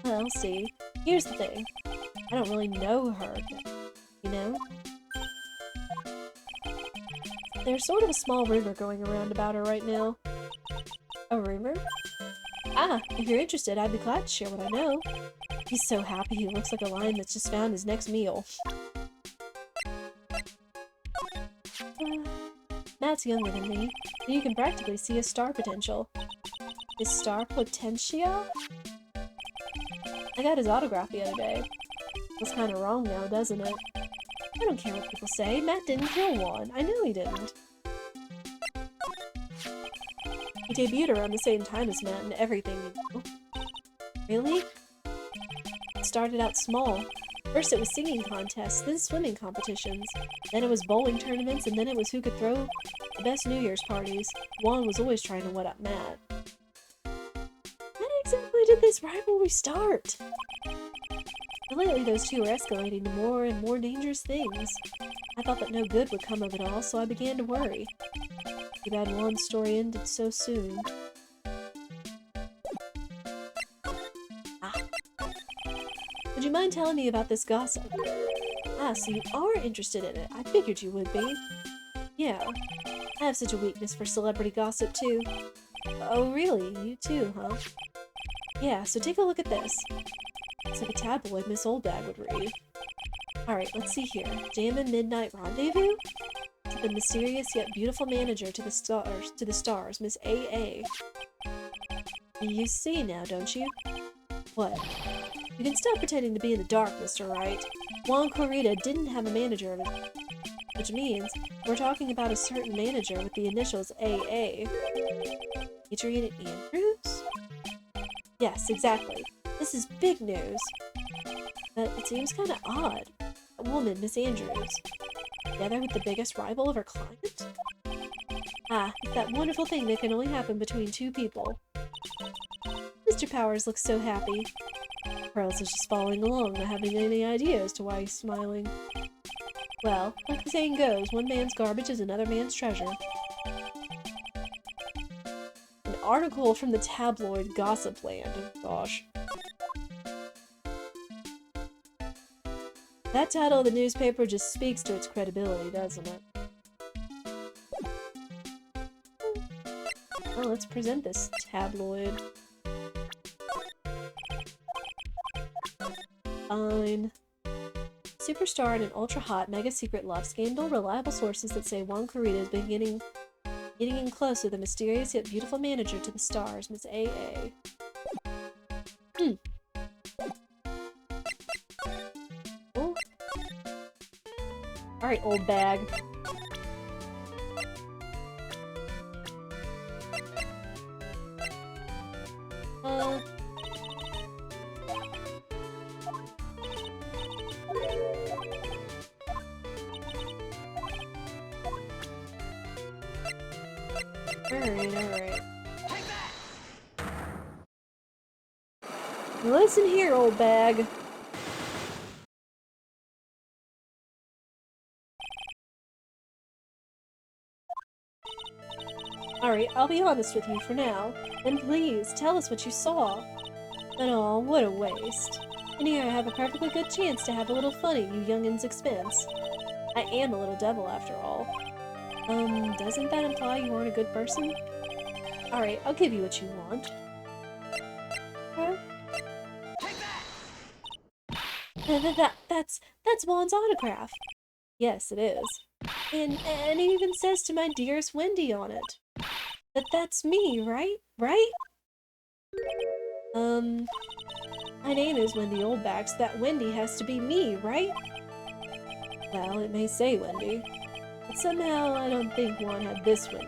Well, see, here's the thing. I don't really know her, you know? There's sort of a small rumor going around about her right now. A rumor? Ah, if you're interested, I'd be glad to share what I know. He's so happy he looks like a lion that's just found his next meal. Matt's younger than me, and you can practically see his star potential. His star potential? I got his autograph the other day. Feels kinda wrong now, doesn't it? I don't care what people say, Matt didn't kill Juan. I know he didn't. He debuted around the same time as Matt and everything, you know. Really? It started out small. First it was singing contests, then swimming competitions. Then it was bowling tournaments, and then it was who could throw the best New Year's parties. Juan was always trying to one-up Matt. When exactly did this rivalry start? But lately those two are escalating to more and more dangerous things. I thought that no good would come of it all, so I began to worry. Too bad Juan's story ended so soon. Would you mind telling me about this gossip? Ah, so you are interested in it. I figured you would be. Yeah. I have such a weakness for celebrity gossip, too. Oh, really? You too, huh? Yeah, so take a look at this. It's like a tabloid Miss Oldbag would read. Alright, let's see here. Jammin' Midnight Rendezvous? To the mysterious yet beautiful manager to the stars, Miss A.A. You see now, don't you? What? You can stop pretending to be in the dark, Mr. Wright. Juan Corrida didn't have a manager of his, which means we're talking about a certain manager with the initials AA. Adrian Andrews? Yes, exactly. This is big news. But it seems kind of odd. A woman, Miss Andrews, together with the biggest rival of her client? Ah, it's that wonderful thing that can only happen between two people. Mr. Powers looks so happy. Pearls is just following along, not having any idea as to why he's smiling. Well, like the saying goes, one man's garbage is another man's treasure. An article from the tabloid Gossip Land. Oh, gosh. That title of the newspaper just speaks to its credibility, doesn't it? Well, let's present this tabloid. Fine. Superstar in an ultra-hot, mega-secret love scandal. Reliable sources that say Juan Corrida has been getting in close with a mysterious yet beautiful manager to the stars, Miss A.A. Oh. Alright, old bag. Alright. Listen here, old bag. Alright, I'll be honest with you for now. And please, tell us what you saw. But aw, what a waste. And here I have a perfectly good chance to have a little fun at you young'uns' expense. I am a little devil after all. Doesn't that imply you aren't a good person? Alright, I'll give you what you want. Huh? That's Juan's autograph. Yes, it is. And it even says to my dearest Wendy on it. That's me, right? Right? My name is Wendy Oldbag, so that Wendy has to be me, right? Well, it may say Wendy. But somehow I don't think Juan had this one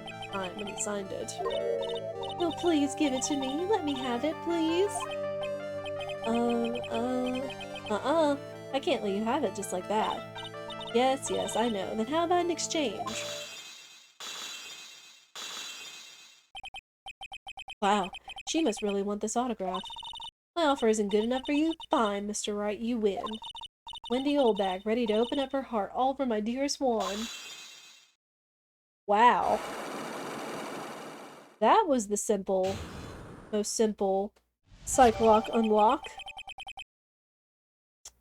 when he signed it. Oh, please give it to me. Let me have it, please. I can't let you have it just like that. Yes, I know. Then how about an exchange? Wow, she must really want this autograph. My offer isn't good enough for you? Fine, Mr. Wright, you win. Wendy Oldbag, ready to open up her heart, all for my dearest Juan. Wow. That was the most simple Psych-Lock unlock.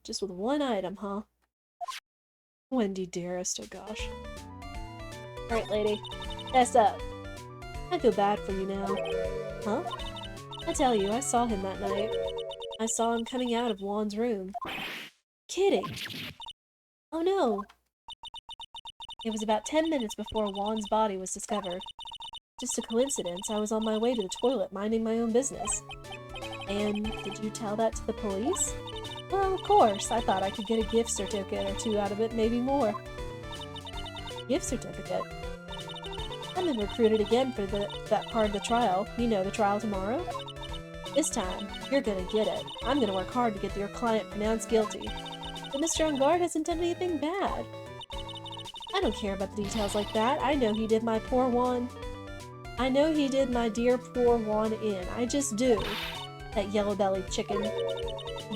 Just with one item, huh? Wendy, dearest, oh gosh. Alright, lady. Fess up. I feel bad for you now. Huh? I tell you, I saw him that night. I saw him coming out of Juan's room. Kidding! Oh no! It was about 10 minutes before Juan's body was discovered. Just a coincidence, I was on my way to the toilet minding my own business. And did you tell that to the police? Well, of course. I thought I could get a gift certificate or two out of it, maybe more. Gift certificate? I've been recruited again for that part of the trial. You know, the trial tomorrow? This time, you're gonna get it. I'm gonna work hard to get your client pronounced guilty. But Mr. Engarde hasn't done anything bad. I don't care about the details like that. I know he did my poor Juan. I know he did my dear poor Juan in. I just do. That yellow-bellied chicken.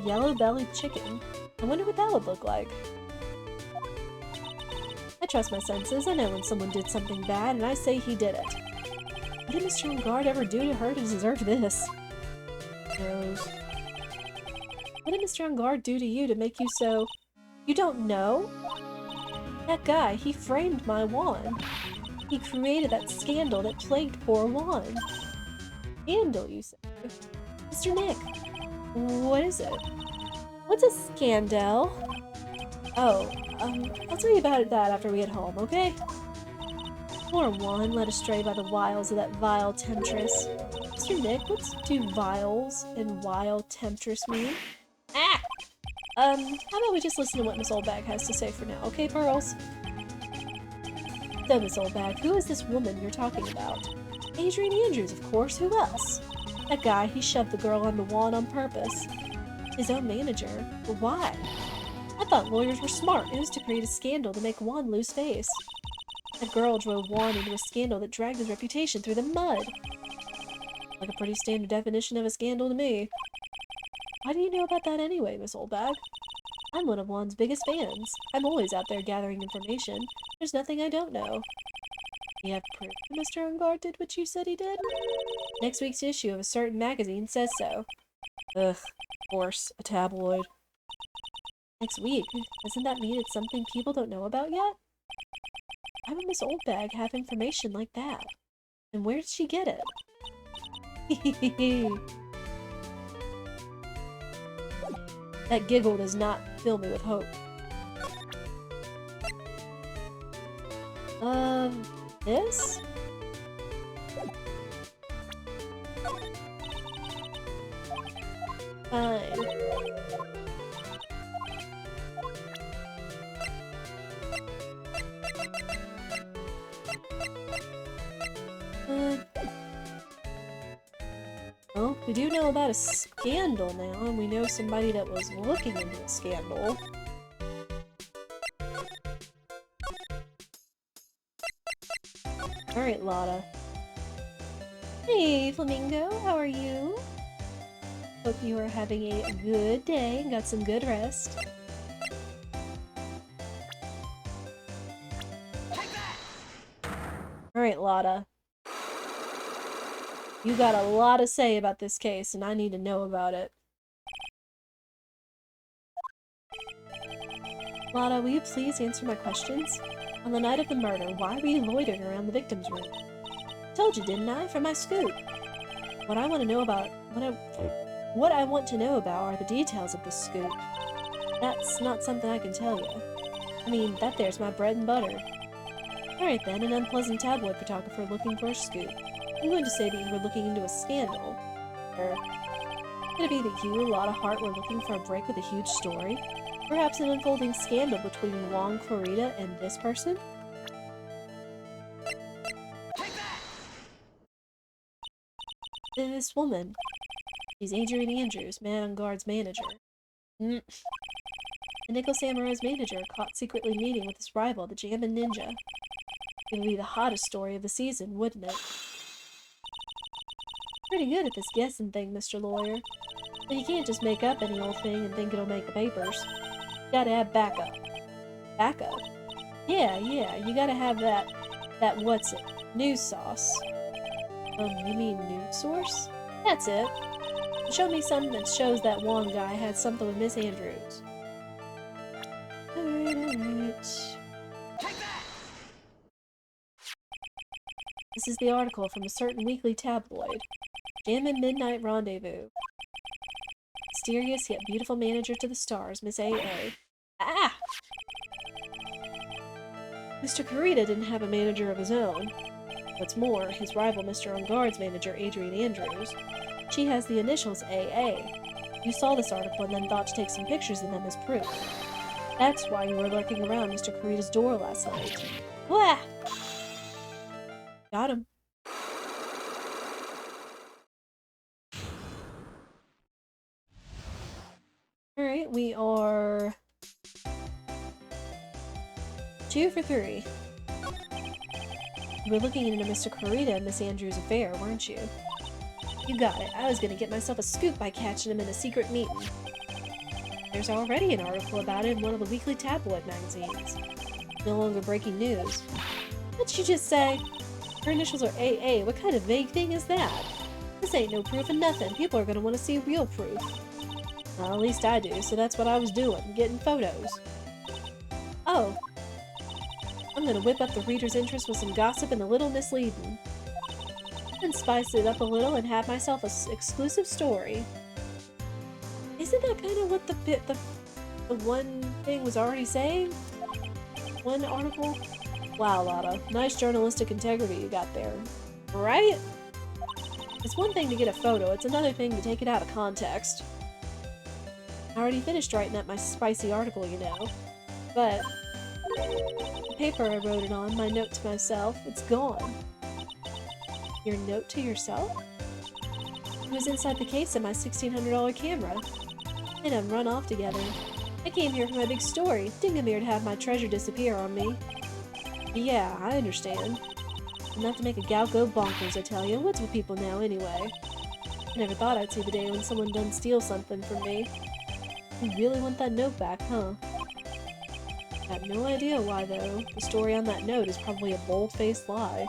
Yellow-bellied chicken? I wonder what that would look like. I trust my senses. I know when someone did something bad, and I say he did it. What did Mr. Engarde ever do to her to deserve this? Knows. What did Mr. Engarde do to you to make you so... You don't know? That guy, he framed my Juan. He created that scandal that plagued poor Juan. Scandal, you say? Mr. Nick, what is it? What's a scandal? Oh, I'll tell you about that after we get home, okay? Poor Juan led astray by the wiles of that vile temptress. Mr. Nick, what's do viles and vile temptress mean? Ah! How about we just listen to what Miss Oldbag has to say for now, okay, Pearls? So, Miss Oldbag, who is this woman you're talking about? Adrian Andrews, of course, who else? That guy, he shoved the girl onto Juan on purpose. His own manager. But why? I thought lawyers were smart. It was to create a scandal to make Juan lose face. That girl drove Juan into a scandal that dragged his reputation through the mud. Like a pretty standard definition of a scandal to me. Why do you know about that anyway, Miss Oldbag? I'm one of Juan's biggest fans. I'm always out there gathering information. There's nothing I don't know. You have proof Mr. Engarde did what you said he did? Next week's issue of a certain magazine says so. Ugh, of course, a tabloid. Next week? Doesn't that mean it's something people don't know about yet? Why would Miss Oldbag have information like that? And where did she get it? That giggle does not fill me with hope. This? Fine. Well, we do know about a scandal now, and we know somebody that was looking into a scandal. Alright, Lotta. Hey, Flamingo, how are you? Hope you are having a good day and got some good rest. Alright, Lotta. You got a lot to say about this case, and I need to know about it. Lotta, will you please answer my questions? On the night of the murder, why were you loitering around the victim's room? Told you, didn't I? For my scoop. What I want to know about are the details of this scoop. That's not something I can tell you. I mean, that there's my bread and butter. Alright then, an unpleasant tabloid photographer looking for a scoop. I'm going to say that you were looking into a scandal. Or could it be that you, Lotta Hart, were looking for a break with a huge story? Perhaps an unfolding scandal between Juan Clarita and this person? This woman. She's Adrian Andrews, Man Engarde's manager. The Nickel Samurai's manager, caught secretly meeting with his rival, the Jammin' Ninja. It would be the hottest story of the season, wouldn't it? Pretty good at this guessing thing, Mr. Lawyer. But you can't just make up any old thing and think it'll make the papers. You gotta have backup. Backup? Yeah, you gotta have that what's it, news sauce. You mean news source? That's it. Show me something that shows that Wong guy had something with Miss Andrews. Alright. This is the article from a certain weekly tabloid. Jam and Midnight Rendezvous. Mysterious yet beautiful manager to the stars, Miss A.A. Ah! Mr. Kurita didn't have a manager of his own. What's more, his rival Mr. Enguarde's manager, Adrian Andrews, she has the initials AA. You saw this article and then thought to take some pictures of them as proof. That's why you were lurking around Mr. Kurita's door last night. Wah! Got him. Alright, we are 2 for 3. You were looking into Mr. Kurita and Miss Andrews' affair, weren't you? You got it. I was gonna get myself a scoop by catching him in a secret meeting. There's already an article about it in one of the weekly tabloid magazines. No longer breaking news. What'd you just say? Her initials are AA. What kind of vague thing is that? This ain't no proof of nothing. People are gonna want to see real proof. Well, at least I do, so that's what I was doing, getting photos. Oh. I'm gonna whip up the reader's interest with some gossip and a little misleading. And spice it up a little and have myself an exclusive story. Isn't that kind of what the one thing was already saying? One article? Wow, Lotta. Nice journalistic integrity you got there. Right? It's one thing to get a photo, it's another thing to take it out of context. I already finished writing up my spicy article, you know. But the paper I wrote it on, my note to myself, it's gone. Your note to yourself? It was inside the case of my $1,600 camera. And I'm run off together. I came here for my big story. Didn't come here to have my treasure disappear on me. Yeah, I understand. Enough to make a gal go bonkers, I tell you. What's with people now, anyway? I never thought I'd see the day when someone done steal something from me. You really want that note back, huh? I have no idea why, though. The story on that note is probably a bold-faced lie.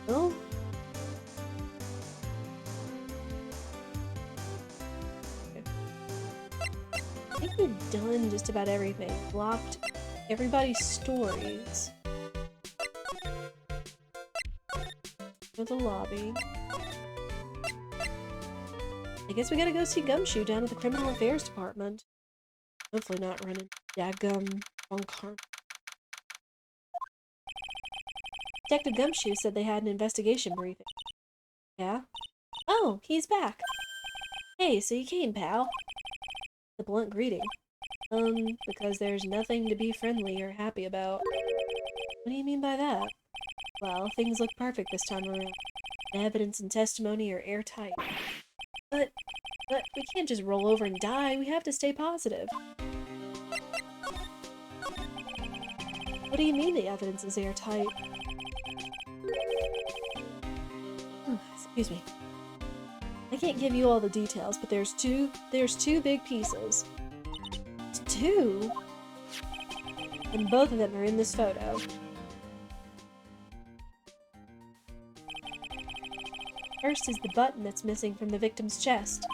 Well... I think we've done just about everything. Blocked everybody's stories. To the lobby. I guess we gotta go see Gumshoe down at the Criminal Affairs Department. Hopefully not running daggum bunk. Detective Gumshoe said they had an investigation briefing. Yeah? Oh, he's back. Hey, so you came, pal. The blunt greeting. Because there's nothing to be friendly or happy about. What do you mean by that? Well, things look perfect this time around. The evidence and testimony are airtight. But we can't just roll over and die. We have to stay positive. What do you mean the evidence is airtight? Excuse me. I can't give you all the details, but there's two big pieces. Two? And both of them are in this photo. First is the button that's missing from the victim's chest.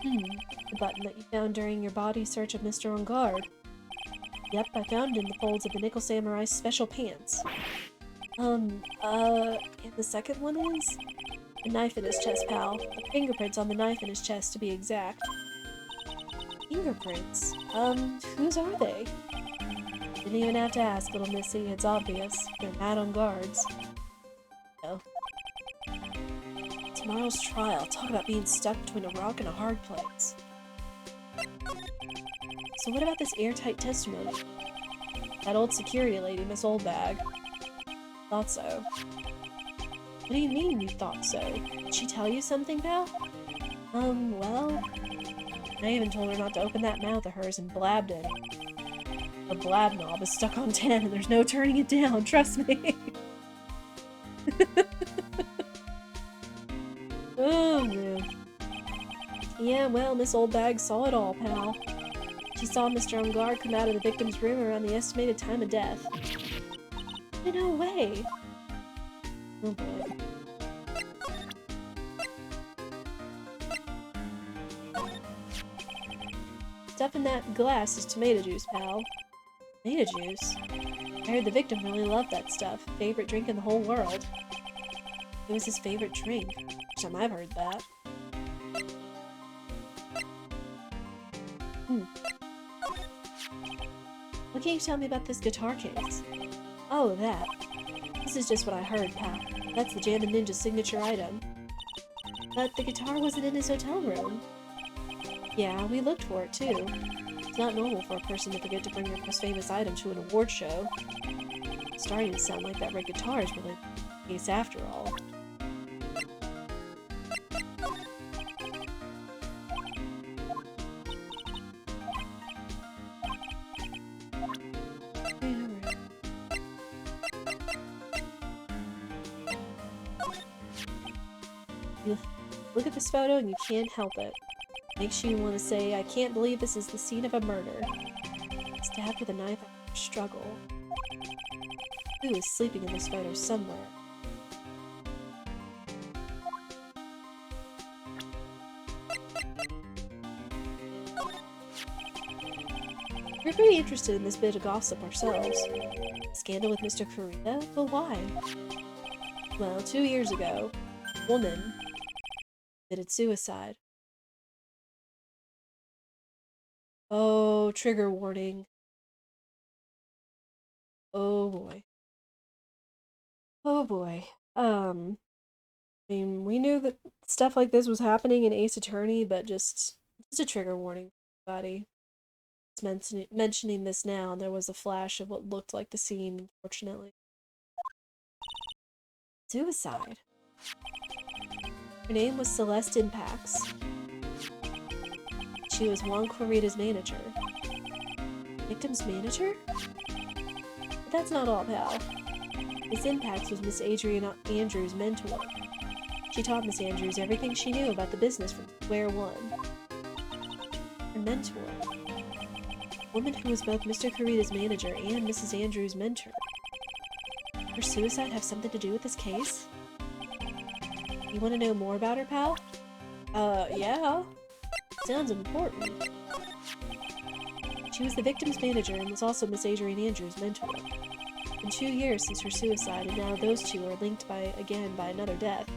The button that you found during your body search of Mr. Enguarde. Yep, I found it in the folds of the Nickel Samurai's special pants. And the second one is? The knife in his chest, pal. The fingerprints on the knife in his chest, to be exact. Fingerprints? Whose are they? Didn't even have to ask, little missy. It's obvious. They're Matt Enguarde's. Oh. Tomorrow's trial. Talk about being stuck between a rock and a hard place. So what about this airtight testimony? That old security lady, Miss Oldbag. Thought so. What do you mean you thought so? Did she tell you something, pal? Well... I even told her not to open that mouth of hers and blabbed it. The blab knob is stuck on 10 and there's no turning it down, trust me! Oh, man. Yeah, well, Miss Oldbag saw it all, pal. She saw Mr. On Guard come out of the victim's room around the estimated time of death. No way! Oh boy. Stuff in that glass is tomato juice, pal. Tomato juice? I heard the victim really loved that stuff. Favorite drink in the whole world. It was his favorite drink. First time I've heard that. What can you tell me about this guitar case? Oh, that. This is just what I heard, pal. That's the Jammin' Ninja's signature item. But the guitar wasn't in his hotel room. Yeah, we looked for it too. It's not normal for a person to forget to bring their most famous item to an award show. It's starting to sound like that red guitar is really the case after all. You look at this photo and you can't help it. Makes you want to say, I can't believe this is the scene of a murder. Stabbed with a knife after a struggle. Who is sleeping in this photo somewhere? We're pretty interested in this bit of gossip ourselves. Scandal with Mr. Kurita? But why? Well, 2 years ago, a woman committed suicide. Oh, trigger warning. Oh boy. Oh boy. I mean, we knew that stuff like this was happening in Ace Attorney, but just a trigger warning for everybody. It's mentioning this now, and there was a flash of what looked like the scene, unfortunately. Suicide. Her name was Celeste Impax. She was Juan Kurita's manager. Victim's manager? But that's not all, pal. Miss Impax was Miss Adrian Andrews' mentor. She taught Miss Andrews everything she knew about the business from square one. Her mentor. A woman who was both Mr. Kurita's manager and Mrs. Andrews' mentor. Her suicide have something to do with this case? You want to know more about her, pal? Yeah. Sounds important. She was the victim's manager and was also Miss Adrian Andrews' mentor. Been 2 years since her suicide, and now those two are linked by another death.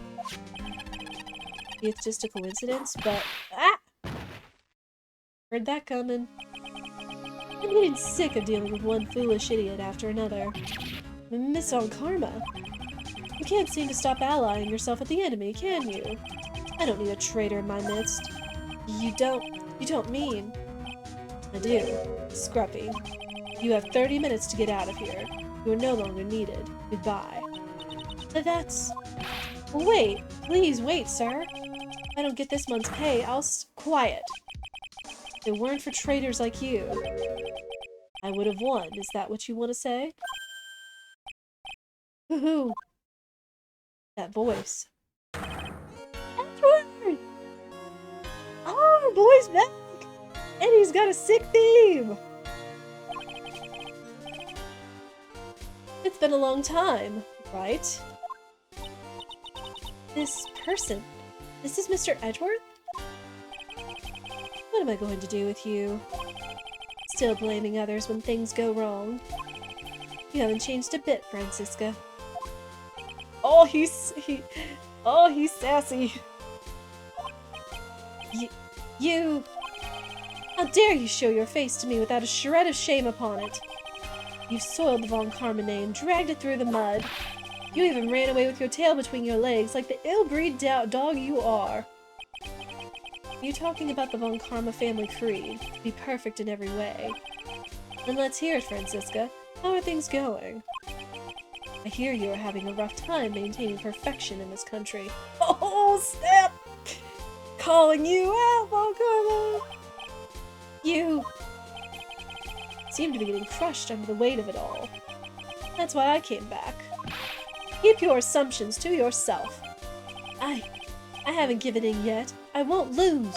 It's just a coincidence, but heard that coming. I'm getting sick of dealing with one foolish idiot after another. Miss On Karma. You can't seem to stop allying yourself with the enemy, can you? I don't need a traitor in my midst. You don't mean... I do. Scruffy. You have 30 minutes to get out of here. You are no longer needed. Goodbye. But that's... Wait! Please wait, sir! If I don't get this month's pay, I'll quiet! If it weren't for traitors like you, I would have won. Is that what you want to say? Woohoo! That voice. Edward! Oh, our boy's back! And he's got a sick theme! It's been a long time, right? This person. This is Mr. Edgeworth? What am I going to do with you? Still blaming others when things go wrong. You haven't changed a bit, Francisca. Oh, he's sassy. You... How dare you show your face to me without a shred of shame upon it? You've soiled the Von Karma name, dragged it through the mud. You even ran away with your tail between your legs, like the ill-breed dog you are. You're talking about the Von Karma family creed, to be perfect in every way. Then let's hear it, Francisca. How are things going? I hear you are having a rough time maintaining perfection in this country. Oh, snap! Calling you out, Von Karma! You seem to be getting crushed under the weight of it all. That's why I came back. Keep your assumptions to yourself. I haven't given in yet. I won't lose.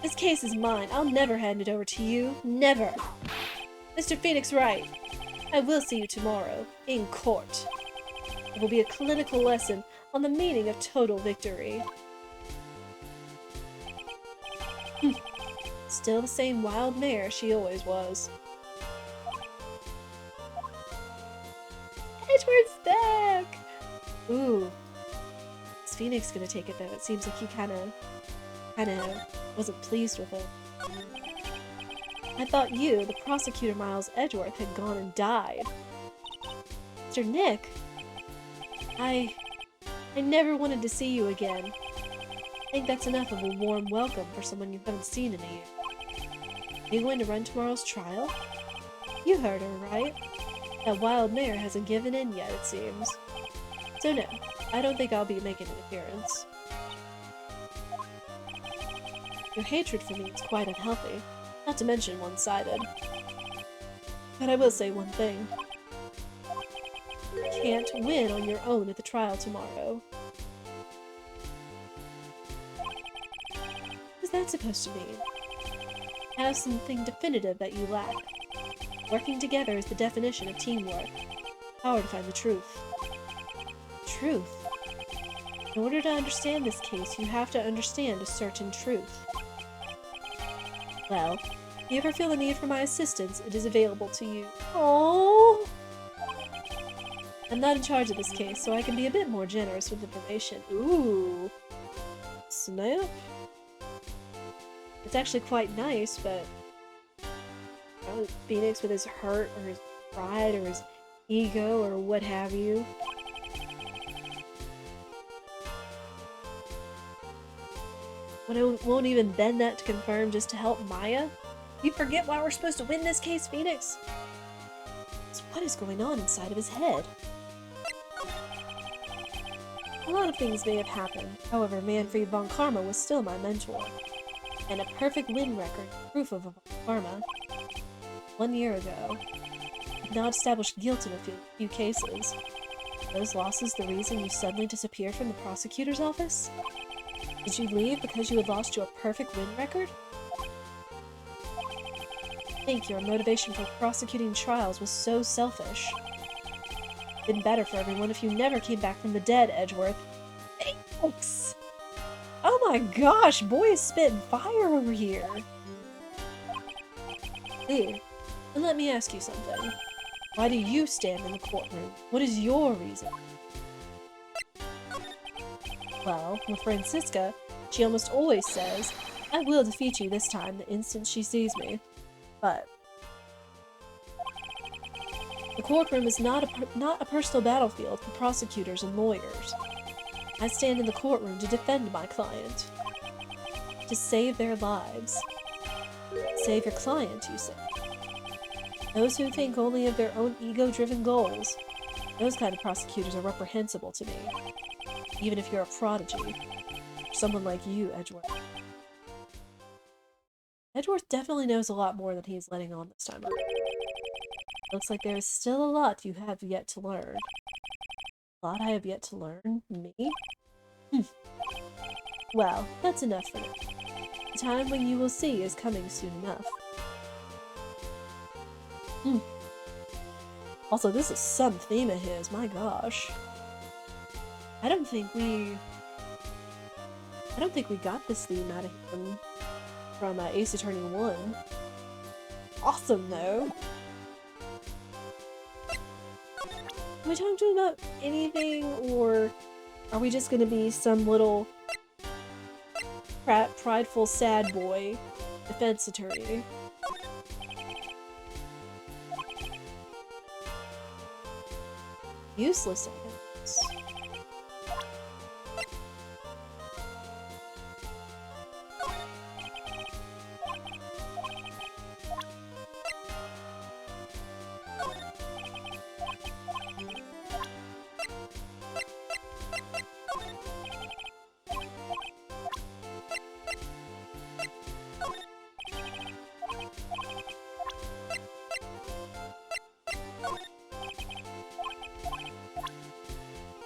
This case is mine. I'll never hand it over to you. Never. Mr. Phoenix Wright, I will see you tomorrow, in court. It will be a clinical lesson on the meaning of total victory. Still the same wild mare she always was. Edward's back! Ooh. Is Phoenix gonna take it though? It seems like he kinda wasn't pleased with it. I thought you, the prosecutor Miles Edgeworth, had gone and died. Mr. Nick? I never wanted to see you again. I think that's enough of a warm welcome for someone you haven't seen in a year. Are you going to run tomorrow's trial? You heard her, right? That wild mare hasn't given in yet, it seems. So no, I don't think I'll be making an appearance. Your hatred for me is quite unhealthy, not to mention one-sided. But I will say one thing. You can't win on your own at the trial tomorrow. What's that supposed to mean? Have something definitive that you lack. Working together is the definition of teamwork. Power to find the truth. Truth? In order to understand this case, you have to understand a certain truth. Well, if you ever feel the need for my assistance, it is available to you. Oh! I'm not in charge of this case, so I can be a bit more generous with information. Ooh. Snap. It's actually quite nice, but Phoenix with his hurt or his pride or his ego or what have you. But I won't even bend that to confirm just to help Maya? You forget why we're supposed to win this case, Phoenix? So what is going on inside of his head? A lot of things may have happened. However, Manfred von Karma was still my mentor. And a perfect win record, proof of von Karma. 1 year ago, I've now established guilt in a few cases. Are those losses the reason you suddenly disappeared from the prosecutor's office? Did you leave because you had lost your perfect win record? I think your motivation for prosecuting trials was so selfish. It'd been better for everyone if you never came back from the dead, Edgeworth. Thanks! Oh my gosh, boy is spitting fire over here! Hey, and let me ask you something. Why do you stand in the courtroom? What is your reason? Well, with Francisca, she almost always says, I will defeat you this time the instant she sees me. But the courtroom is not a personal battlefield for prosecutors and lawyers. I stand in the courtroom to defend my client. To save their lives. Save your client, you say. Those who think only of their own ego-driven goals, those kind of prosecutors are reprehensible to me. Even if you're a prodigy. Someone like you, Edgeworth. Edgeworth definitely knows a lot more than he's letting on this time around. Looks like there is still a lot you have yet to learn. A lot I have yet to learn? Me? Well, that's enough for now. The time when you will see is coming soon enough. Also, this is some theme of his, my gosh. I don't think we got this theme out of him from Ace Attorney 1. Awesome, though. Are we talking to him about anything, or are we just gonna be some little prideful sad boy defense attorney? Useless evidence.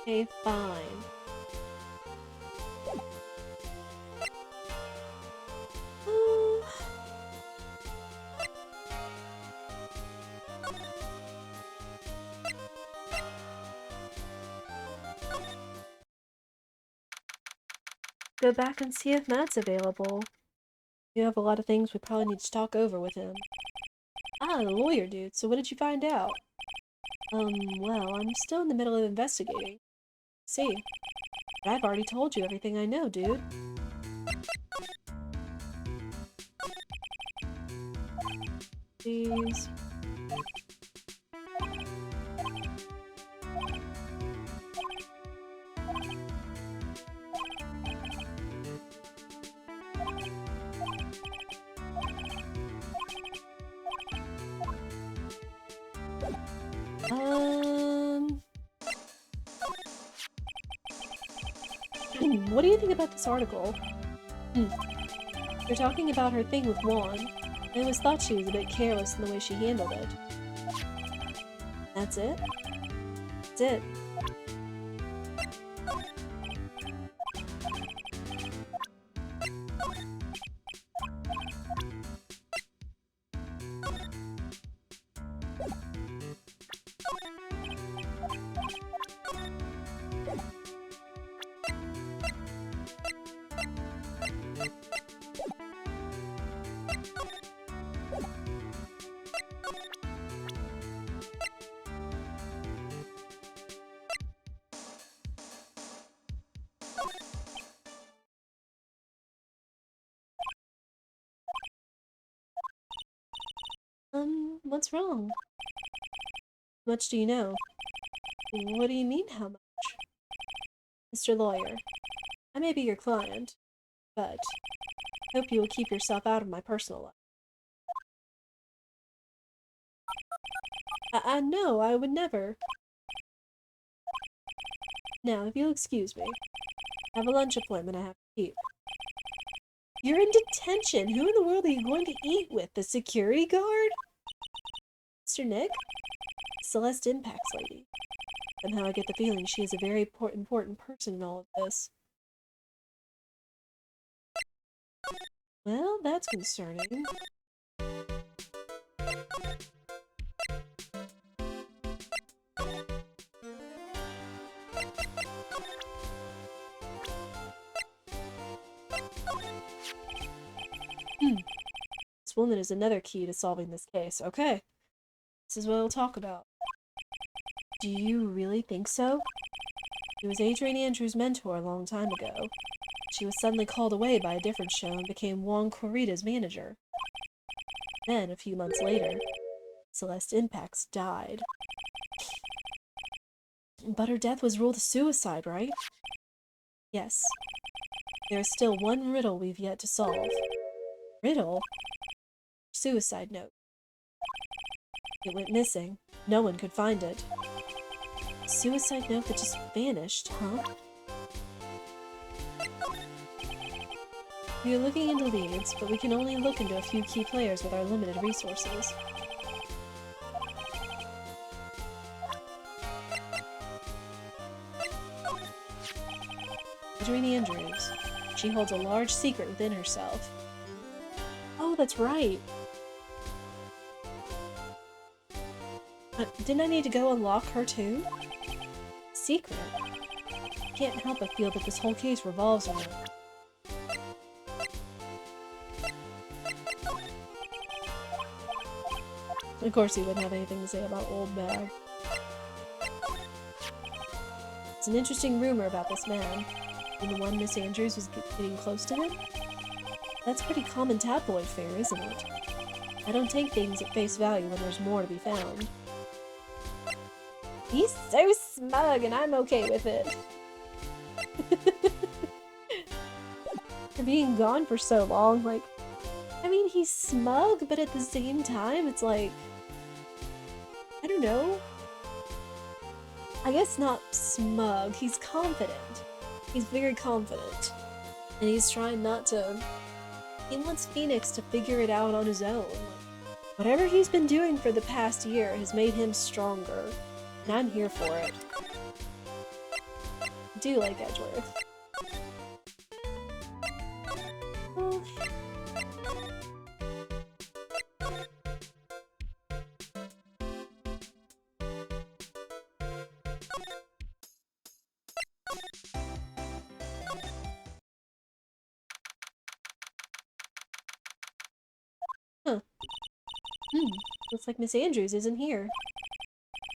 Okay, fine. Go back and see if Matt's available. You have a lot of things we probably need to talk over with him. Ah, the lawyer dude. So what did you find out? Well, I'm still in the middle of investigating. See, but I've already told you everything I know, dude. Please. What do you think about this article? They're talking about her thing with Juan. I always thought she was a bit careless in the way she handled it. That's it? That's it. What's wrong? How much do you know? What do you mean, how much? Mr. Lawyer, I may be your client, but I hope you will keep yourself out of my personal life. No, I would never. Now, if you'll excuse me, I have a lunch appointment I have to keep. You're in detention! Who in the world are you going to eat with? The security guard? Mr. Nick? Celeste Impact's lady. Somehow I get the feeling she is a very important person in all of this. Well, that's concerning. This woman is another key to solving this case. Okay. This is what we'll talk about. Do you really think so? She was Adrian Andrews' mentor a long time ago. She was suddenly called away by a different show and became Juan Corrida's manager. Then, a few months later, Celeste Impacts died. But her death was ruled a suicide, right? Yes. There is still one riddle we've yet to solve. Riddle? Suicide note. It went missing. No one could find it. A suicide note that just vanished, huh? We are looking into leads, but we can only look into a few key players with our limited resources. Adrian Andrews. She holds a large secret within herself. Oh, that's right. Didn't I need to go unlock her too? Secret? Can't help but feel that this whole case revolves around her. Of course he wouldn't have anything to say about Old Bag. It's an interesting rumor about this man. And the one Miss Andrews was getting close to him? That's pretty common tabloid fare, isn't it? I don't take things at face value when there's more to be found. He's so smug, and I'm okay with it. For being gone for so long, like... I mean, he's smug, but at the same time, it's like... I don't know. I guess not smug, he's confident. He's very confident. And he's trying not to... He wants Phoenix to figure it out on his own. Whatever he's been doing for the past year has made him stronger. And I'm here for it. I do like Edgeworth. Oh. Huh. Looks like Miss Andrews isn't here.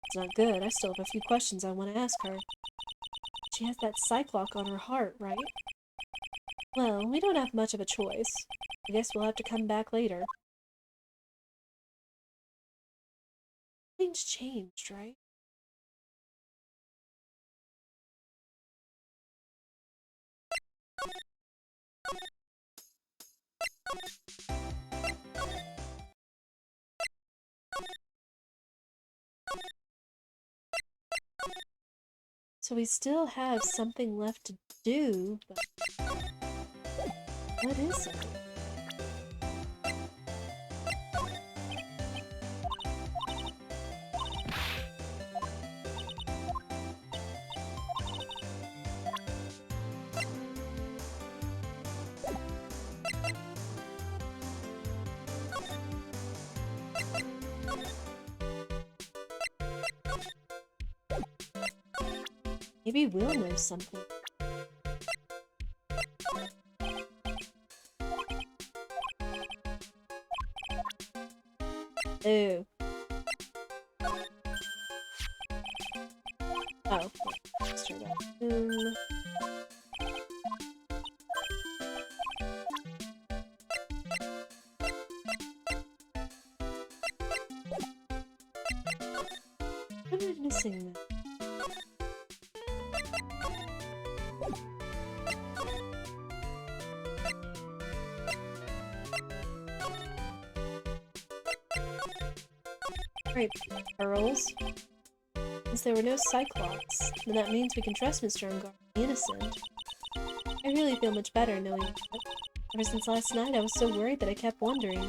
It's not good. I still have a few questions I want to ask her. She has that psych lock on her heart, right? Well, we don't have much of a choice. I guess we'll have to come back later. Things changed, right? So we still have something left to do, but what is it? Maybe we'll know something. Ooh. Oh, let's try that. What am I missing then? Right, pearls. Since there were no Cyclops, then that means we can trust Mr. Ungar to be innocent. I really feel much better knowing that. Ever since last night, I was so worried that I kept wondering,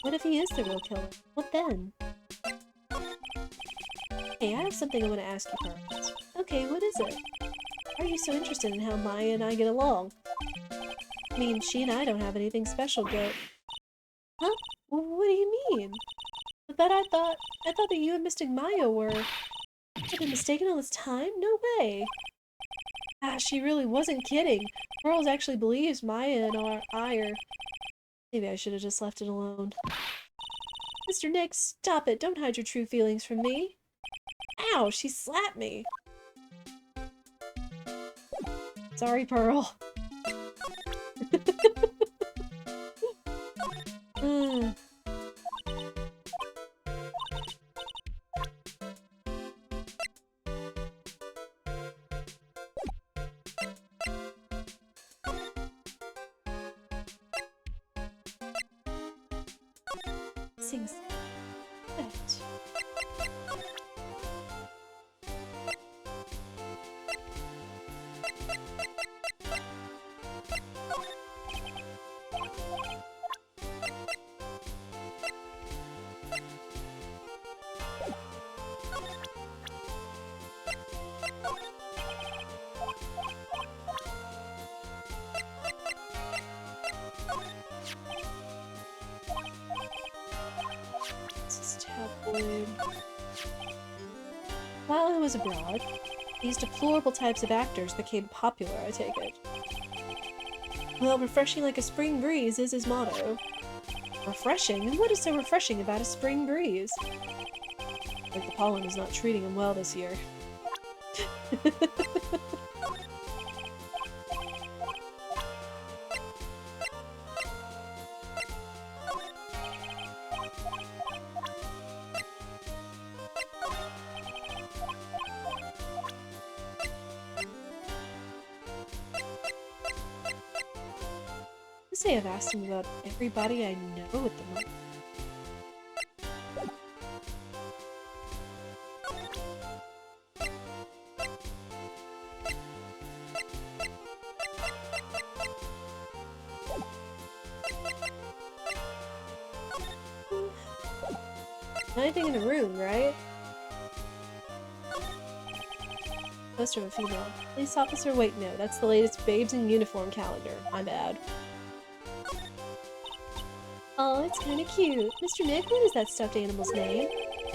what if he is the real killer? What then? Hey, I have something I want to ask you first. Okay, what is it? Why are you so interested in how Maya and I get along? I mean, she and I don't have anything special going. Huh? What do you mean? But I thought that you and Mystic Maya were... I've been mistaken all this time? No way! Ah, she really wasn't kidding. Pearls actually believes Maya and I are... Maybe I should have just left it alone. Mr. Nick, stop it! Don't hide your true feelings from me! Ow! She slapped me! Sorry, Pearl. Sings. Perfect. While I was abroad, these deplorable types of actors became popular, I take it. Well, refreshing like a spring breeze is his motto. Refreshing? And what is so refreshing about a spring breeze? Like the pollen is not treating him well this year. I say I've asked him about everybody I know at the moment. Anything in the room, right? Poster of a female. Police officer? Wait, no. That's the latest Babes in Uniform calendar. My bad. Oh, it's kinda cute. Mr. Nick, what is that stuffed animal's name?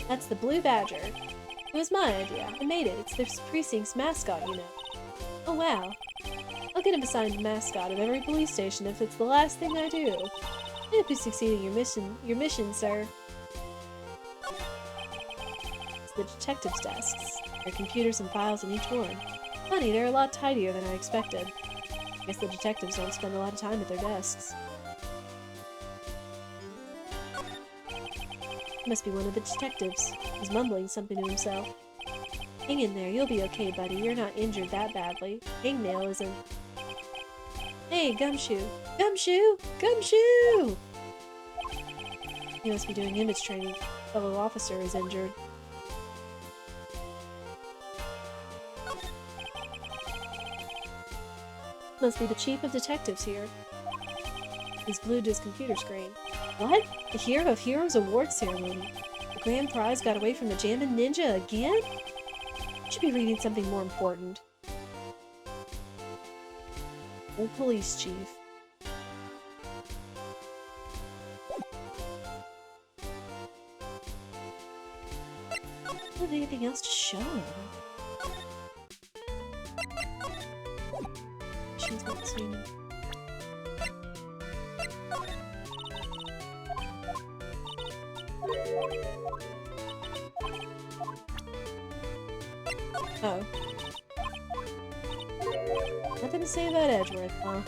That's the Blue Badger. It was my idea. I made it. It's their precinct's mascot, you know. Oh, wow. I'll get him assigned mascot of every police station if it's the last thing I do. I hope you succeed in your mission, sir. It's the detectives' desks. There are computers and files in each one. Funny, they're a lot tidier than I expected. I guess the detectives don't spend a lot of time at their desks. Must be one of the detectives. He's mumbling something to himself. Hang in there, you'll be okay, buddy. You're not injured that badly. Hangnail isn't. Hey, Gumshoe! Gumshoe! Gumshoe! He must be doing image training. A fellow officer is injured. Must be the chief of detectives here. He's glued to his computer screen. What? The Hero of Heroes award ceremony? The grand prize got away from the Jammin' Ninja again? You should be reading something more important. Old police chief. Don't have anything else to show him. She's not seeing him. Oh. Nothing to say about Edgeworth, huh?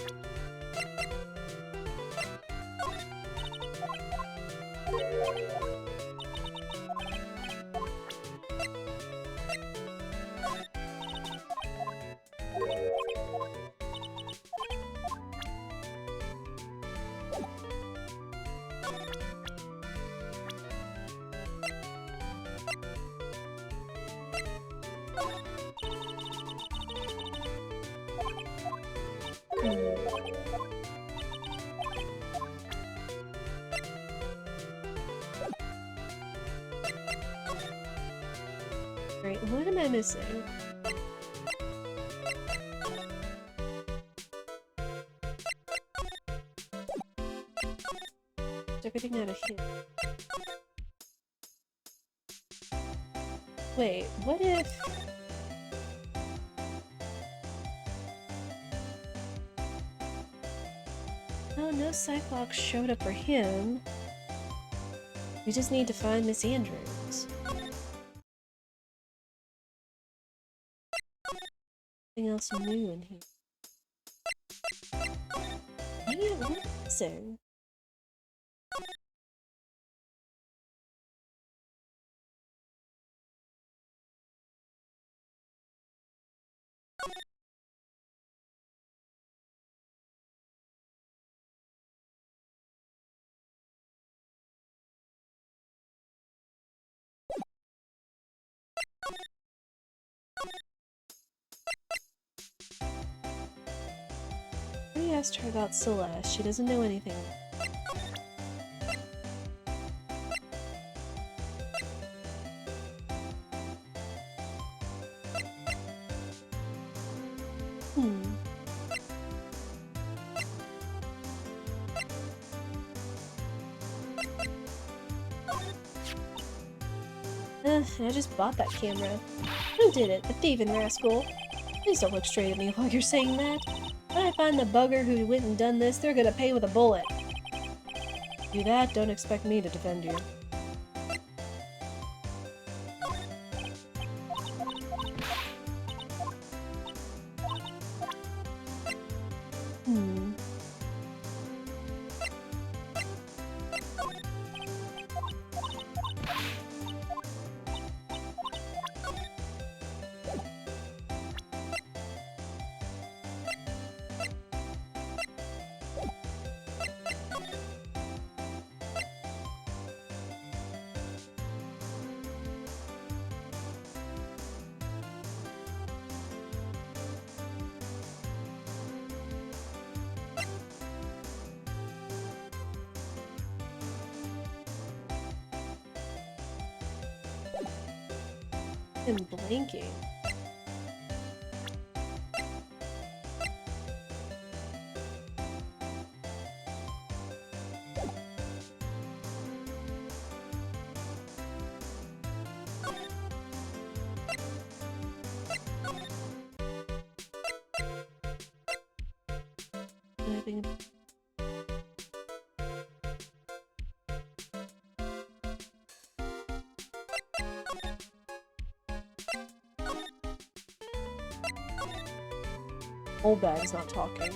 Great, what am I missing? Is everything out of here? Wait, what if... Oh, no Cyclops showed up for him. We just need to find Miss Andrews. Nothing else new in here. Dang it, what am I missing? I asked her about Celeste. She doesn't know anything. I just bought that camera. Who did it? The thieving rascal. Please don't look straight at me while you're saying that. When I find the bugger who went and done this, they're gonna pay with a bullet. Do that, don't expect me to defend you. I'm blanking. Whole bag's not talking.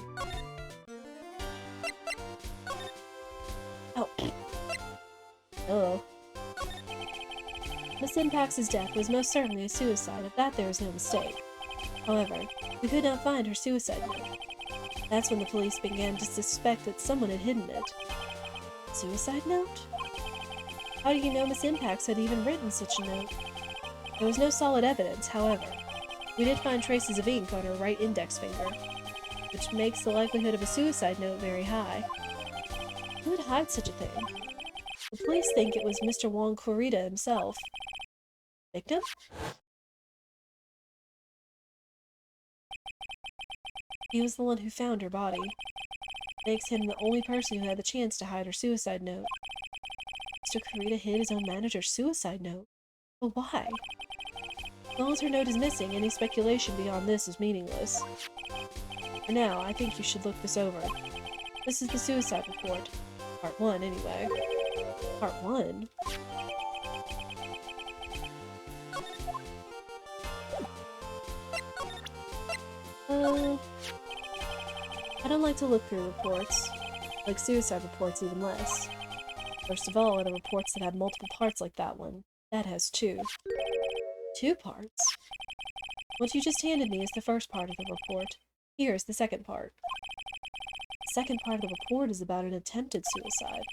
Oh. Oh. Miss Impax's death was most certainly a suicide, of that there is no mistake. However, we could not find her suicide note. That's when the police began to suspect that someone had hidden it. Suicide note? How do you know Miss Impax had even written such a note? There was no solid evidence, however. We did find traces of ink on her right index finger, which makes the likelihood of a suicide note very high. Who would hide such a thing? The police think it was Mr. Juan Corrida himself. Victim? He was the one who found her body. Makes him the only person who had the chance to hide her suicide note. Mr. Corrida hid his own manager's suicide note. But why? As long as her note is missing, any speculation beyond this is meaningless. For now, I think you should look this over. This is the suicide report. Part 1, anyway. Part 1? I don't like to look through reports. Like suicide reports even less. First of all are the reports that have multiple parts like that one. That has 2. 2 parts? What you just handed me is the first part of the report. Here is the second part. The second part of the report is about an attempted suicide.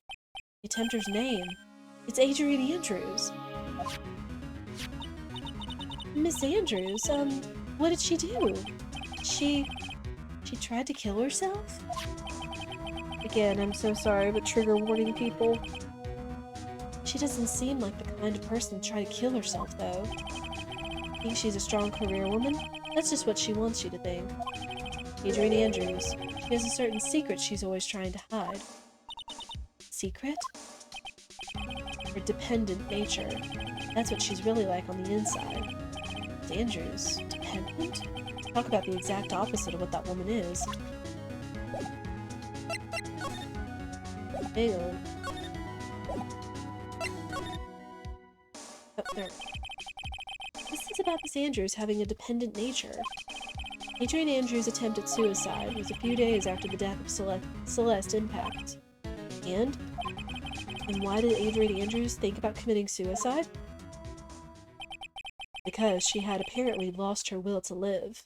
The attempter's name. It's Adrienne Andrews. Miss Andrews, what did she do? She tried to kill herself? Again, I'm so sorry, but trigger warning people. She doesn't seem like the kind of person to try to kill herself, though. Think she's a strong career woman? That's just what she wants you to think. Adrienne Andrews. She has a certain secret she's always trying to hide. Secret? Her dependent nature. That's what she's really like on the inside. Andrews. Dependent? Talk about the exact opposite of what that woman is. Hang on. Oh, there. This is about Miss Andrews having a dependent nature. Adrienne Andrews' attempt at suicide was a few days after the death of Celeste Impact. And why did Adrienne Andrews think about committing suicide? Because she had apparently lost her will to live.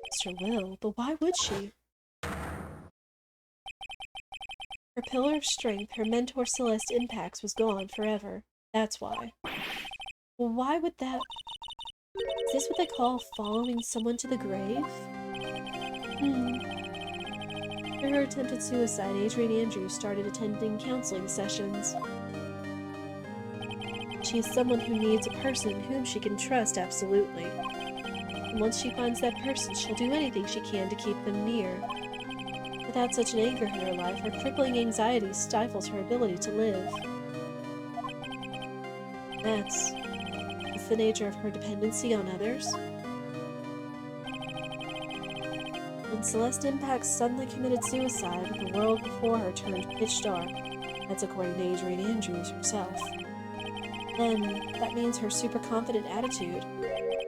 Lost her will? But why would she? Her pillar of strength, her mentor Celeste Impax, was gone forever. That's why. Well, why would that... Is this what they call following someone to the grave? For her attempted suicide, Adrienne Andrews started attending counseling sessions. She is someone who needs a person whom she can trust absolutely. And once she finds that person, she'll do anything she can to keep them near. Without such an anchor in her life, her crippling anxiety stifles her ability to live. That's the nature of her dependency on others. When Celeste Impax suddenly committed suicide, the world before her turned pitch dark. That's according to Adrienne Andrews herself. Then, that means her super confident attitude.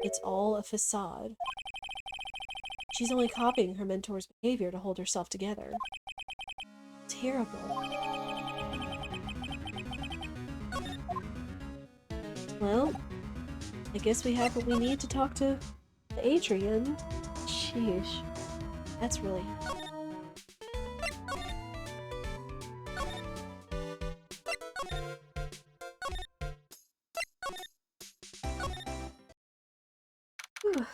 It's all a facade. She's only copying her mentor's behavior to hold herself together. Terrible. Well, I guess we have what we need to talk to Adrienne. Sheesh. That's really... Whew.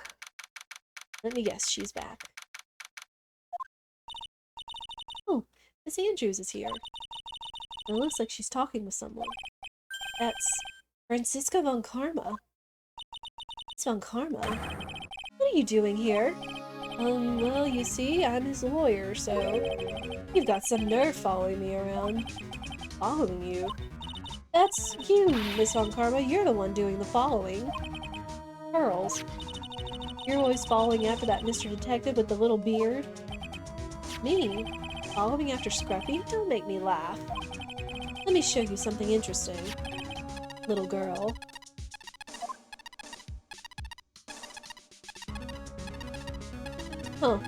Let me guess, she's back. Oh, Miss Andrews is here. It looks like she's talking with someone. That's Franziska von Karma. Miss von Karma? What are you doing here? Well, you see, I'm his lawyer, so... You've got some nerve following me around. Following you? That's you, Miss von Karma. You're the one doing the following. Pearls. You're always following after that Mr. Detective with the little beard. Me? Following after Scruffy? Don't make me laugh. Let me show you something interesting. Little girl. Huh.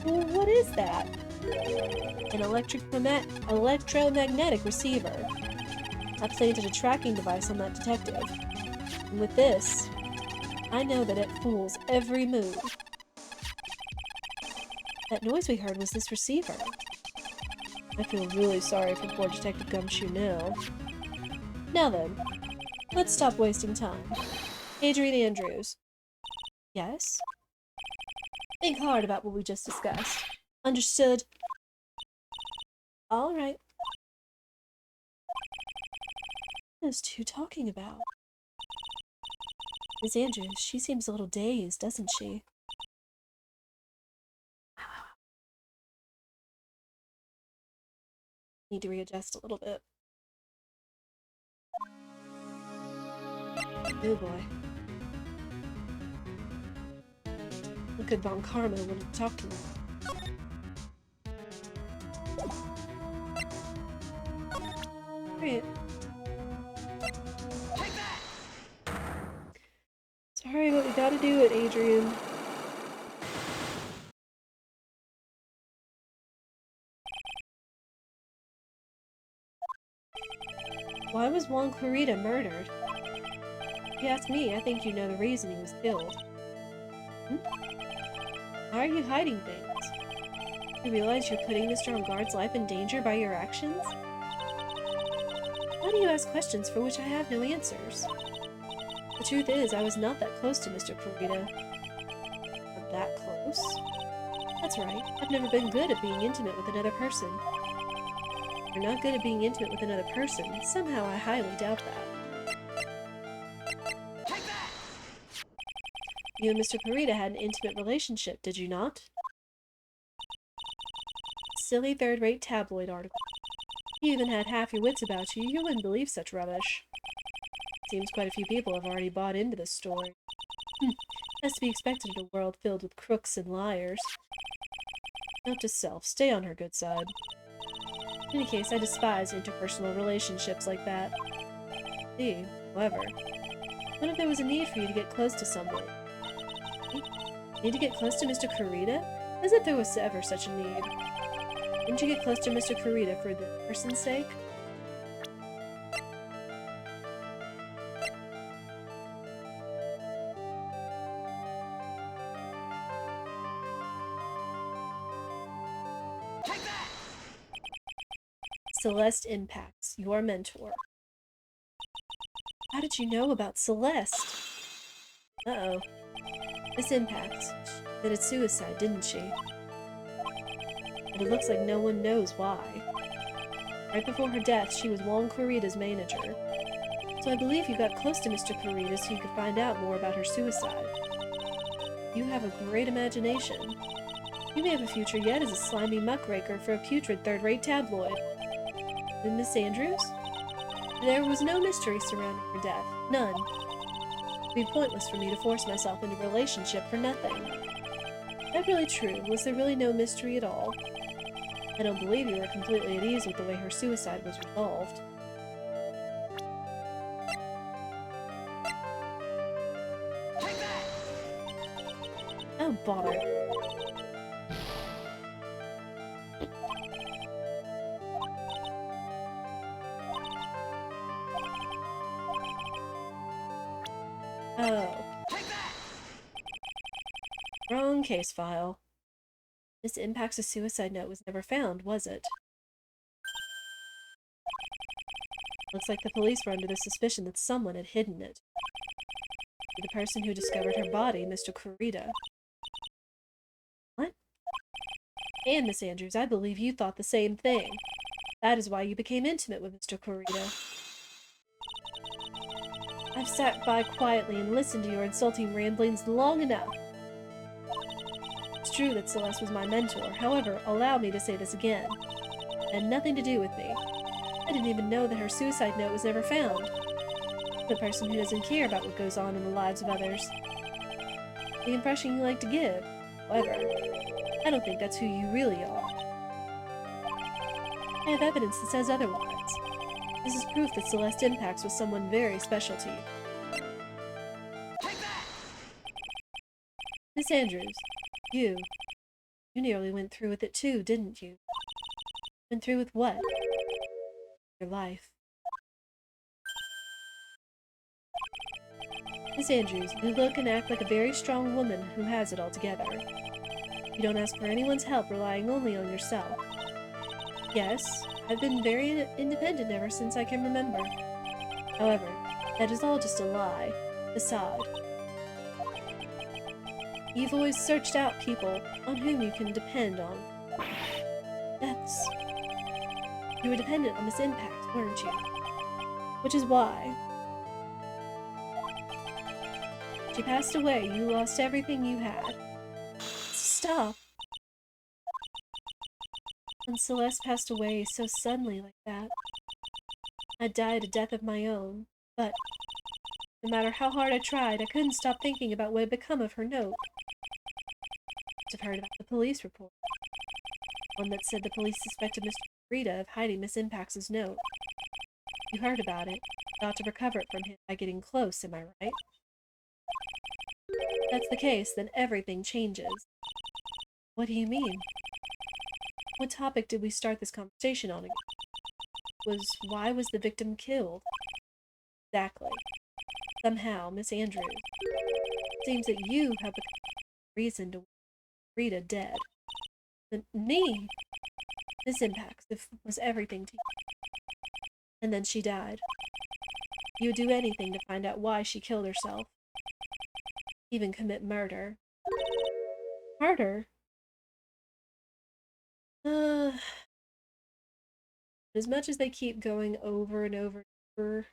Well, what is that? An electromagnetic receiver. I planted a tracking device on that detective. And with this, I know that it fools every move. That noise we heard was this receiver. I feel really sorry for poor Detective Gumshoe now. Now then, let's stop wasting time. Adrian Andrews. Yes? Think hard about what we just discussed. Understood? Alright. What are those two talking about? Miss Andrews, she seems a little dazed, doesn't she? Need to readjust a little bit. Oh boy. Look at Von Karma when he talked to me. Great. Sorry, but we gotta do it, Adrian. Why was Juan Clarita murdered? If you ask me, I think you know the reason he was killed. Hmm? Why are you hiding things? You realize you're putting Mr. Engarde's life in danger by your actions? Why do you ask questions for which I have no answers? The truth is, I was not that close to Mr. Clarita. Not that close? That's right, I've never been good at being intimate with another person. If you're not good at being intimate with another person, somehow I highly doubt that. You and Mr. Clarita had an intimate relationship, did you not? Silly third-rate tabloid article. If you even had half your wits about you, you wouldn't believe such rubbish. Seems quite a few people have already bought into this story. That's to be expected in a world filled with crooks and liars. Note to self, stay on her good side. In any case, I despise interpersonal relationships like that. See, however, what if there was a need for you to get close to someone? Need to get close to Mr. Clarita? As if there was ever such a need. Didn't you get close to Mr. Clarita for the person's sake? Celeste Impacts, your mentor. How did you know about Celeste? Uh-oh. Miss Impacts committed suicide, didn't she? And it looks like no one knows why. Right before her death, she was Juan Clarita's manager. So I believe you got close to Mr. Clarita so you could find out more about her suicide. You have a great imagination. You may have a future yet as a slimy muckraker for a putrid third-rate tabloid. And Miss Andrews? There was no mystery surrounding her death. None. It would be pointless for me to force myself into a relationship for nothing. Is that really true? Was there really no mystery at all? I don't believe you were completely at ease with the way her suicide was resolved. Oh, bother. Oh. Wrong case file. Miss Impact's suicide note was never found, was it? Looks like the police were under the suspicion that someone had hidden it. The person who discovered her body, Mr. Clarita. What? And, Miss Andrews, I believe you thought the same thing. That is why you became intimate with Mr. Clarita. I've sat by quietly and listened to your insulting ramblings long enough. It's true that Celeste was my mentor. However, allow me to say this again. It had nothing to do with me. I didn't even know that her suicide note was never found. The person who doesn't care about what goes on in the lives of others. The impression you like to give. However, I don't think that's who you really are. I have evidence that says otherwise. This is proof that Celeste Impacts was someone very special to you. Miss Miss Andrews, you nearly went through with it too, didn't you? Went through with what? Your life. Miss Andrews, you look and act like a very strong woman who has it all together. You don't ask for anyone's help, relying only on yourself. Yes, I've been very independent ever since I can remember. However, that is all just a lie, a facade. You've always searched out people on whom you can depend on. You were dependent on Miss Impact, weren't you? Which is why. She passed away, you lost everything you had. Stop! When Celeste passed away so suddenly like that, I died a death of my own, but no matter how hard I tried, I couldn't stop thinking about what had become of her note. I've heard about the police report. One that said the police suspected Mr. Rita of hiding Miss Impax's note. You heard about it, thought to recover it from him by getting close, am I right? If that's the case, then everything changes. What do you mean? What topic did we start this conversation on again? Why was the victim killed? Exactly. Somehow, Miss Andrews, it seems that you have the reason to want Rita dead. Me? Miss Impax was everything to you. And then she died. You would do anything to find out why she killed herself. Even commit murder. Murder? As much as they keep going over and over and over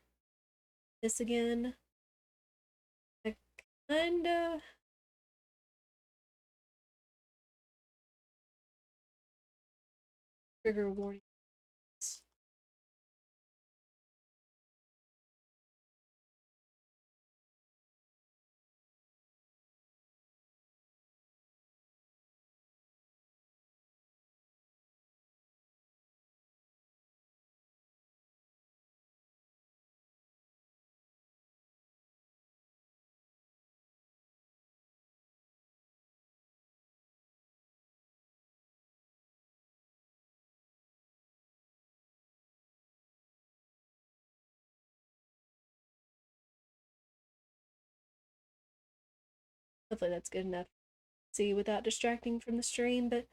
this again, I kinda... Trigger warning. Hopefully that's good enough to see without distracting from the stream, but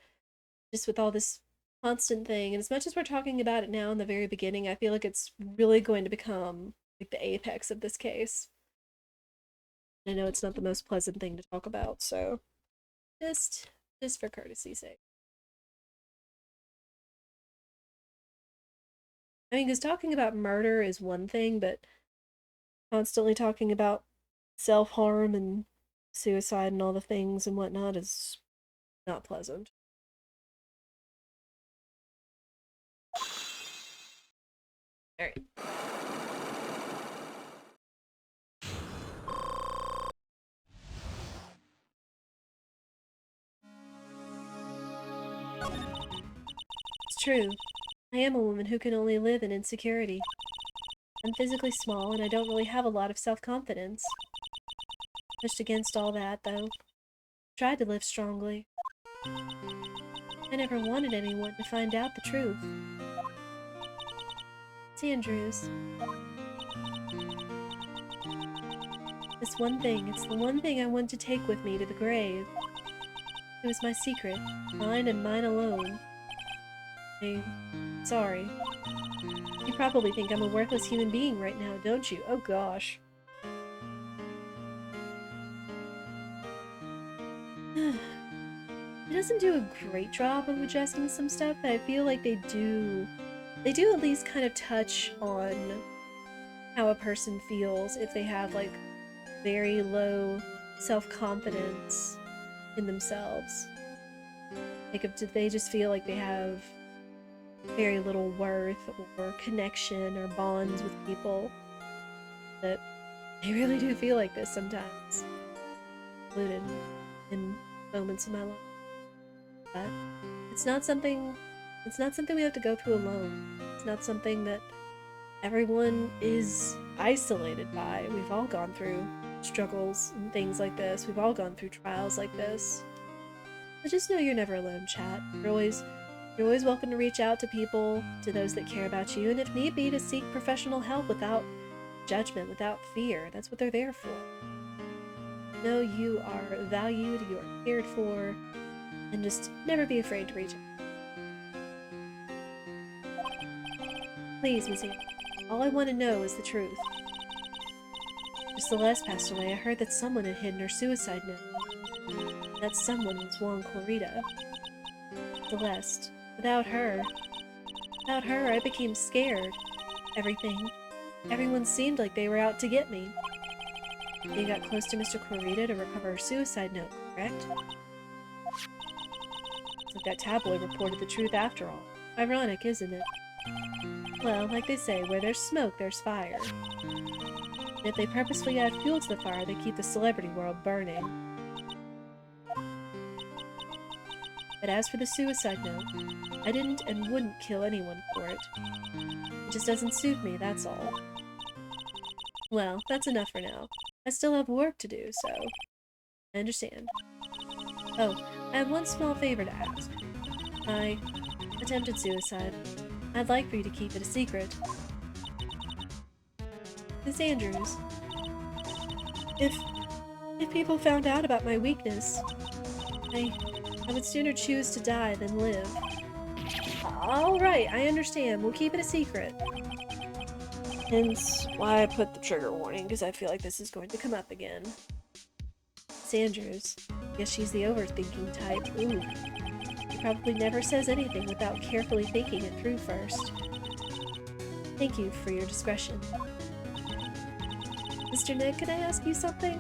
just with all this constant thing, and as much as we're talking about it now in the very beginning, I feel like it's really going to become like the apex of this case. I know it's not the most pleasant thing to talk about, so just for courtesy's sake. I mean, because talking about murder is one thing, but constantly talking about self-harm and suicide and all the things and whatnot is not pleasant. Alright. It's true. I am a woman who can only live in insecurity. I'm physically small and I don't really have a lot of self-confidence. Pushed against all that, though. Tried to live strongly. I never wanted anyone to find out the truth. It's Andrews. This one thing, it's the one thing I want to take with me to the grave. It was my secret, mine and mine alone. I'm sorry. You probably think I'm a worthless human being right now, don't you? Oh gosh. It doesn't do a great job of addressing some stuff, but I feel like they do at least kind of touch on how a person feels if they have like very low self-confidence in themselves. Like if they just feel like they have very little worth or connection or bonds with people, that they really do feel like this sometimes, included in moments of my life. But it's not something we have to go through alone. It's not something that everyone is isolated by. We've all gone through struggles and things like this. We've all gone through trials like this. But just know you're never alone, chat. You're always welcome to reach out to people, to those that care about you, and if need be, to seek professional help without judgment, without fear. That's what they're there for. Know you are valued, you are cared for, and just never be afraid to reach out. Please, Missy, all I want to know is the truth. After Celeste passed away, I heard that someone had hidden her suicide note. That someone was Juan Clarita. Celeste. Without her, I became scared. Everyone seemed like they were out to get me. You got close to Mr. Clarita to recover her suicide note, correct? Looks like that tabloid reported the truth after all. Ironic, isn't it? Well, like they say, where there's smoke, there's fire. And if they purposefully add fuel to the fire, they keep the celebrity world burning. But as for the suicide note, I didn't and wouldn't kill anyone for it. It just doesn't suit me, that's all. Well, that's enough for now. I still have work to do, so... I understand. Oh, I have one small favor to ask. I attempted suicide. I'd like for you to keep it a secret. Miss Andrews, if people found out about my weakness, I would sooner choose to die than live. Alright, I understand. We'll keep it a secret. Hence why I put the trigger warning, because I feel like this is going to come up again. Miss Andrews. Guess she's the overthinking type. Ooh. She probably never says anything without carefully thinking it through first. Thank you for your discretion. Mr. Nick, can I ask you something?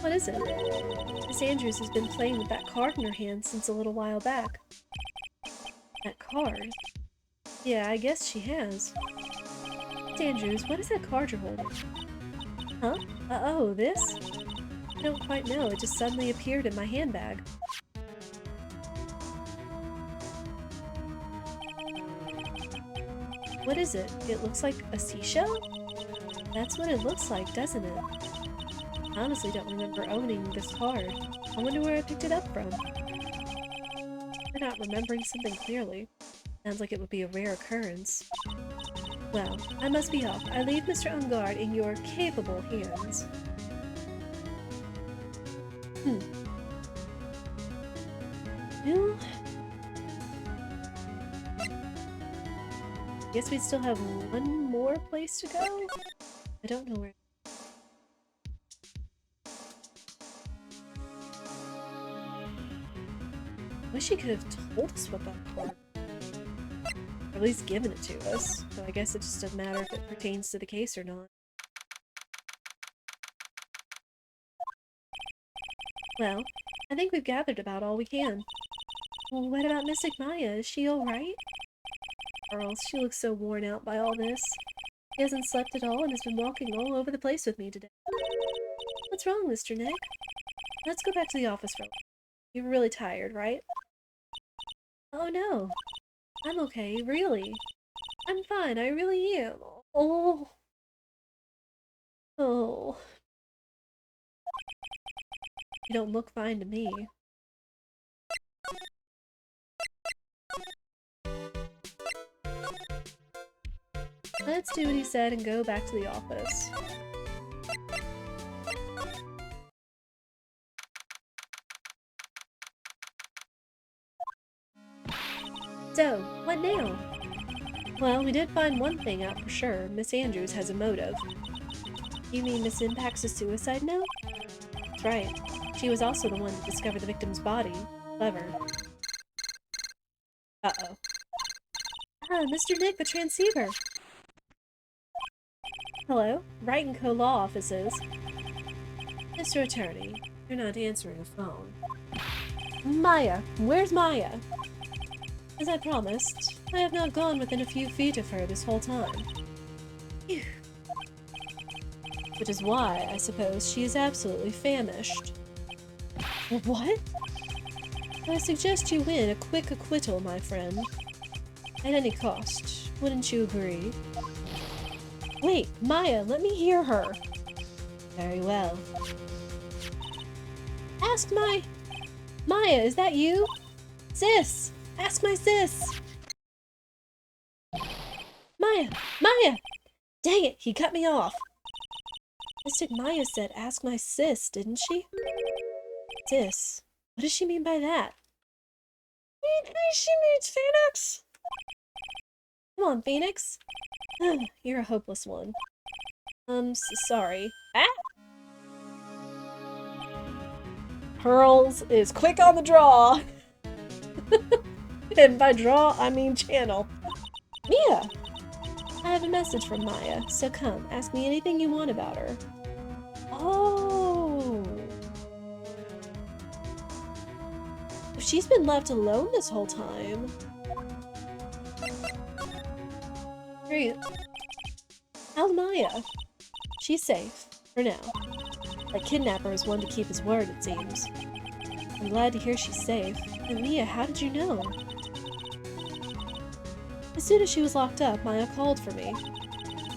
What is it? Miss Andrews has been playing with that card in her hand since a little while back. That card? Yeah, I guess she has. Miss Andrews, what is that card you're holding? Huh? Oh, this? I don't quite know, it just suddenly appeared in my handbag. What is it? It looks like a seashell? That's what it looks like, doesn't it? I honestly don't remember owning this card. I wonder where I picked it up from. You're not remembering something clearly. Sounds like it would be a rare occurrence. Well, I must be off. I leave Mr. Ungard in your capable hands. Well... guess we still have one more place to go? I don't know where... wish he could have told us what that was. Or at least given it to us. So I guess it just doesn't matter if it pertains to the case or not. Well, I think we've gathered about all we can. Well, what about Mystic Maya? Is she alright? Or else she looks so worn out by all this. She hasn't slept at all and has been walking all over the place with me today. What's wrong, Mr. Nick? Let's go back to the office for a while. You're really tired, right? Oh no. I'm okay, really. I'm fine, I really am. Oh. Oh. You don't look fine to me. Let's do what he said and go back to the office. So, what now? Well, we did find one thing out for sure. Miss Andrews has a motive. You mean Miss Impax's suicide note? That's right. She was also the one to discover the victim's body. Clever. Uh-oh. Ah, Mr. Nick, the transceiver! Hello? Wright & Co. Law Offices. Mr. Attorney, you're not answering the phone. Maya! Where's Maya? As I promised, I have not gone within a few feet of her this whole time. Phew. Which is why, I suppose, she is absolutely famished. What? I suggest you win a quick acquittal, my friend. At any cost, wouldn't you agree? Wait, Maya, let me hear her! Very well. Ask my... Maya, is that you? Sis! Ask my sis! Maya! Maya! Dang it, he cut me off. Mystic Maya said ask my sis, didn't she? Sis? What does she mean by that? She means Phoenix! Come on, Phoenix. You're a hopeless one. Sorry. Ah! Pearls is quick on the draw! And by draw, I mean channel. Mia! I have a message from Maya, so come, ask me anything you want about her. Oh! She's been left alone this whole time. Great. How's Maya? She's safe, for now. That kidnapper is one to keep his word, it seems. I'm glad to hear she's safe. And Mia, how did you know? As soon as she was locked up, Maya called for me.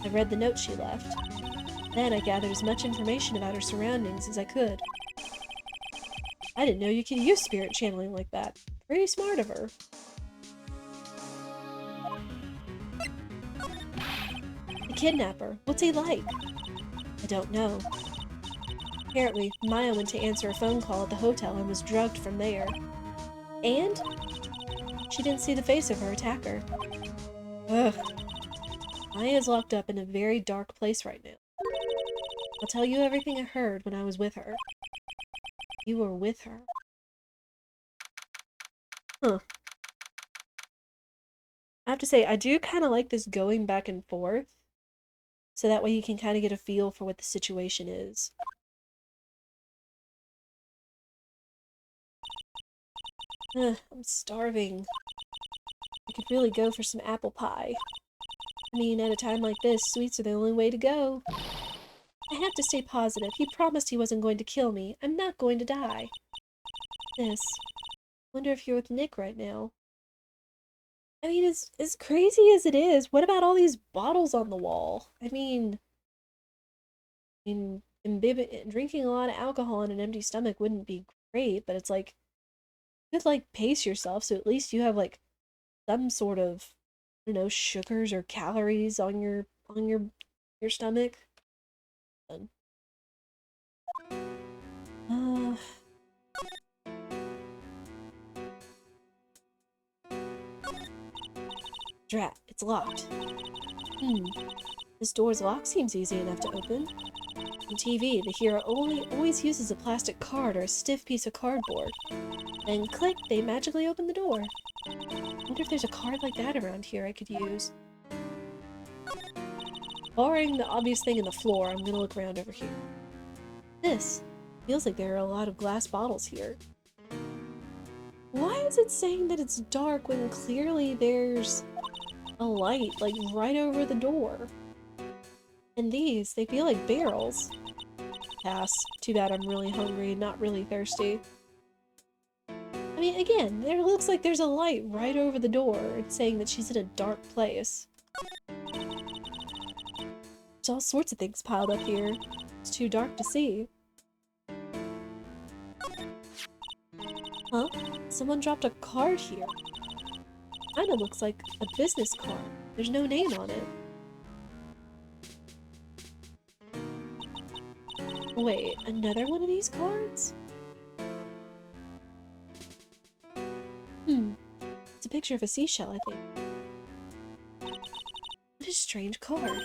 I read the note she left. Then I gathered as much information about her surroundings as I could. I didn't know you could use spirit channeling like that. Pretty smart of her. The kidnapper, what's he like? I don't know. Apparently, Maya went to answer a phone call at the hotel and was drugged from there. And? She didn't see the face of her attacker. Ugh. Maya's locked up in a very dark place right now. I'll tell you everything I heard when I was with her. You were with her. Huh. I have to say, I do kind of like this going back and forth. So that way you can kind of get a feel for what the situation is. I'm starving. I could really go for some apple pie. I mean, at a time like this, sweets are the only way to go. I have to stay positive. He promised he wasn't going to kill me. I'm not going to die. This. Wonder if you're with Nick right now. I mean, as crazy as it is, what about all these bottles on the wall? I mean, drinking a lot of alcohol on an empty stomach wouldn't be great, but it's like, you could, like, pace yourself, so at least you have, like, some sort of, I don't know, sugars or calories on your stomach. Uh, Drat, it's locked. This door's lock seems easy enough to open. On TV, the hero always uses a plastic card or a stiff piece of cardboard. Then click, they magically open the door. Wonder if there's a card like that around here I could use. Barring the obvious thing in the floor, I'm gonna look around over here. This feels like there are a lot of glass bottles here. Why is it saying that it's dark when clearly there's a light, like, right over the door? And these, they feel like barrels. Pass. Too bad I'm really hungry and not really thirsty. I mean, again, there looks like there's a light right over the door. It's saying that she's in a dark place. There's all sorts of things piled up here. It's too dark to see. Huh? Someone dropped a card here. Kinda looks like a business card. There's no name on it. Wait, another one of these cards? It's a picture of a seashell, I think. What a strange card.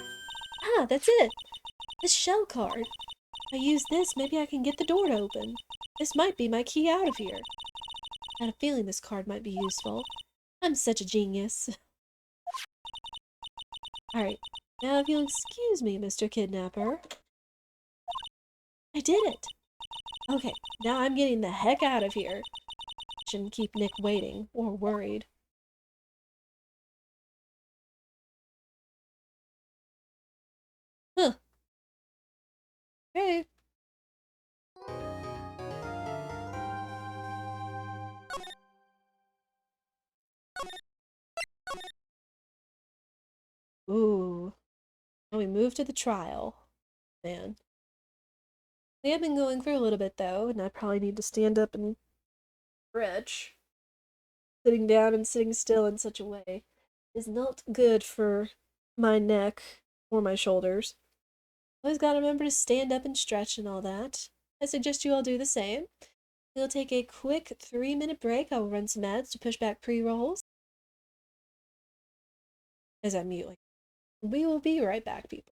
Ah, that's it! This shell card. If I use this, maybe I can get the door to open. This might be my key out of here. I had a feeling this card might be useful. I'm such a genius. Alright, now if you'll excuse me, Mr. Kidnapper. I did it! Okay, now I'm getting the heck out of here. Shouldn't keep Nick waiting, or worried. Huh. Okay. Ooh. Now we move to the trial. Man. We have been going for a little bit though, and I probably need to stand up and stretch. Sitting down and sitting still in such a way is not good for my neck or my shoulders. Always gotta remember to stand up and stretch and all that. I suggest you all do the same. We'll take a quick 3-minute break. I will run some ads to push back pre-rolls. As I mute, like, we will be right back, people.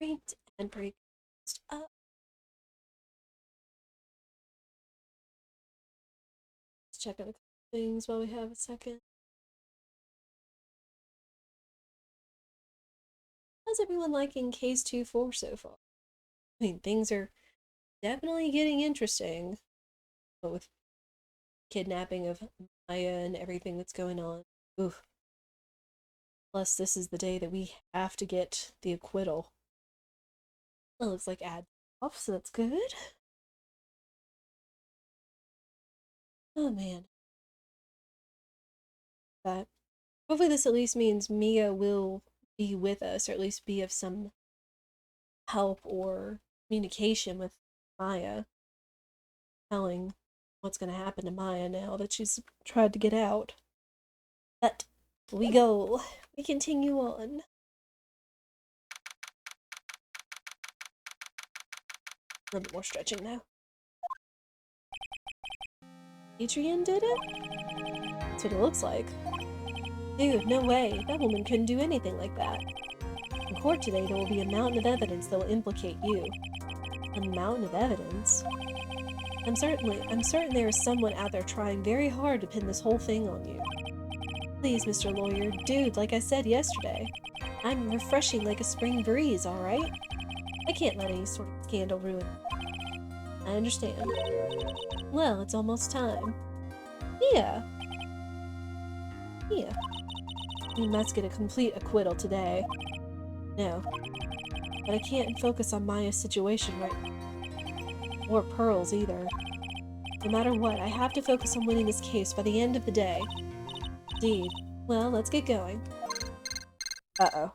Great and break up. Let's check out a couple things while we have a second. How's everyone liking Case 2-4 so far? I mean, things are definitely getting interesting, but with kidnapping of Maya and everything that's going on. Oof. Plus, this is the day that we have to get the acquittal. Well, looks like ad off, so that's good. Oh man. But hopefully this at least means Mia will be with us, or at least be of some help or communication with Maya, telling what's going to happen to Maya now that she's tried to get out. But we go. We continue on. A little bit more stretching now. Adrian did it? That's what it looks like. Dude, no way. That woman couldn't do anything like that. In court today, there will be a mountain of evidence that will implicate you. A mountain of evidence? I'm certain there is someone out there trying very hard to pin this whole thing on you. Please, Mr. Lawyer, dude, like I said yesterday, I'm refreshing like a spring breeze, alright? I can't let any sort of scandal ruin me. I understand. Well, it's almost time. Yeah. Yeah. We must get a complete acquittal today. No. But I can't focus on Maya's situation right now. Or Pearl's either. No matter what, I have to focus on winning this case by the end of the day. Indeed. Well, let's get going. Uh-oh.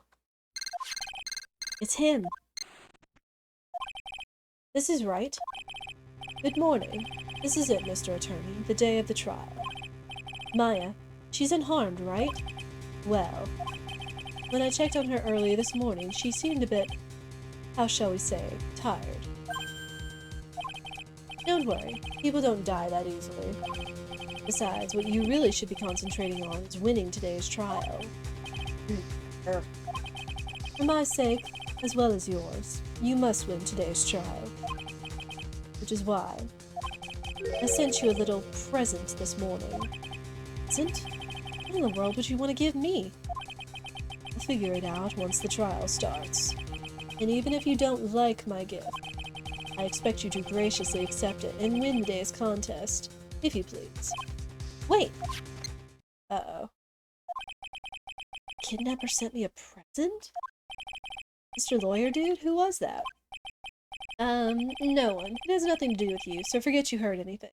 It's him. This is right. Good morning. This is it, Mr. Attorney, the day of the trial. Maya, she's unharmed, right? Well, when I checked on her earlier this morning, she seemed a bit, how shall we say, tired. Don't worry, people don't die that easily. Besides, what you really should be concentrating on is winning today's trial. For my sake, as well as yours, you must win today's trial. Which is why I sent you a little present this morning. Present? What in the world would you want to give me? I'll figure it out once the trial starts. And even if you don't like my gift, I expect you to graciously accept it and win today's contest, if you please. Wait! Uh-oh. Kidnapper sent me a present? Mr. Lawyer Dude? Who was that? No one. It has nothing to do with you, so forget you heard anything.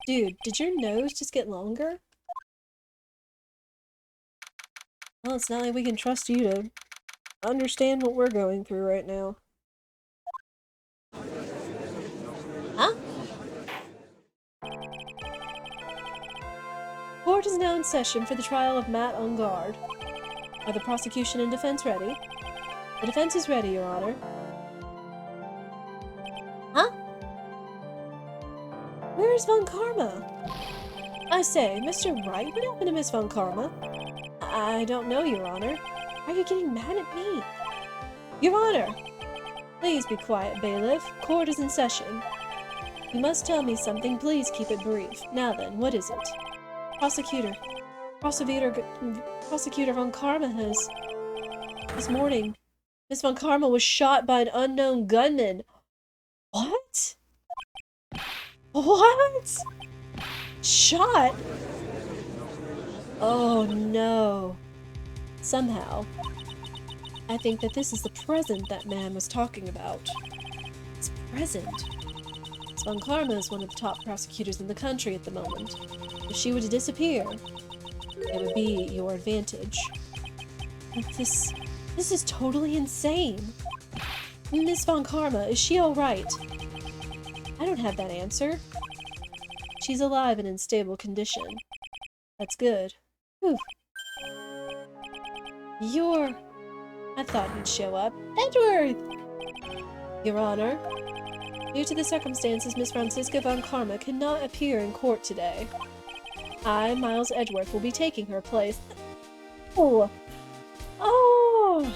Dude, did your nose just get longer? Well, it's not like we can trust you to understand what we're going through right now. Huh? Court is now in session for the trial of Matt Engarde. Are the prosecution and defense ready? The defense is ready, Your Honor. Huh? Where is Von Karma? I say, Mr. Wright, what happened to Miss Von Karma? I don't know, Your Honor. Why are you getting mad at me? Your Honor! Please be quiet, bailiff. Court is in session. You must tell me something. Please keep it brief. Now then, what is it? Prosecutor Von Karma has... This morning, Miss Von Karma was shot by an unknown gunman. What? What? Shot? Oh no. Somehow, I think that this is the present that man was talking about. It's present. Miss Von Karma is one of the top prosecutors in the country at the moment. If she were to disappear, it would be your advantage. This is totally insane. Miss Von Karma, is she alright? I don't have that answer. She's alive and in stable condition. That's good. Whew. I thought he'd show up. Edgeworth! Your Honor, due to the circumstances, Miss Franziska Von Karma cannot appear in court today. I, Miles Edgeworth, will be taking her place. Oh! Oh!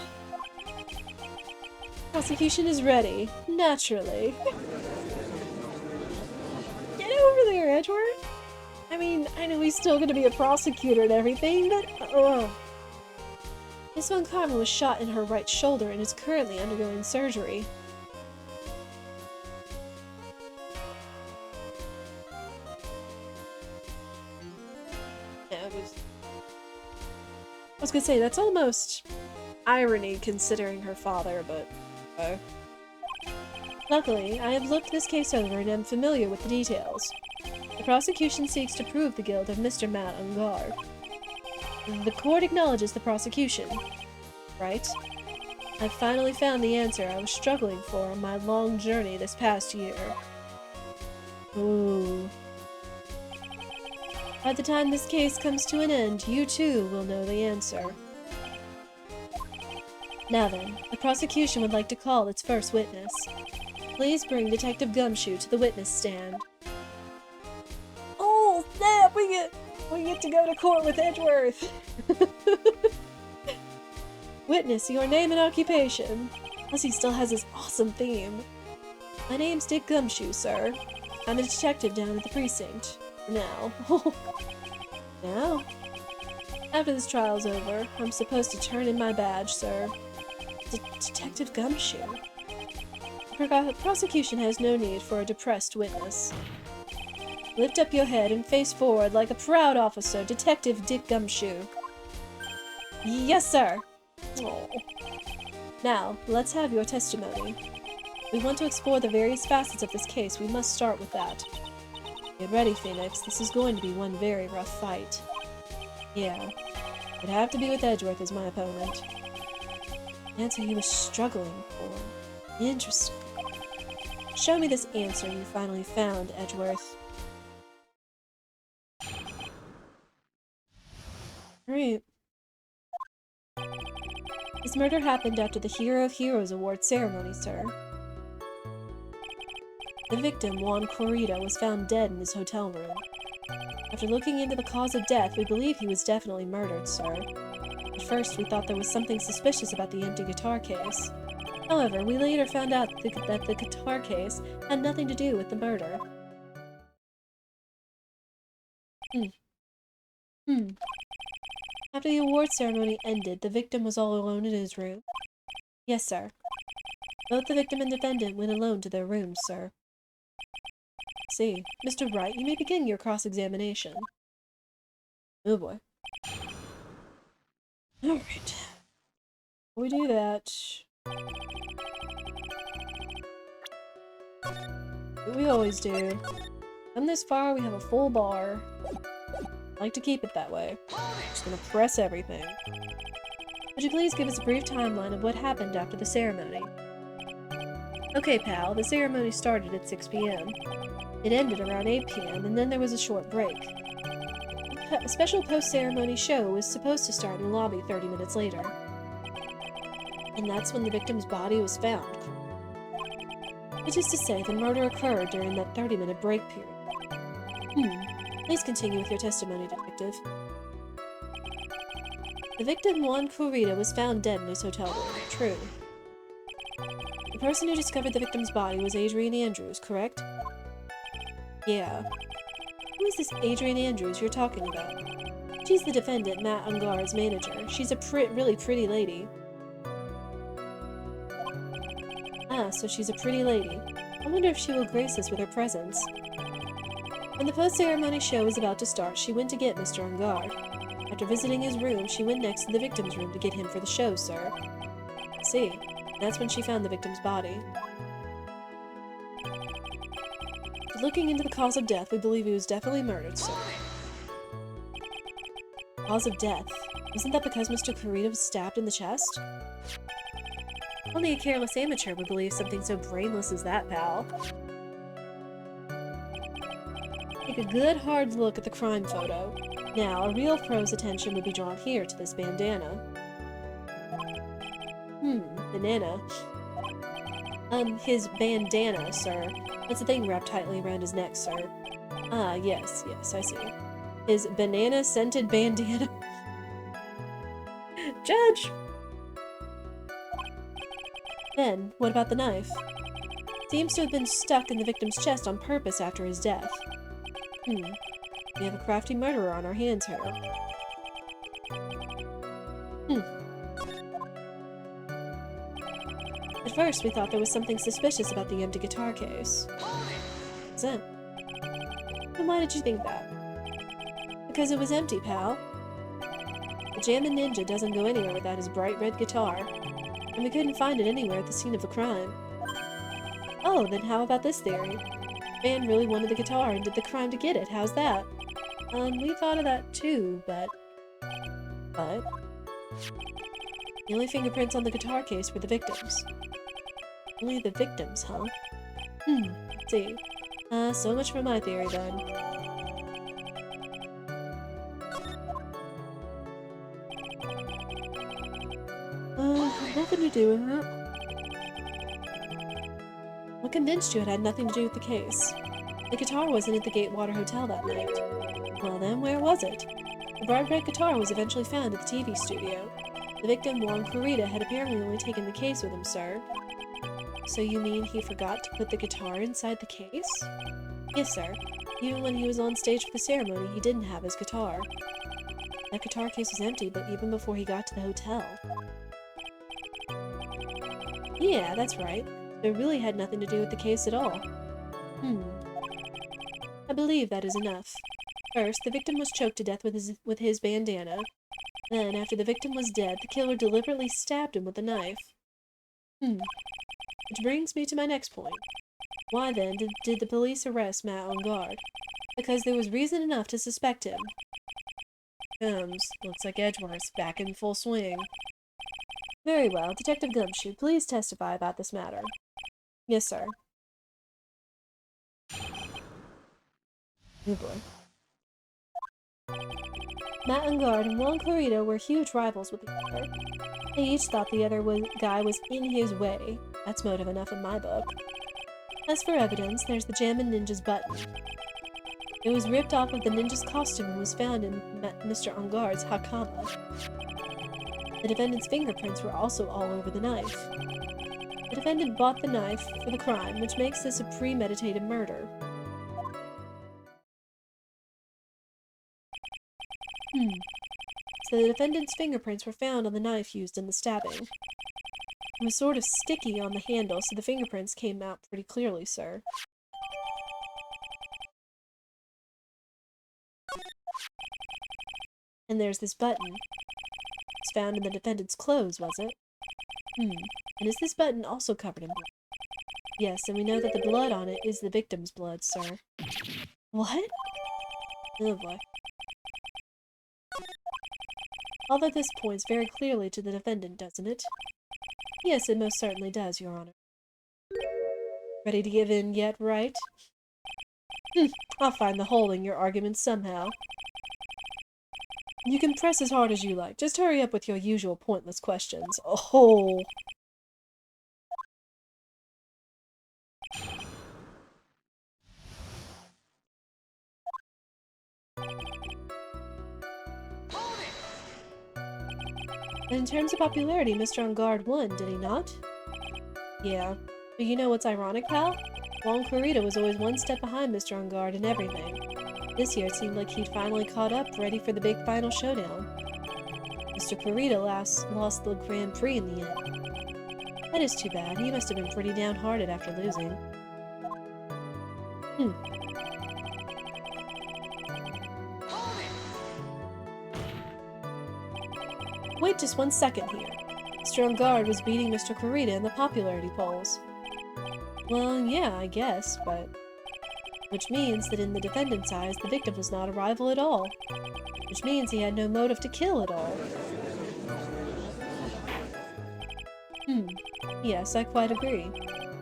Prosecution is ready. Naturally. Get over there, Edgeworth! I mean, I know he's still gonna be a prosecutor and everything, but... Oh. Miss Von Karma was shot in her right shoulder and is currently undergoing surgery. Yeah, I was gonna say, that's almost irony considering her father, but... Luckily, I have looked this case over and am familiar with the details. The prosecution seeks to prove the guilt of Mr. Matt Engarde. The court acknowledges the prosecution, right? I've finally found the answer I was struggling for on my long journey this past year. Ooh. By the time this case comes to an end, you too will know the answer. Now then, the prosecution would like to call its first witness. Please bring Detective Gumshoe to the witness stand. Oh, snap! We get to go to court with Edgeworth! Witness, your name and occupation. Plus he still has his awesome theme. My name's Dick Gumshoe, sir. I'm a detective down at the precinct. For now. Now? After this trial's over, I'm supposed to turn in my badge, sir. Detective Gumshoe? The prosecution has no need for a depressed witness. Lift up your head and face forward like a proud officer, Detective Dick Gumshoe. Yes, sir! Oh. Now, let's have your testimony. We want to explore the various facets of this case. We must start with that. Get ready, Phoenix. This is going to be one very rough fight. Yeah. It'd have to be with Edgeworth as my opponent. The answer he was struggling for. Interesting. Show me this answer you finally found, Edgeworth. Alright. His murder happened after the Hero of Heroes Award ceremony, sir. The victim, Juan Corrida, was found dead in his hotel room. After looking into the cause of death, we believe he was definitely murdered, sir. At first, we thought there was something suspicious about the empty guitar case. However, we later found out that the guitar case had nothing to do with the murder. After the award ceremony ended, the victim was all alone in his room? Yes, sir. Both the victim and defendant went alone to their rooms, sir. See. Mr. Wright, you may begin your cross-examination. Oh boy. Alright. We do that. We always do. Come this far, we have a full bar. I like to keep it that way. Just gonna press everything. Would you please give us a brief timeline of what happened after the ceremony? Okay, pal, the ceremony started at 6 p.m. It ended around 8 p.m., and then there was a short break. A special post-ceremony show was supposed to start in the lobby 30 minutes later. And that's when the victim's body was found. Which is to say, the murder occurred during that 30-minute break period. Please continue with your testimony, Detective. The victim, Juan Corrida, was found dead in his hotel room. True. The person who discovered the victim's body was Adrian Andrews, correct? Yeah. Who is this Adrian Andrews you're talking about? She's the defendant, Matt Ungar's manager. She's a really pretty lady. Ah, so she's a pretty lady. I wonder if she will grace us with her presence. When the post-ceremony show was about to start, she went to get Mr. Ungar. After visiting his room, she went next to the victim's room to get him for the show, sir. See, that's when she found the victim's body. Looking into the cause of death, we believe he was definitely murdered, sir. Cause of death? Isn't that because Mr. Corrida was stabbed in the chest? Only a careless amateur would believe something so brainless as that, pal. Take a good hard look at the crime photo. Now, a real pro's attention would be drawn here to this bandana. Banana. His bandana, sir. That's the thing wrapped tightly around his neck, sir. Ah, yes, I see. His banana-scented bandana. Judge! Then, what about the knife? Seems to have been stuck in the victim's chest on purpose after his death. We have a crafty murderer on our hands here. At first, we thought there was something suspicious about the empty guitar case. What's that? But why did you think that? Because it was empty, pal. The Jammin' Ninja doesn't go anywhere without his bright red guitar, and we couldn't find it anywhere at the scene of the crime. Oh, then how about this theory? The man really wanted the guitar and did the crime to get it. How's that? We thought of that too, but... The only fingerprints on the guitar case were the victims. Only the victims, huh? Let's see. So much for my theory, then. Nothing to do with that. What convinced you it had nothing to do with the case? The guitar wasn't at the Gatewater Hotel that night. Well then, where was it? The bright red guitar was eventually found at the TV studio. The victim, Juan Corrida, had apparently only taken the case with him, sir. So you mean he forgot to put the guitar inside the case? Yes, sir. Even when he was on stage for the ceremony, he didn't have his guitar. That guitar case was empty, but even before he got to the hotel. Yeah, that's right. It really had nothing to do with the case at all. I believe that is enough. First, the victim was choked to death with his bandana. Then, after the victim was dead, the killer deliberately stabbed him with a knife. Which brings me to my next point. Why then did the police arrest Matt Engarde? Because there was reason enough to suspect him. Looks like Edgeworth's back in full swing. Very well. Detective Gumshoe, please testify about this matter. Yes, sir. Oh boy. Matt Engarde and Juan Corrido were huge rivals with each other. They each thought the other guy was in his way. That's motive enough in my book. As for evidence, there's the Jammin' Ninja's button. It was ripped off of the ninja's costume and was found in Mr. Engarde's hakama. The defendant's fingerprints were also all over the knife. The defendant bought the knife for the crime, which makes this a premeditated murder. So the defendant's fingerprints were found on the knife used in the stabbing. It was sort of sticky on the handle, so the fingerprints came out pretty clearly, sir. And there's this button. It's found in the defendant's clothes, was it? And is this button also covered in blood? Yes, and we know that the blood on it is the victim's blood, sir. What? Oh boy. Although this points very clearly to the defendant, doesn't it? Yes, it most certainly does, Your Honor. Ready to give in yet, right? I'll find the hole in your argument somehow. You can press as hard as you like. Just hurry up with your usual pointless questions. Oh! And in terms of popularity, Mr. Engarde won, did he not? Yeah. But you know what's ironic, pal? Juan Corrido was always one step behind Mr. Engarde in everything. This year it seemed like he'd finally caught up, ready for the big final showdown. Mr. Corrido lost the Grand Prix in the end. That is too bad. He must have been pretty downhearted after losing. Wait just 1 second here. Mr. Engarde was beating Mr. Corrido in the popularity polls. Well, yeah, I guess, but... Which means that in the defendant's eyes, the victim was not a rival at all. Which means he had no motive to kill at all. Yes, I quite agree.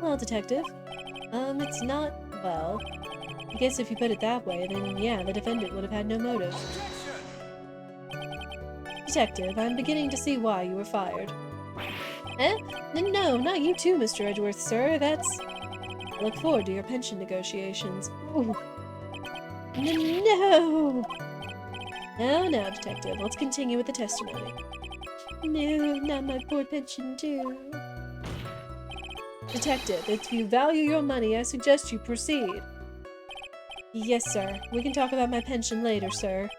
Well, Detective, it's not, well... I guess if you put it that way, then yeah, the defendant would have had no motive. Detective, I'm beginning to see why you were fired. Eh? No, not you too, Mr. Edgeworth, sir. That's... I look forward to your pension negotiations. Ooh. No! Now, Detective, let's continue with the testimony. No, not my poor pension, too. Detective, if you value your money, I suggest you proceed. Yes, sir. We can talk about my pension later, sir.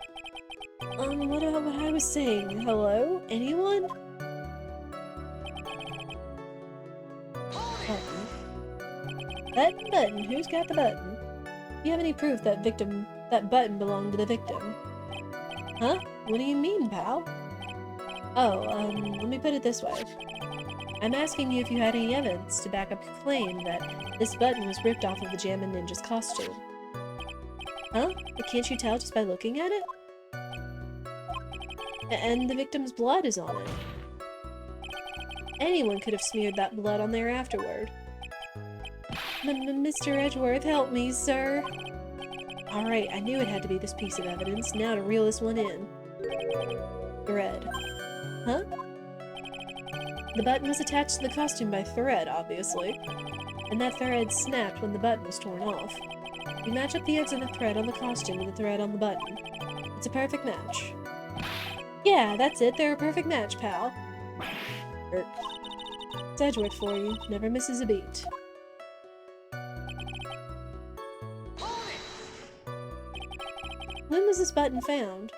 What about what I was saying? Hello? Anyone? Button? Who's got the button? Do you have any proof that button belonged to the victim? Huh? What do you mean, pal? Oh, let me put it this way. I'm asking you if you had any evidence to back up your claim that this button was ripped off of the Jammin' Ninja's costume. Huh? But can't you tell just by looking at it? And the victim's blood is on it. Anyone could have smeared that blood on there afterward. Mr. Edgeworth, help me, sir. Alright, I knew it had to be this piece of evidence. Now to reel this one in. Thread. Huh? The button was attached to the costume by thread, obviously. And that thread snapped when the button was torn off. You match up the ends of the thread on the costume and the thread on the button. It's a perfect match. Yeah, that's it. They're a perfect match, pal. It's Edgeworth for you. Never misses a beat. When was this button found?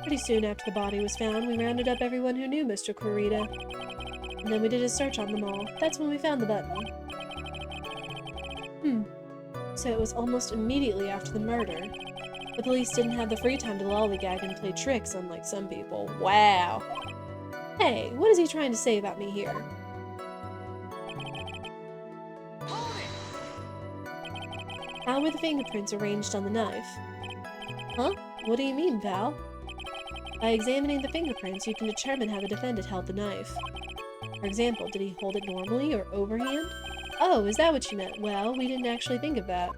Pretty soon after the body was found, we rounded up everyone who knew Mr. Corrido. And then we did a search on them all. That's when we found the button. So it was almost immediately after the murder. The police didn't have the free time to lollygag and play tricks, unlike some people. Wow. Hey, what is he trying to say about me here? How were the fingerprints arranged on the knife? Huh? What do you mean, Val? By examining the fingerprints, you can determine how the defendant held the knife. For example, did he hold it normally or overhand? Oh, is that what you meant? Well, we didn't actually think of that.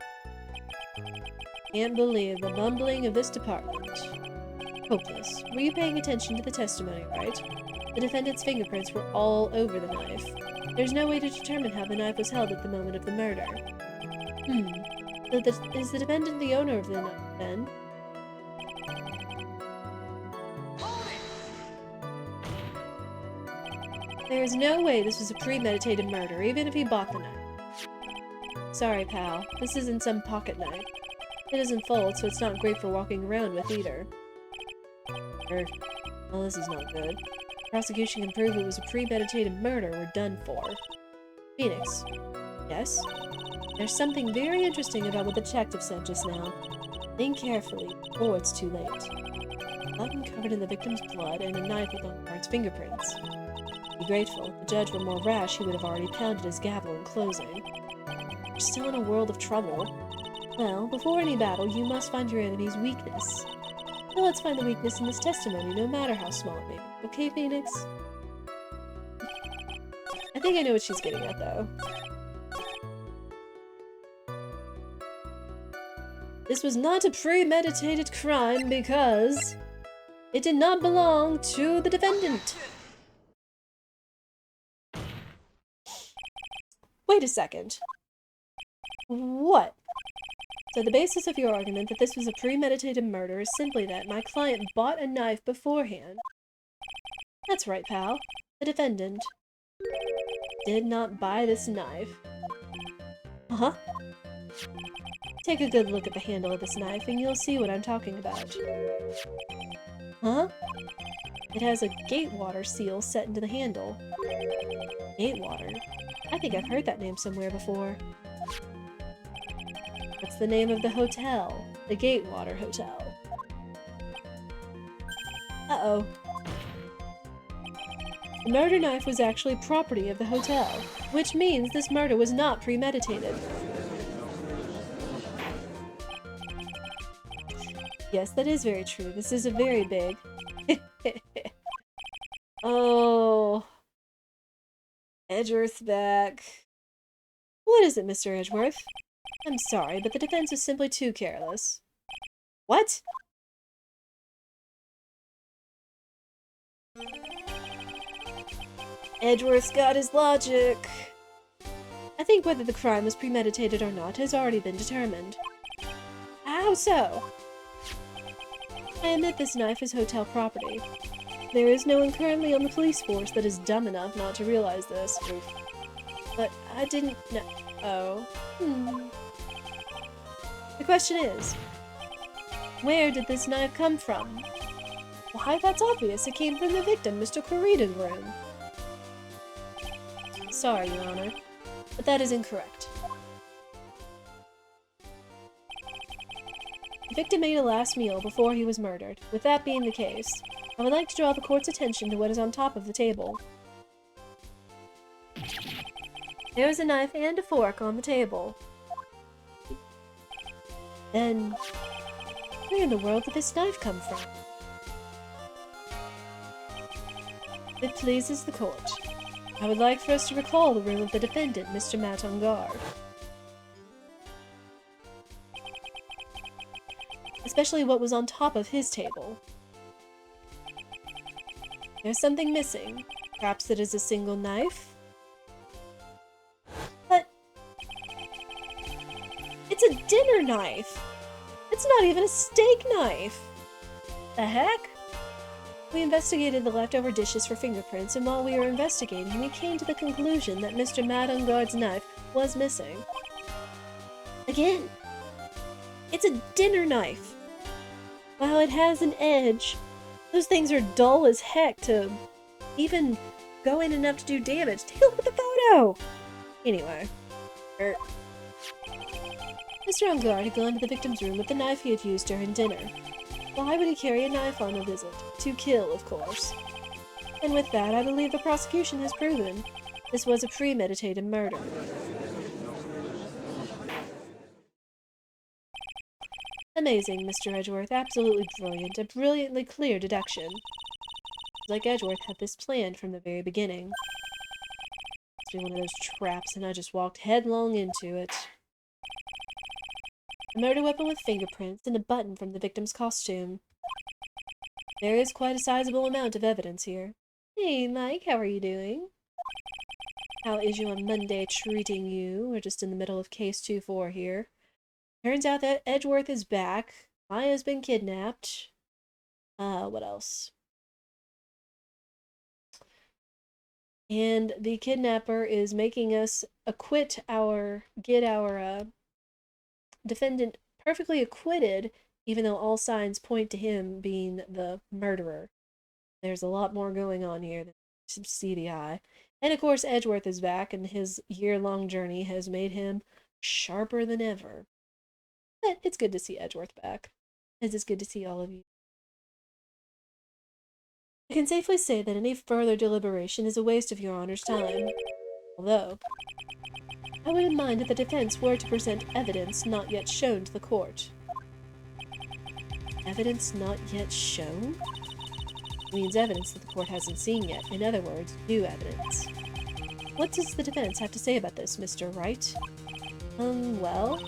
Can't believe the bumbling of this department. Hopeless. Were you paying attention to the testimony, right? The defendant's fingerprints were all over the knife. There's no way to determine how the knife was held at the moment of the murder. So is the defendant the owner of the knife, then? There is no way this was a premeditated murder, even if he bought the knife. Sorry, pal. This isn't some pocket knife. It doesn't fold, so it's not great for walking around with either. Well, this is not good. Prosecution can prove it was a premeditated murder. We're done for. Phoenix. Yes? There's something very interesting about what the detective said just now. Think carefully, before it's too late. A button covered in the victim's blood and a knife with Unguard's fingerprints. Be grateful. If the judge were more rash, he would have already pounded his gavel in closing. We're still in a world of trouble. Well, before any battle, you must find your enemy's weakness. Now let's find the weakness in this testimony, no matter how small it may be. Okay, Phoenix? I think I know what she's getting at, though. This was not a premeditated crime because it did not belong to the defendant. Wait a second. What? So the basis of your argument that this was a premeditated murder is simply that my client bought a knife beforehand. That's right, pal. The defendant did not buy this knife. Uh-huh. Take a good look at the handle of this knife and you'll see what I'm talking about. Huh? It has a Gatewater seal set into the handle. Gatewater? I think I've heard that name somewhere before. That's the name of the hotel. The Gatewater Hotel. Uh-oh. The murder knife was actually property of the hotel, which means this murder was not premeditated. Yes, that is very true. This is a very big... Oh... Edgeworth's back. What is it, Mr. Edgeworth? I'm sorry, but the defense is simply too careless. What? Edgeworth's got his logic. I think whether the crime was premeditated or not has already been determined. How so? I admit this knife is hotel property. There is no one currently on the police force that is dumb enough not to realize this. Oof. But I didn't know. Oh. The question is, where did this knife come from? Why, that's obvious. It came from the victim, Mr. Kurita's room. Sorry, Your Honor, but that is incorrect. The victim ate a last meal before he was murdered. With that being the case, I would like to draw the court's attention to what is on top of the table. There is a knife and a fork on the table. Then, where in the world did this knife come from? If it pleases the court, I would like for us to recall the room of the defendant, Mr. Matt Unguard. Especially what was on top of his table. There's something missing. Perhaps it is a single knife? But... it's a dinner knife! It's not even a steak knife! The heck? We investigated the leftover dishes for fingerprints, and while we were investigating, we came to the conclusion that Mr. Matt Unguard's knife was missing. Again! It's a dinner knife! While it has an edge, those things are dull as heck to even go in enough to do damage. Take a look at the photo! Anyway. There's Mr. Ungar had gone to the victim's room with the knife he had used during dinner. Why would he carry a knife on a visit? To kill, of course. And with that, I believe the prosecution has proven this was a premeditated murder. Amazing, Mr. Edgeworth. Absolutely brilliant. A brilliantly clear deduction. Like Edgeworth had this planned from the very beginning. Must be one of those traps, and I just walked headlong into it. A murder weapon with fingerprints and a button from the victim's costume. There is quite a sizable amount of evidence here. Hey, Mike, how are you doing? How is you on Monday treating you? We're just in the middle of case 2-4 here. Turns out that Edgeworth is back. Maya's been kidnapped. What else? And the kidnapper is making us get our defendant perfectly acquitted, even though all signs point to him being the murderer. There's a lot more going on here than see the eye. And of course, Edgeworth is back, and his year-long journey has made him sharper than ever. But it's good to see Edgeworth back, as it's good to see all of you. I can safely say that any further deliberation is a waste of your Honor's time. Although, I wouldn't mind if the defense were to present evidence not yet shown to the court. Evidence not yet shown? Means evidence that the court hasn't seen yet. In other words, new evidence. What does the defense have to say about this, Mr. Wright? Well,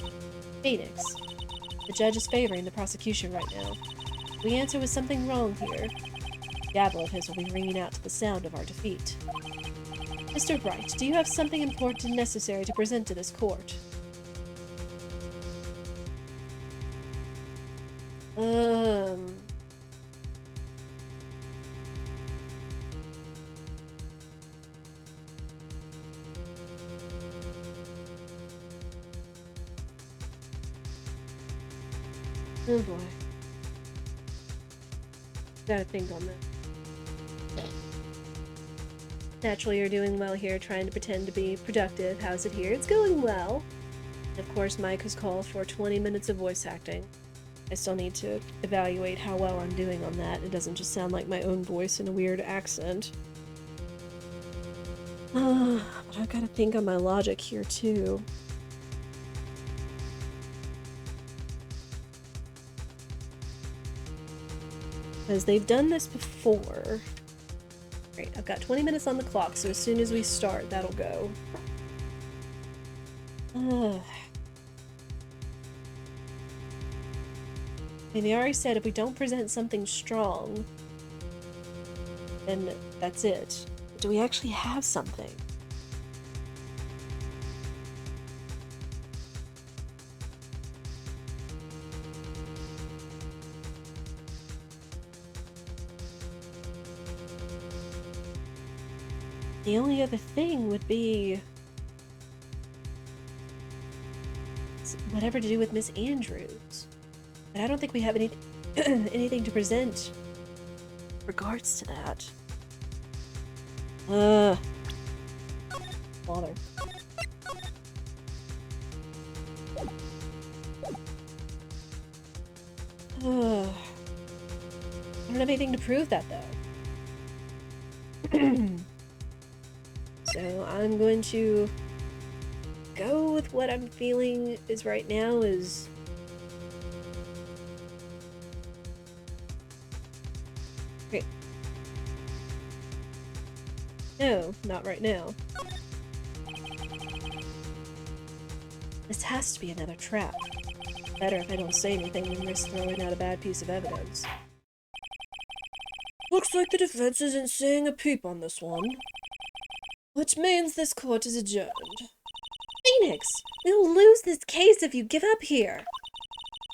Phoenix. The judge is favoring the prosecution right now. If we answer with something wrong here, the gavel of his will be ringing out to the sound of our defeat. Mr. Wright, do you have something important and necessary to present to this court? Oh boy. Gotta think on that. Naturally, you're doing well here, trying to pretend to be productive. How's it here? It's going well. Of course, Mike has called for 20 minutes of voice acting. I still need to evaluate how well I'm doing on that. It doesn't just sound like my own voice in a weird accent. But I've got to think on my logic here, too. Because they've done this before. Great, I've got 20 minutes on the clock, so as soon as we start, that'll go. I mean, they already said if we don't present something strong, then that's it. Do we actually have something? The only other thing would be whatever to do with Miss Andrews. But I don't think we have anything to present in regards to that. Bother. I don't have anything to prove that, though. So I'm going to go with what I'm feeling is right now is... Great. No, not right now. This has to be another trap. Better if I don't say anything than risk throwing out a bad piece of evidence. Looks like the defense isn't seeing a peep on this one. Which means this court is adjourned. Phoenix! We'll lose this case if you give up here.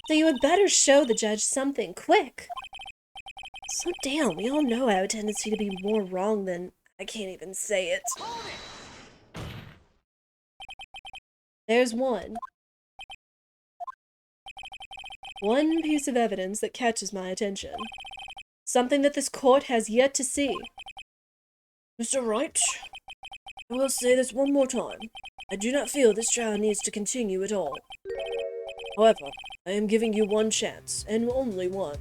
So you had better show the judge something quick. So damn, we all know I have a tendency to be more wrong than... I can't even say it. There's one. One piece of evidence that catches my attention. Something that this court has yet to see. Mr. Wright, I will say this one more time. I do not feel this trial needs to continue at all. However, I am giving you one chance, and only one.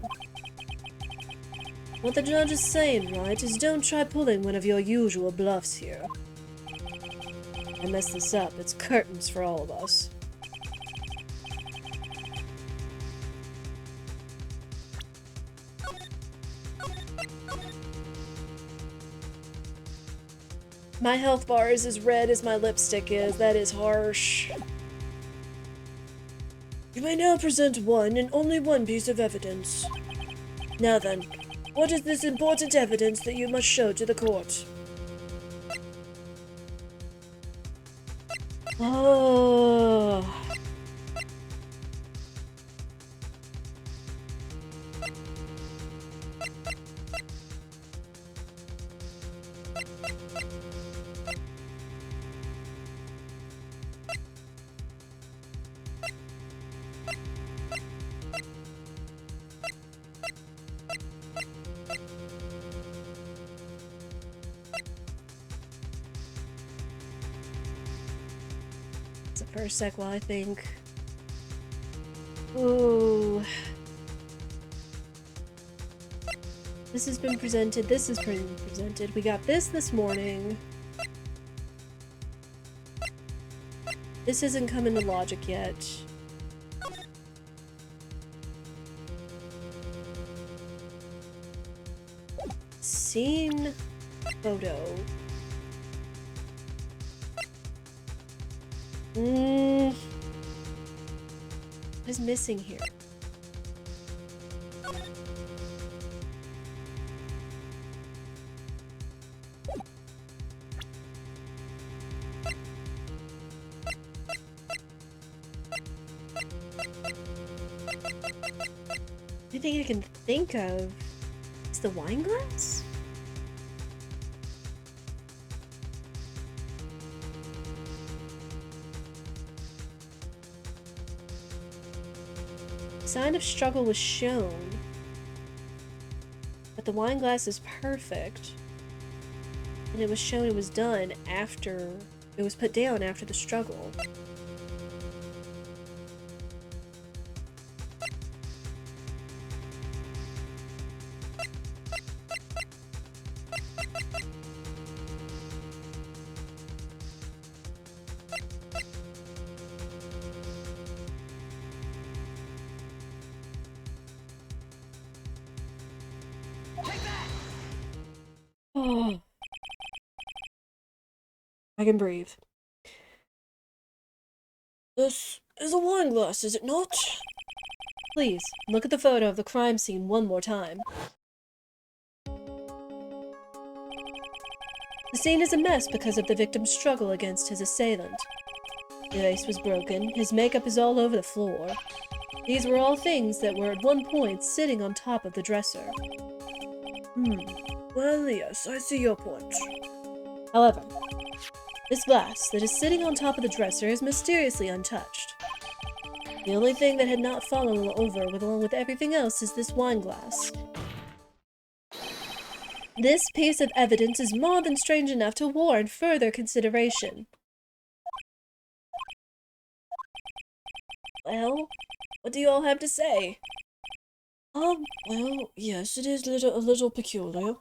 What the judge is saying, right, is don't try pulling one of your usual bluffs here. I mess this up, it's curtains for all of us. My health bar is as red as my lipstick is. That is harsh. You may now present one and only one piece of evidence. Now then, what is this important evidence that you must show to the court? Oh. For a sec while I think. Ooh. This has been presented, this has been presented. We got this morning. This hasn't come into logic yet. Scene photo. What is missing here? Anything I can think of is the wine glass? Sign of struggle was shown, but the wine glass is perfect, and it was shown it was done after, it was put down after the struggle. Oh. I can breathe. This is a wine glass, is it not? Please, look at the photo of the crime scene one more time. The scene is a mess because of the victim's struggle against his assailant. The ice was broken, his makeup is all over the floor. These were all things that were at one point sitting on top of the dresser. Well, yes, I see your point. However, this glass that is sitting on top of the dresser is mysteriously untouched. The only thing that had not fallen over along with everything else is this wine glass. This piece of evidence is more than strange enough to warrant further consideration. Well, what do you all have to say? Well, yes, it is a little peculiar.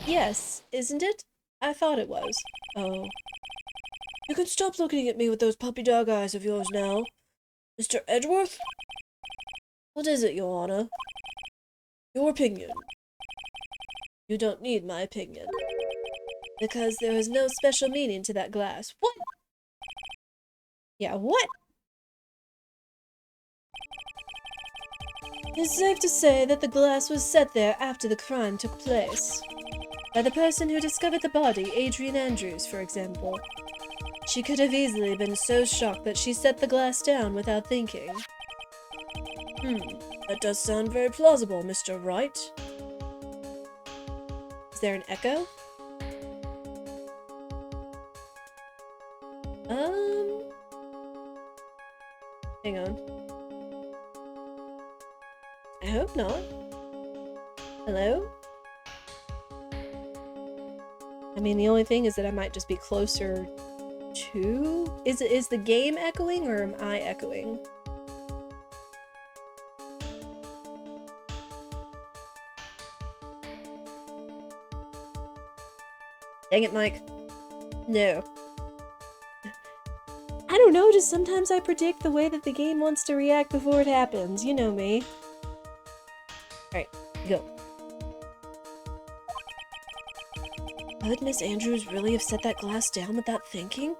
Yes, isn't it? I thought it was. Oh. You can stop looking at me with those puppy dog eyes of yours now. Mr. Edgeworth? What is it, Your Honor? Your opinion. You don't need my opinion. Because there is no special meaning to that glass. What? Yeah, what? It's safe to say that the glass was set there after the crime took place. By the person who discovered the body, Adrian Andrews, for example. She could have easily been so shocked that she set the glass down without thinking. That does sound very plausible, Mr. Wright. Is there an echo? Hang on. I hope not. Hello? I mean, the only thing is that I might just be closer to... Is the game echoing or am I echoing? Dang it, Mike. No. I don't know, just sometimes I predict the way that the game wants to react before it happens. You know me. Alright, go. Could Miss Andrews really have set that glass down without thinking?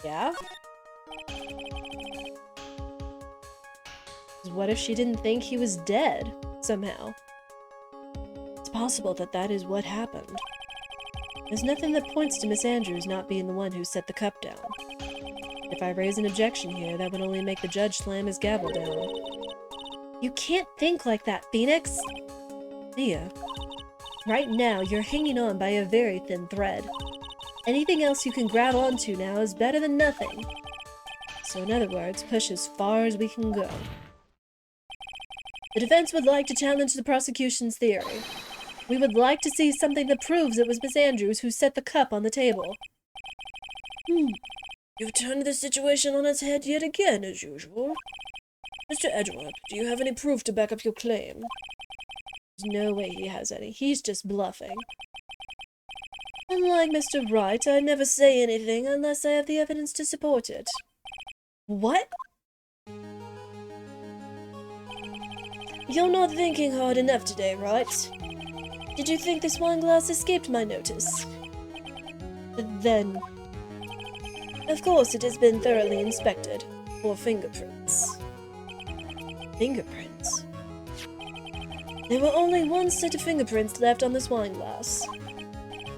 Yeah? What if she didn't think he was dead, somehow? It's possible that that is what happened. There's nothing that points to Miss Andrews not being the one who set the cup down. If I raise an objection here, that would only make the judge slam his gavel down. You can't think like that, Phoenix! Mia, right now you're hanging on by a very thin thread. Anything else you can grab onto now is better than nothing. So in other words, push as far as we can go. The defense would like to challenge the prosecution's theory. We would like to see something that proves it was Miss Andrews who set the cup on the table. You've turned the situation on its head yet again, as usual. Mr. Edgeworth, do you have any proof to back up your claim? There's no way he has any. He's just bluffing. Unlike Mr. Wright, I never say anything unless I have the evidence to support it. What? You're not thinking hard enough today, right? Did you think this wine glass escaped my notice? Then... Of course it has been thoroughly inspected, for fingerprints. Fingerprints? There were only one set of fingerprints left on this wine glass.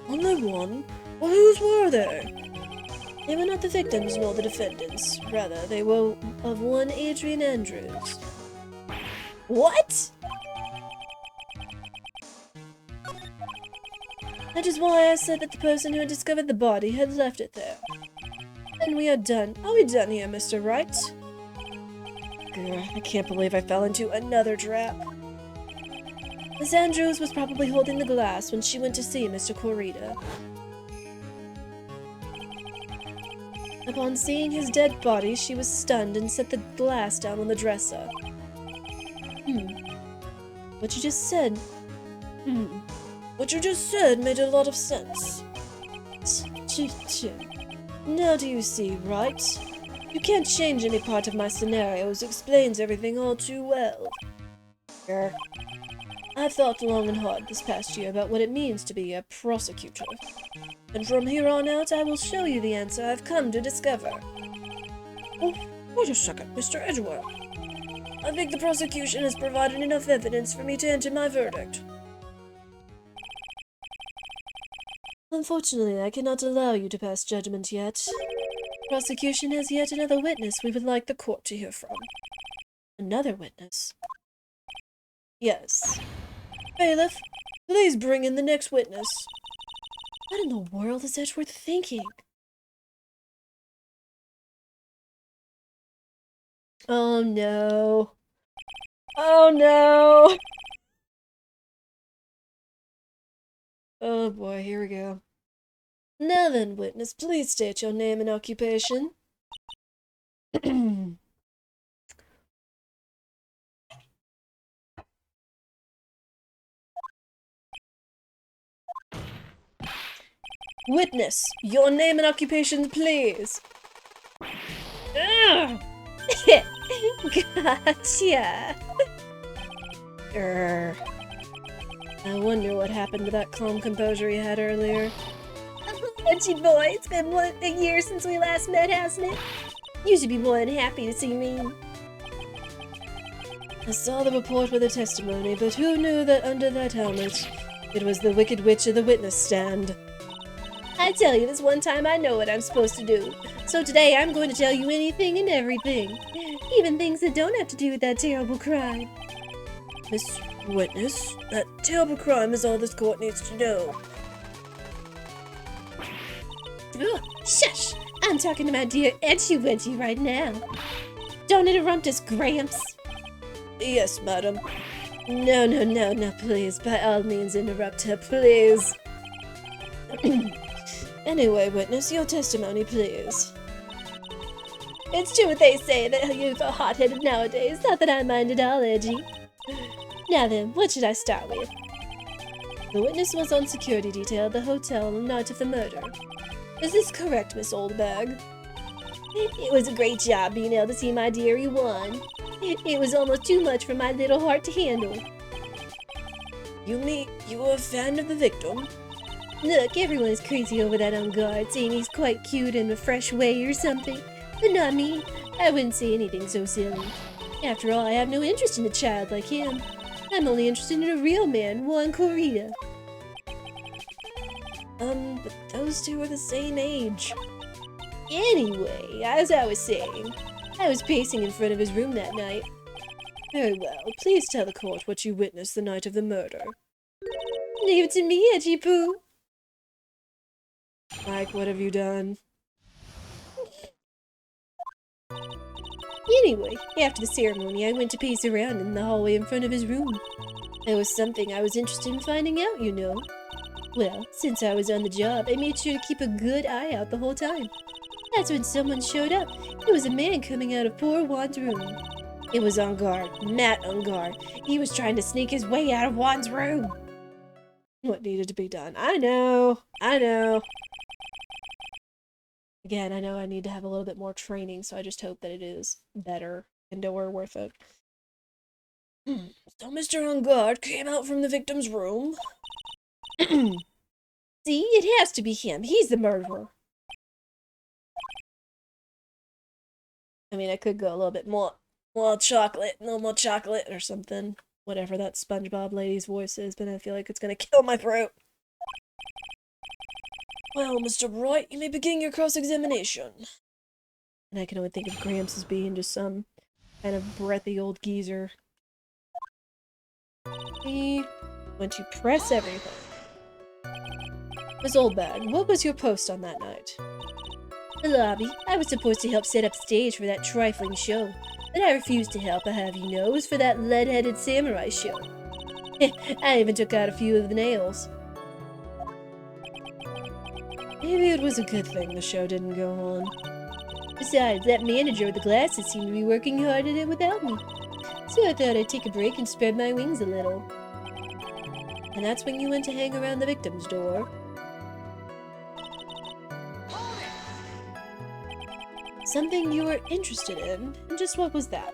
Only one? Well, whose were they? They were not the victims nor the defendants. Rather, they were of one Adrian Andrews. What? That is why I said that the person who had discovered the body had left it there. Then we are done. Are we done here, Mr. Wright? Grr, I can't believe I fell into another trap. Miss Andrews was probably holding the glass when she went to see Mr. Corrida. Upon seeing his dead body, she was stunned and set the glass down on the dresser. What you just said... What you just said made a lot of sense. Now do you see, right? You can't change any part of my scenarios. Explains everything all too well. I've thought long and hard this past year about what it means to be a prosecutor. And from here on out, I will show you the answer I've come to discover. Oh, wait a second, Mr. Edgeworth. I think the prosecution has provided enough evidence for me to enter my verdict. Unfortunately, I cannot allow you to pass judgment yet. The prosecution has yet another witness we would like the court to hear from. Another witness? Yes. Bailiff, please bring in the next witness. What in the world is Edgeworth thinking? Oh no. Oh no! Oh boy, here we go. Now then, witness, please state your name and occupation. Witness, your name and occupation, please. Gotcha. I wonder what happened to that calm composure he had earlier. Reggie boy, it's been a year since we last met, hasn't it? You should be more than happy to see me. I saw the report with the testimony, but who knew that under that helmet, it was the Wicked Witch of the witness stand? I tell you, this one time I know what I'm supposed to do. So today I'm going to tell you anything and everything. Even things that don't have to do with that terrible crime. Miss Witness, that terrible crime is all this court needs to know. Ugh, shush! I'm talking to my dear Edgy Wedgie right now. Don't interrupt us, Gramps. Yes, madam. No, please. By all means, interrupt her, please. Anyway, witness, your testimony, please. It's true what they say, that youth are hot-headed nowadays. Not that I mind at all, Edgy. Now then, what should I start with? The witness was on security detail at the hotel on the night of the murder. Is this correct, Miss Oldbag? It was a great job being able to see my dearie won. It was almost too much for my little heart to handle. You mean you were a fan of the victim? Look, everyone is crazy over that on guard, saying he's quite cute in a fresh way or something. But not me. I wouldn't say anything so silly. After all, I have no interest in a child like him. I'm only interested in a real man, Juan Corrida. But those two are the same age. Anyway, as I was saying, I was pacing in front of his room that night. Very well, please tell the court what you witnessed the night of the murder. Leave it to me, Edgy Poo. Mike, what have you done? Anyway, after the ceremony, I went to pace around in the hallway in front of his room. There was something I was interested in finding out, you know. Well, since I was on the job, I made sure to keep a good eye out the whole time. That's when someone showed up. It was a man coming out of poor Juan's room. It was on guard, Matt on guard. He was trying to sneak his way out of Juan's room. What needed to be done? I know. Again, I know I need to have a little bit more training, so I just hope that it is better and or worth it. So Mr. On Guard came out from the victim's room. See, it has to be him. He's the murderer. I mean, I could go a little bit more chocolate, no more chocolate or something. Whatever that SpongeBob lady's voice is, but I feel like it's gonna kill my throat. Well, Mr. Bright, you may begin your cross-examination. And I can only think of Gramps as being just some kind of breathy old geezer. When to press everything. Miss Oldbag, what was your post on that night? The lobby. I was supposed to help set up stage for that trifling show, but I refused to help, I have you know, it was for that lead-headed samurai show. I even took out a few of the nails. Maybe it was a good thing the show didn't go on. Besides, that manager with the glasses seemed to be working hard at it without me. So I thought I'd take a break and spread my wings a little. And that's when you went to hang around the victim's door. Something you were interested in, and just what was that?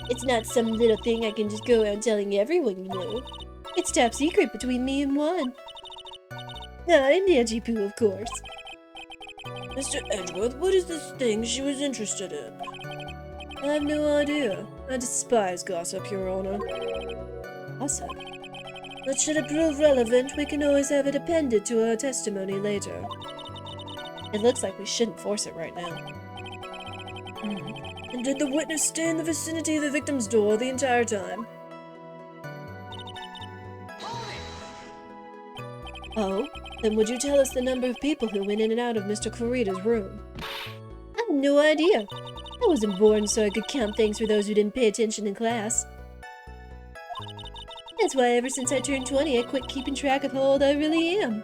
It's not some little thing I can just go around telling everyone, you know. It's top secret between me and Juan. And Edgy Poo, of course. Mr. Edgeworth, what is this thing she was interested in? I have no idea. I despise gossip, Your Honor. Gossip? But should it prove relevant, we can always have it appended to our testimony later. It looks like we shouldn't force it right now. And did the witness stay in the vicinity of the victim's door the entire time? Oh? Then would you tell us the number of people who went in and out of Mr. Corrida's room? I have no idea. I wasn't born so I could count things for those who didn't pay attention in class. That's why ever since I turned 20, I quit keeping track of how old I really am.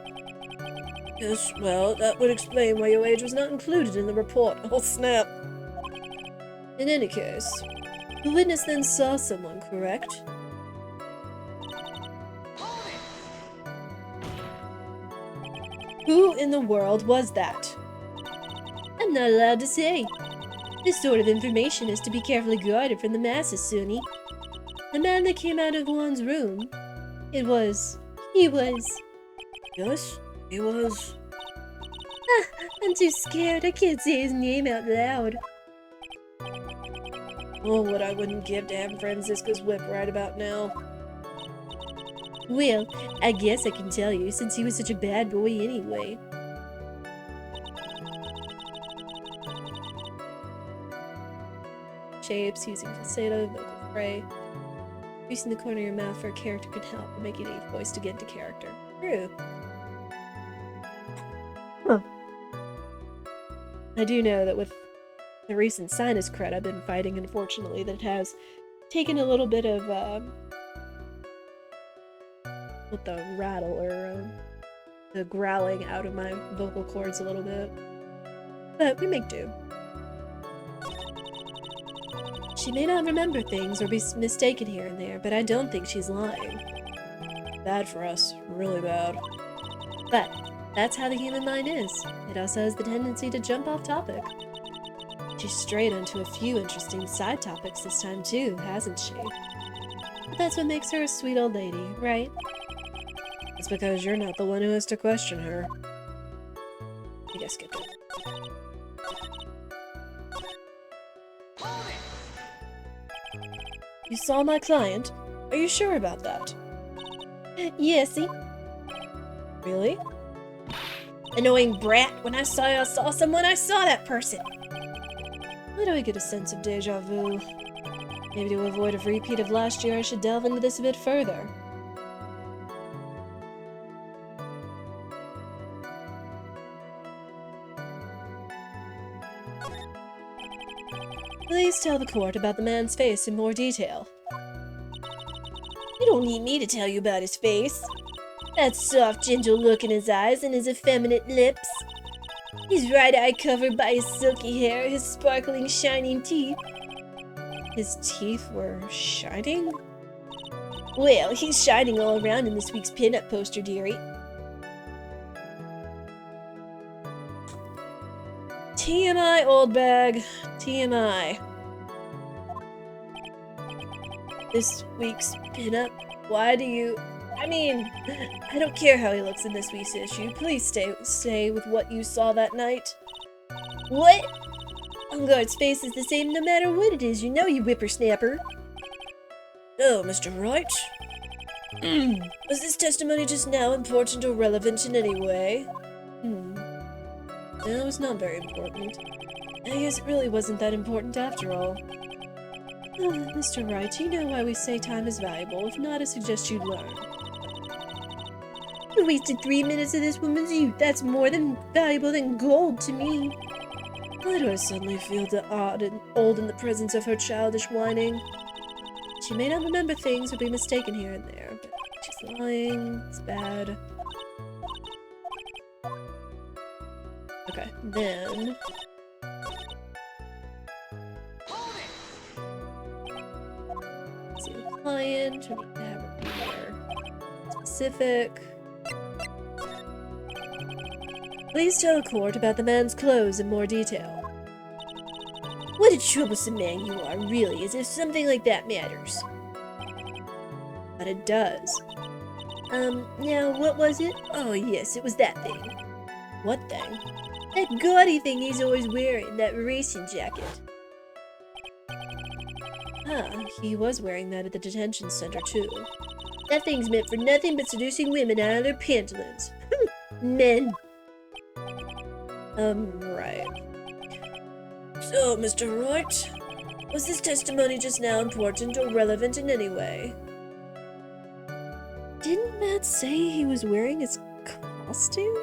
Yes, well, that would explain why your age was not included in the report. Oh, snap. In any case, the witness then saw someone, correct? Who in the world was that? I'm not allowed to say. This sort of information is to be carefully guarded from the masses, Sunny. The man that came out of Juan's room, he was... Yes, he was... I'm too scared, I can't say his name out loud. Oh, what I wouldn't give to have Francisca's whip right about now. Well, I guess I can tell you, since he was such a bad boy anyway. Shapes, using falsetto, vocal fray. Using the corner of your mouth for a character can help, or making a voice to get into character. True. Huh. I do know that with the recent sinus crud I've been fighting, unfortunately, that it has taken a little bit of, with the rattle or the growling out of my vocal cords a little bit. But we make do. She may not remember things or be mistaken here and there, but I don't think she's lying. Bad for us. Really bad. But that's how the human mind is. It also has the tendency to jump off topic. She's strayed onto a few interesting side topics this time too, hasn't she? But that's what makes her a sweet old lady, right? It's because you're not the one who has to question her. I guess skip it. You saw my client? Are you sure about that? Yesy. Really? Annoying brat, when I saw someone, I saw that person! Why do I get a sense of deja vu? Maybe to avoid a repeat of last year, I should delve into this a bit further. Please tell the court about the man's face in more detail. You don't need me to tell you about his face. That soft, gentle look in his eyes and his effeminate lips. His right eye covered by his silky hair, his sparkling, shining teeth. His teeth were shining? Well, he's shining all around in this week's pinup poster, dearie. TMI, old bag. TMI. This week's pinup? Why do you... I mean, I don't care how he looks in this week's issue. Please stay with what you saw that night. What? Enguarde's face is the same no matter what it is, you know, you whippersnapper. Oh, Mr. Wright? Was this testimony just now important or relevant in any way? No, it was not very important. I guess it really wasn't that important after all. Mr. Wright, you know why we say time is valuable. If not, I suggest you learn. You wasted 3 minutes of this woman's youth. That's more than valuable than gold to me. Why do I suddenly feel odd and old in the presence of her childish whining? She may not remember things or be mistaken here and there, but she's lying. It's bad. Okay, then... Let's see the client. We need to have her be more specific. Please tell the court about the man's clothes in more detail. What a troublesome man you are, really, as if something like that matters. But it does. Now, what was it? Oh, yes, it was that thing. What thing? That gaudy thing he's always wearing, that racing jacket. Ah, he was wearing that at the detention center, too. That thing's meant for nothing but seducing women out of their pantaloons. Men. Right. So, Mr. Wright, was this testimony just now important or relevant in any way? Didn't Matt say he was wearing his costume?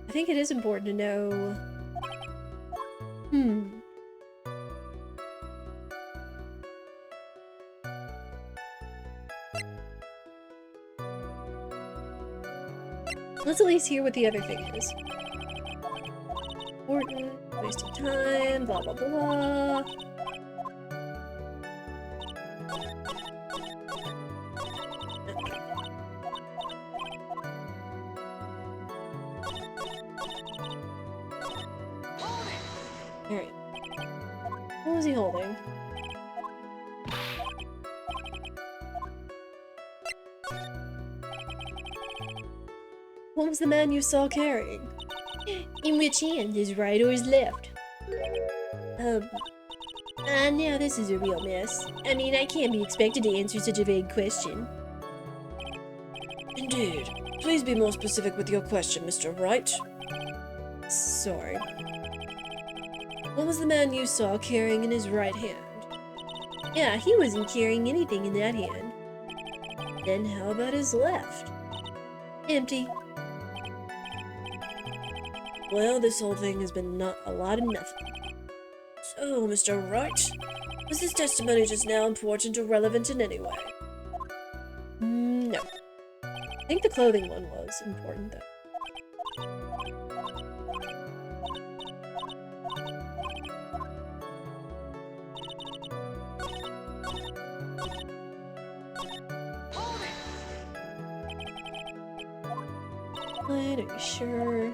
I think it is important to know. Let's at least hear what the other thing is. Important, waste of time, blah blah blah. Alright. What was he holding? What was the man you saw carrying? In which hand, his right or his left? Now this is a real mess. I mean, I can't be expected to answer such a vague question. Indeed. Please be more specific with your question, Mr. Wright. Sorry. What was the man you saw carrying in his right hand? Yeah, he wasn't carrying anything in that hand. Then how about his left? Empty. Well, this whole thing has been not a lot of nothing. So, Mr. Wright, was this testimony just now important or relevant in any way? No. think the clothing one was important, though. Are you sure?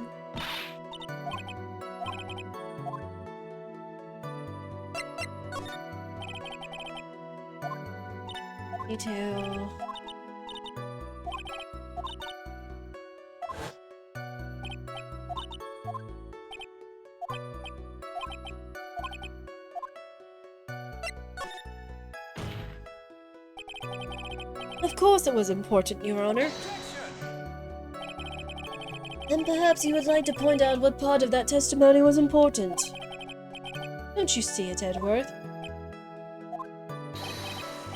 Me too. Of course it was important, Your Honor. And perhaps you would like to point out what part of that testimony was important. Don't you see it, Edgeworth?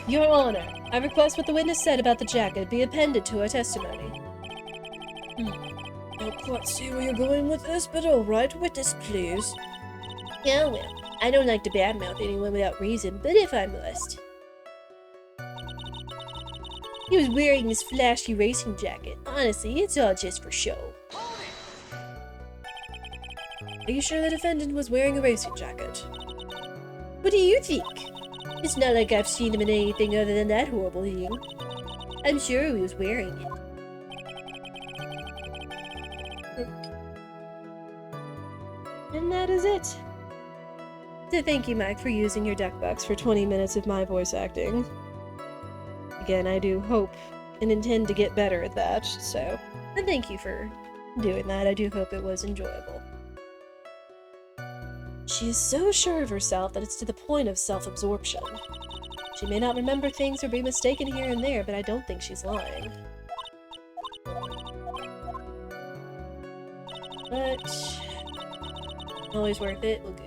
Your Honor, I request what the witness said about the jacket be appended to her testimony. Don't quite see where you're going with this, but alright, witness, please. Yeah, well, I don't like to badmouth anyone without reason, but if I must. He was wearing his flashy racing jacket. Honestly, it's all just for show. Are you sure the defendant was wearing a racing jacket? What do you think? It's not like I've seen him in anything other than that horrible thing. I'm sure he was wearing it. And that is it. So thank you, Mike, for using your duck box for 20 minutes of my voice acting. Again, I do hope and intend to get better at that, so... And thank you for doing that. I do hope it was enjoyable. She is so sure of herself that it's to the point of self-absorption. She may not remember things or be mistaken here and there, but I don't think she's lying. But... always worth it. We'll go.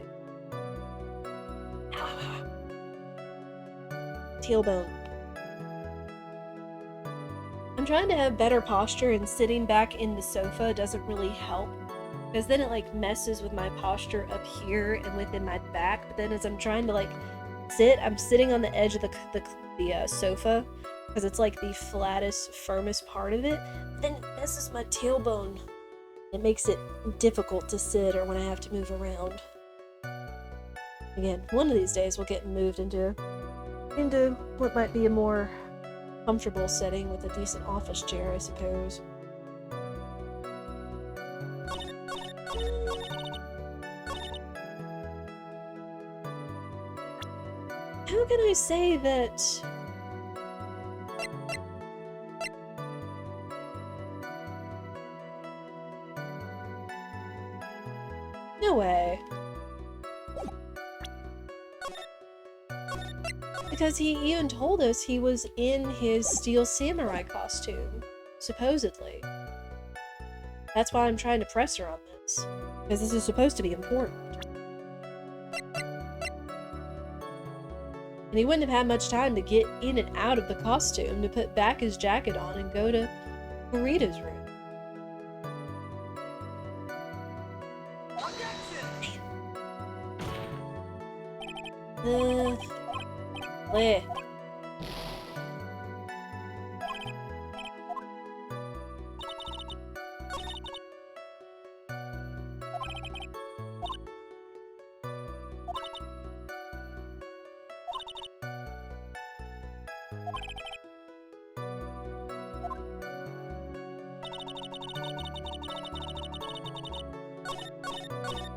Tailbone. I'm trying to have better posture, and sitting back in the sofa doesn't really help. Because then it, like, messes with my posture up here and within my back. But then as I'm trying to, like, sit, I'm sitting on the edge of the sofa. Because it's, like, the flattest, firmest part of it. But then it messes my tailbone. It makes it difficult to sit or when I have to move around. Again, one of these days we'll get moved into what might be a more comfortable setting with a decent office chair, I suppose. How can I say that... No way. Because he even told us he was in his Steel Samurai costume, supposedly. That's why I'm trying to press her on this, because this is supposed to be important. And he wouldn't have had much time to get in and out of the costume to put back his jacket on and go to Kurita's room. Bleh.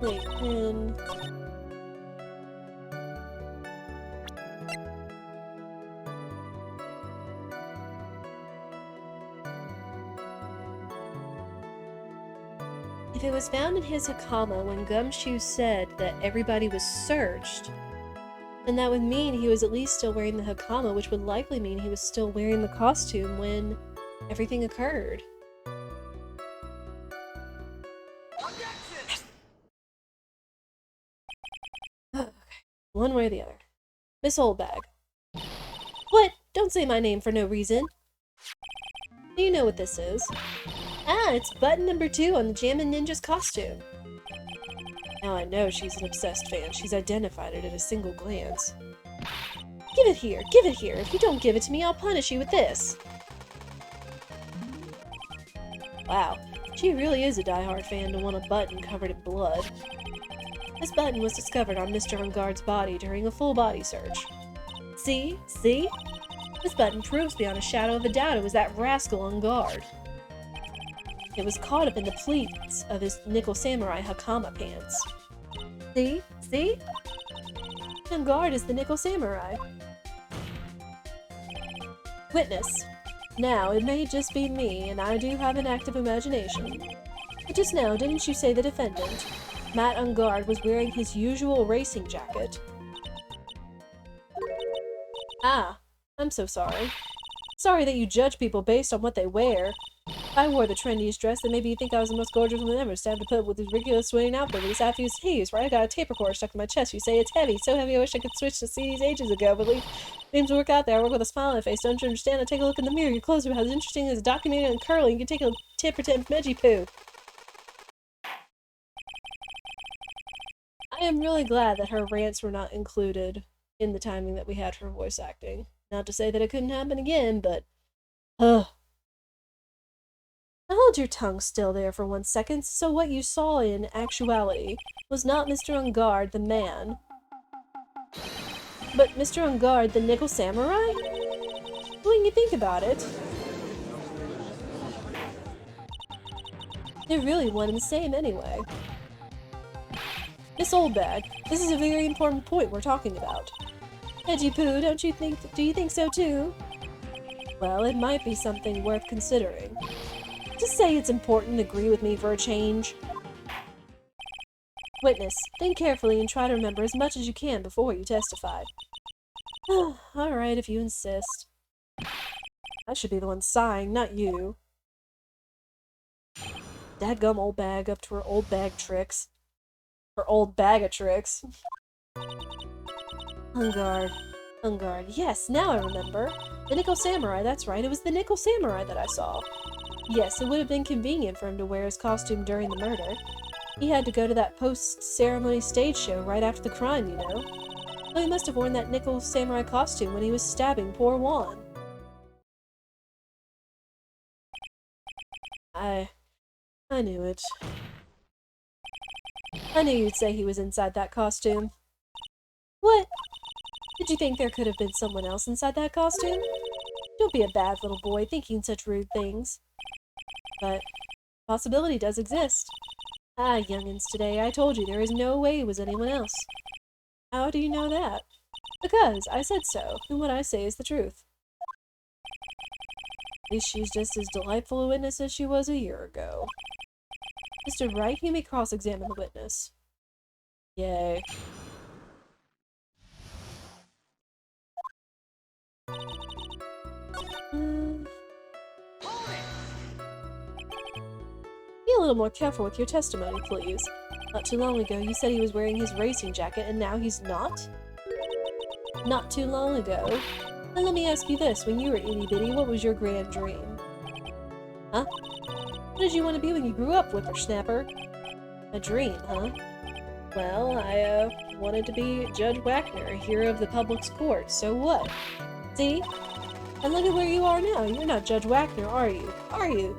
Wait, and... If it was found in his Hakama when Gumshoe said that everybody was searched, then that would mean he was at least still wearing the Hakama, which would likely mean he was still wearing the costume when everything occurred. Okay. One way or the other. Miss Oldbag. What? Don't say my name for no reason. You know what this is. Ah, it's button number 2 on the Jammin' Ninja's costume. Now I know she's an obsessed fan. She's identified it at a single glance. Give it here! Give it here! If you don't give it to me, I'll punish you with this! Wow, she really is a die-hard fan to want a button covered in blood. This button was discovered on Mr. Ungard's body during a full body search. See? See? This button proves beyond a shadow of a doubt it was that rascal Ungard. It was caught up in the pleats of his nickel samurai Hakama pants. See? See? Ungard is the nickel samurai. Witness. Now, it may just be me, and I do have an active imagination. But just now, didn't you say the defendant, Matt Ungard, was wearing his usual racing jacket? Ah, I'm so sorry. Sorry that you judge people based on what they wear. If I wore the trendiest dress, then maybe you'd think I was the most gorgeous woman ever, so I have to put up with this ridiculous swinging outfit with this afternoon haze, right? I got a tape recorder stuck in my chest. You say it's heavy, so heavy I wish I could switch to CDs ages ago, but things work out there. I work with a smile on my face. Don't you understand? I take a look in the mirror. Your clothes are about as interesting as documented and curly. You can take a tip or 10 from Veggie Poo. I am really glad that her rants were not included in the timing that we had for voice acting. Not to say that it couldn't happen again, but... Ugh. Now hold your tongue still there for 1 second. So what you saw in actuality was not Mr. Ungard, the man, but Mr. Ungard, the nickel samurai? When you think about it, they're really one and the same anyway. Miss Oldbag, this is a very important point we're talking about. Veggie Poo, do you think so too? Well, it might be something worth considering. Just say it's important to agree with me for a change. Witness, think carefully and try to remember as much as you can before you testify. Alright, if you insist. I should be the one sighing, not you. Dadgum old bag up to her old bag tricks. Her old bag of tricks. Ungard. Ungard. Yes, now I remember. The nickel samurai, that's right. It was the nickel samurai that I saw. Yes, it would have been convenient for him to wear his costume during the murder. He had to go to that post-ceremony stage show right after the crime, you know. Well, he must have worn that nickel samurai costume when he was stabbing poor Juan. I knew it. I knew you'd say he was inside that costume. What? Did you think there could have been someone else inside that costume? Don't be a bad little boy thinking such rude things. But possibility does exist. Ah, youngins today, I told you there is no way it was anyone else. How do you know that? Because I said so, and what I say is the truth. At least she's just as delightful a witness as she was a year ago. Mr. Wright, you may cross-examine the witness. Yay. Be a little more careful with your testimony, please. Not too long ago, you said he was wearing his racing jacket, and now he's not? Not too long ago. Now let me ask you this, when you were itty-bitty, what was your grand dream? Huh? What did you want to be when you grew up, whippersnapper? A dream, huh? Well, I, wanted to be Judge Wagner, hero of the public's court, so what? See? And look at where you are now. You're not Judge Wagner, are you? Are you?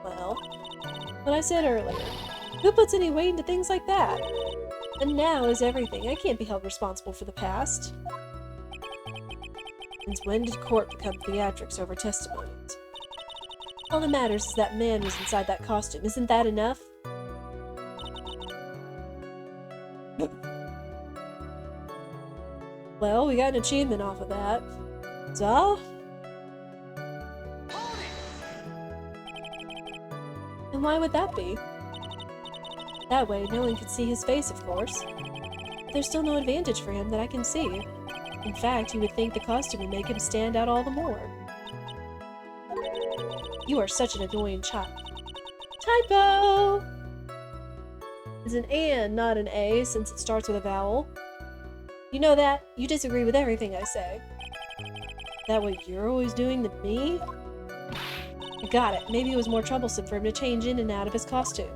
Well, what I said earlier. Who puts any weight into things like that? And now is everything. I can't be held responsible for the past. Since when did court become theatrics over testimonies? All that matters is that man was inside that costume. Isn't that enough? Well, we got an achievement off of that. So? And why would that be? That way, no one could see his face, of course. But there's still no advantage for him that I can see. In fact, you would think the costume would make him stand out all the more. You are such an annoying child. Typo! It's an and, not an A, since it starts with a vowel. You know that? You disagree with everything I say. That what you're always doing to me? I got it. Maybe it was more troublesome for him to change in and out of his costume.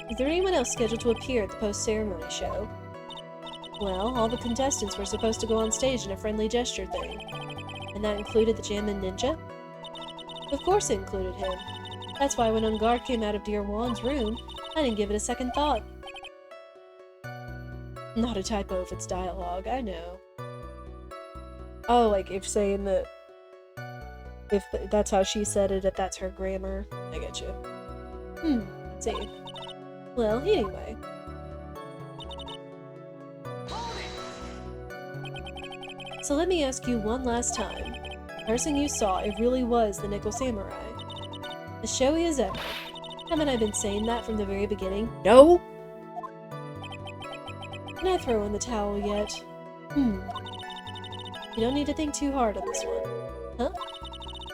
Is there anyone else scheduled to appear at the post-ceremony show? Well, all the contestants were supposed to go on stage in a friendly gesture thing. And that included the Jammin' Ninja? Of course it included him. That's why when Ungard came out of Dear Juan's room, I didn't give it a second thought. Not a typo if it's dialogue, I know. Oh, like if saying that... If that's how she said it, if that's her grammar. I get you. Let's see. Well, anyway. So let me ask you one last time. The person you saw, it really was the Nickel Samurai. As showy as ever. Haven't I been saying that from the very beginning? No! Can I throw in the towel yet? You don't need to think too hard on this one. Huh?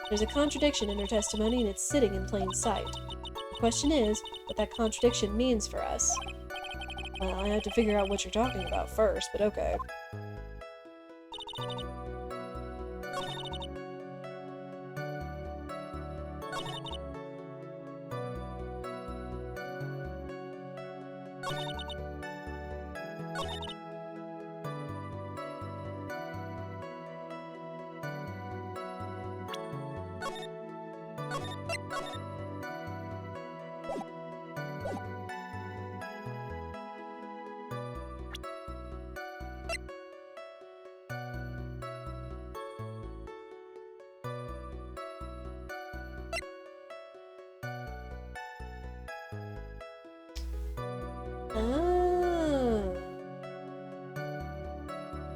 There's a contradiction in her testimony and it's sitting in plain sight. The question is, what that contradiction means for us. Well, I have to figure out what you're talking about first, but okay.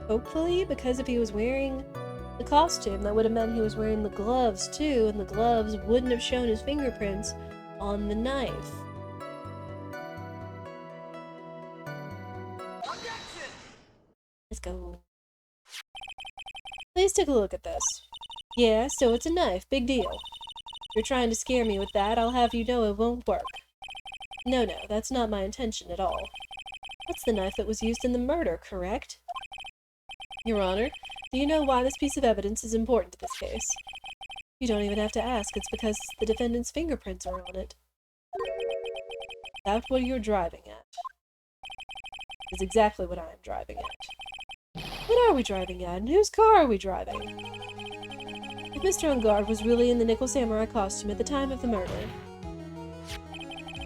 Hopefully, because if he was wearing the costume, that would have meant he was wearing the gloves too, and the gloves wouldn't have shown his fingerprints on the knife. Let's go. Please take a look at this. Yeah, so it's a knife. Big deal. If you're trying to scare me with that, I'll have you know it won't work. No, that's not my intention at all. That's the knife that was used in the murder, correct? Your Honor, do you know why this piece of evidence is important to this case? You don't even have to ask, it's because the defendant's fingerprints are on it. That's what you're driving at. Is exactly what I am driving at. What are we driving at, and whose car are we driving? If Mr. Ungard was really in the Nickel Samurai costume at the time of the murder,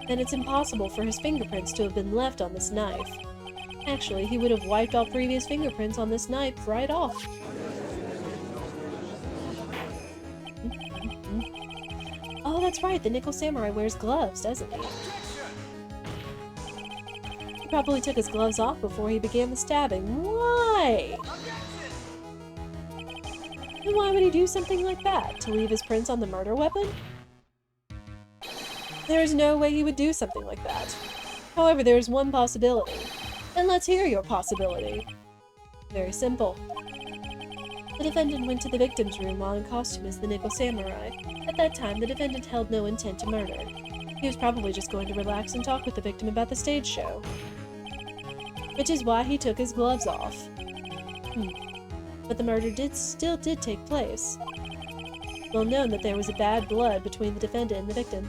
then it's impossible for his fingerprints to have been left on this knife. Actually, he would have wiped all previous fingerprints on this knife right off. Oh, that's right, the Nickel Samurai wears gloves, doesn't he? He probably took his gloves off before he began the stabbing. Why? And why would he do something like that? To leave his prints on the murder weapon? There is no way he would do something like that. However, there is one possibility. And let's hear your possibility. Very simple. The defendant went to the victim's room while in costume as the Nickel Samurai. At that time, the defendant held no intent to murder. He was probably just going to relax and talk with the victim about the stage show. Which is why he took his gloves off. But the murder still did take place. Well known that there was a bad blood between the defendant and the victim.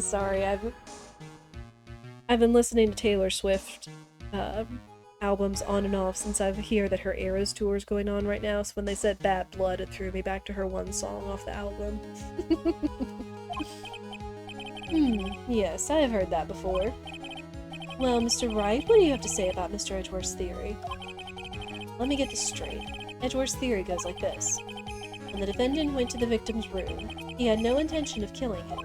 Sorry, I've been listening to Taylor Swift albums on and off since I hear that her Eras tour is going on right now, so when they said Bad Blood, it threw me back to her one song off the album. Yes, I have heard that before. Well, Mr. Wright, what do you have to say about Mr. Edgeworth's theory? Let me get this straight. Edgeworth's theory goes like this. When the defendant went to the victim's room, he had no intention of killing him.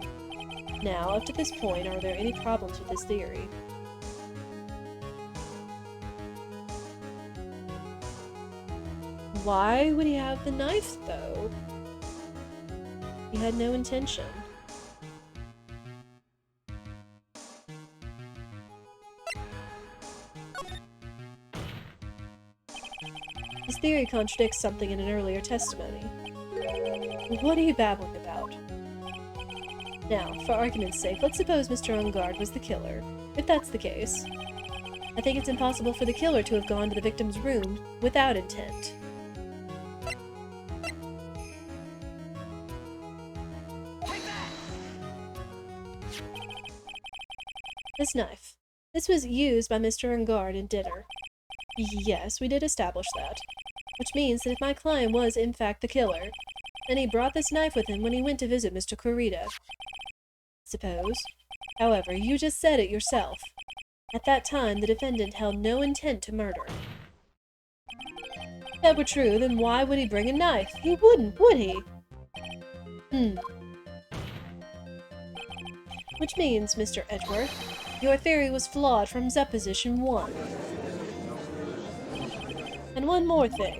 Now, up to this point, are there any problems with this theory? Why would he have the knife, though? He had no intention. His theory contradicts something in an earlier testimony. What are you babbling about? Now, for argument's sake, let's suppose Mr. Ungard was the killer. If that's the case, I think it's impossible for the killer to have gone to the victim's room without intent. This knife. This was used by Mr. Ungard in dinner. Yes, we did establish that. Which means that if my client was in fact the killer, then he brought this knife with him when he went to visit Mr. Kurita. Suppose. However, you just said it yourself. At that time, the defendant held no intent to murder. If that were true, then why would he bring a knife? He wouldn't, would he? Which means, Mr. Edgeworth, your theory was flawed from supposition 1. And one more thing.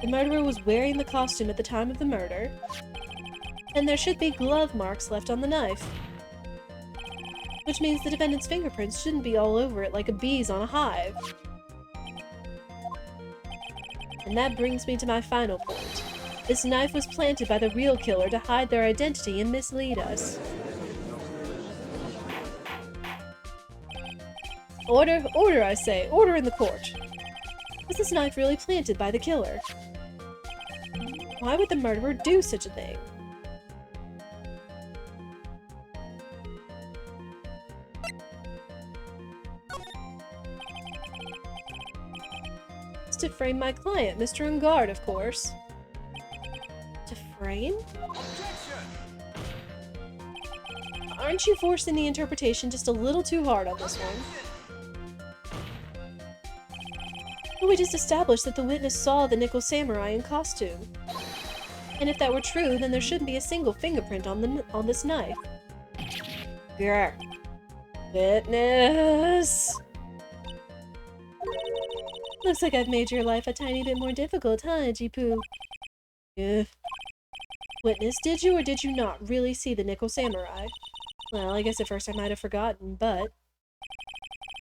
The murderer was wearing the costume at the time of the murder, and there should be glove marks left on the knife. Which means the defendant's fingerprints shouldn't be all over it like a bee's on a hive. And that brings me to my final point. This knife was planted by the real killer to hide their identity and mislead us. Order, order, I say, order in the court. Was this knife really planted by the killer? Why would the murderer do such a thing? It's to frame my client, Mr. Ungard, of course. To frame? Aren't you forcing the interpretation just a little too hard on this one? But we just established that the witness saw the Nickel Samurai in costume. And if that were true, then there shouldn't be a single fingerprint on this knife. Grr. Witness! Looks like I've made your life a tiny bit more difficult, huh, Jipu? Ugh. Witness, did you or did you not really see the Nickel Samurai? Well, I guess at first I might have forgotten, but...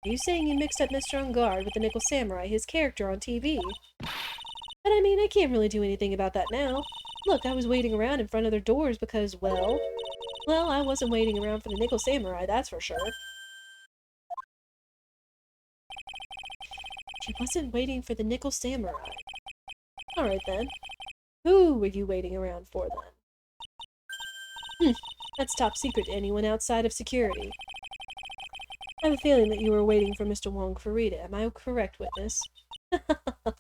Are you saying you mixed up Mr. Ungard with the Nickel Samurai, his character on TV? But I mean, I can't really do anything about that now. Look, I was waiting around in front of their doors because, well, I wasn't waiting around for the Nickel Samurai, that's for sure. She wasn't waiting for the Nickel Samurai. Alright then. Who were you waiting around for then? That's top secret to anyone outside of security. I have a feeling that you were waiting for Mr. Wong Kurita. Am I correct, witness? The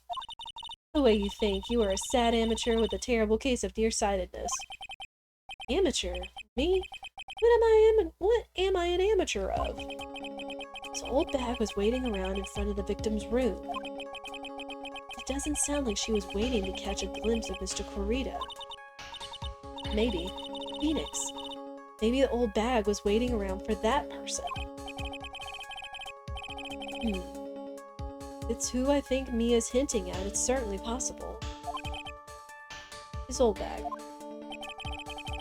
way you think, you are a sad amateur with a terrible case of nearsightedness. Amateur? Me? What am I an amateur of? This old bag was waiting around in front of the victim's room. It doesn't sound like she was waiting to catch a glimpse of Mr. Kurita. Maybe Phoenix. Maybe the old bag was waiting around for that person. It's who I think Mia's hinting at. It's certainly possible. His old bag.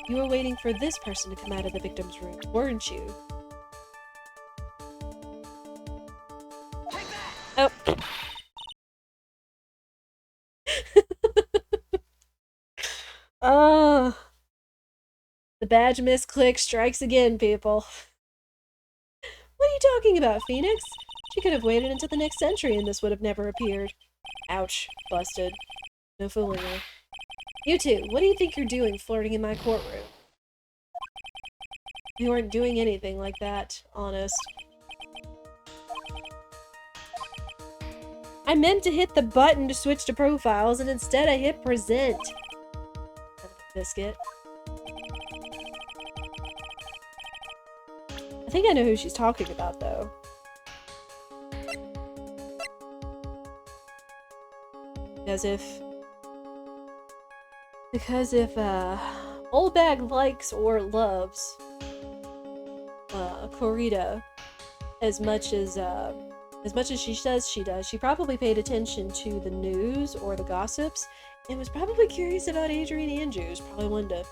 You were waiting for this person to come out of the victim's room, weren't you? Oh. Oh. The badge misclick strikes again, people. What are you talking about, Phoenix? She could have waited until the next century and this would have never appeared. Ouch. Busted. No fooling her. You two, what do you think you're doing flirting in my courtroom? You weren't doing anything like that, honest. I meant to hit the button to switch to profiles and instead I hit present. Biscuit. I think I know who she's talking about, though. Because if old bag likes or loves Kurita as much as she says she does, she probably paid attention to the news or the gossips and was probably curious about Adrian Andrews. Probably wanted to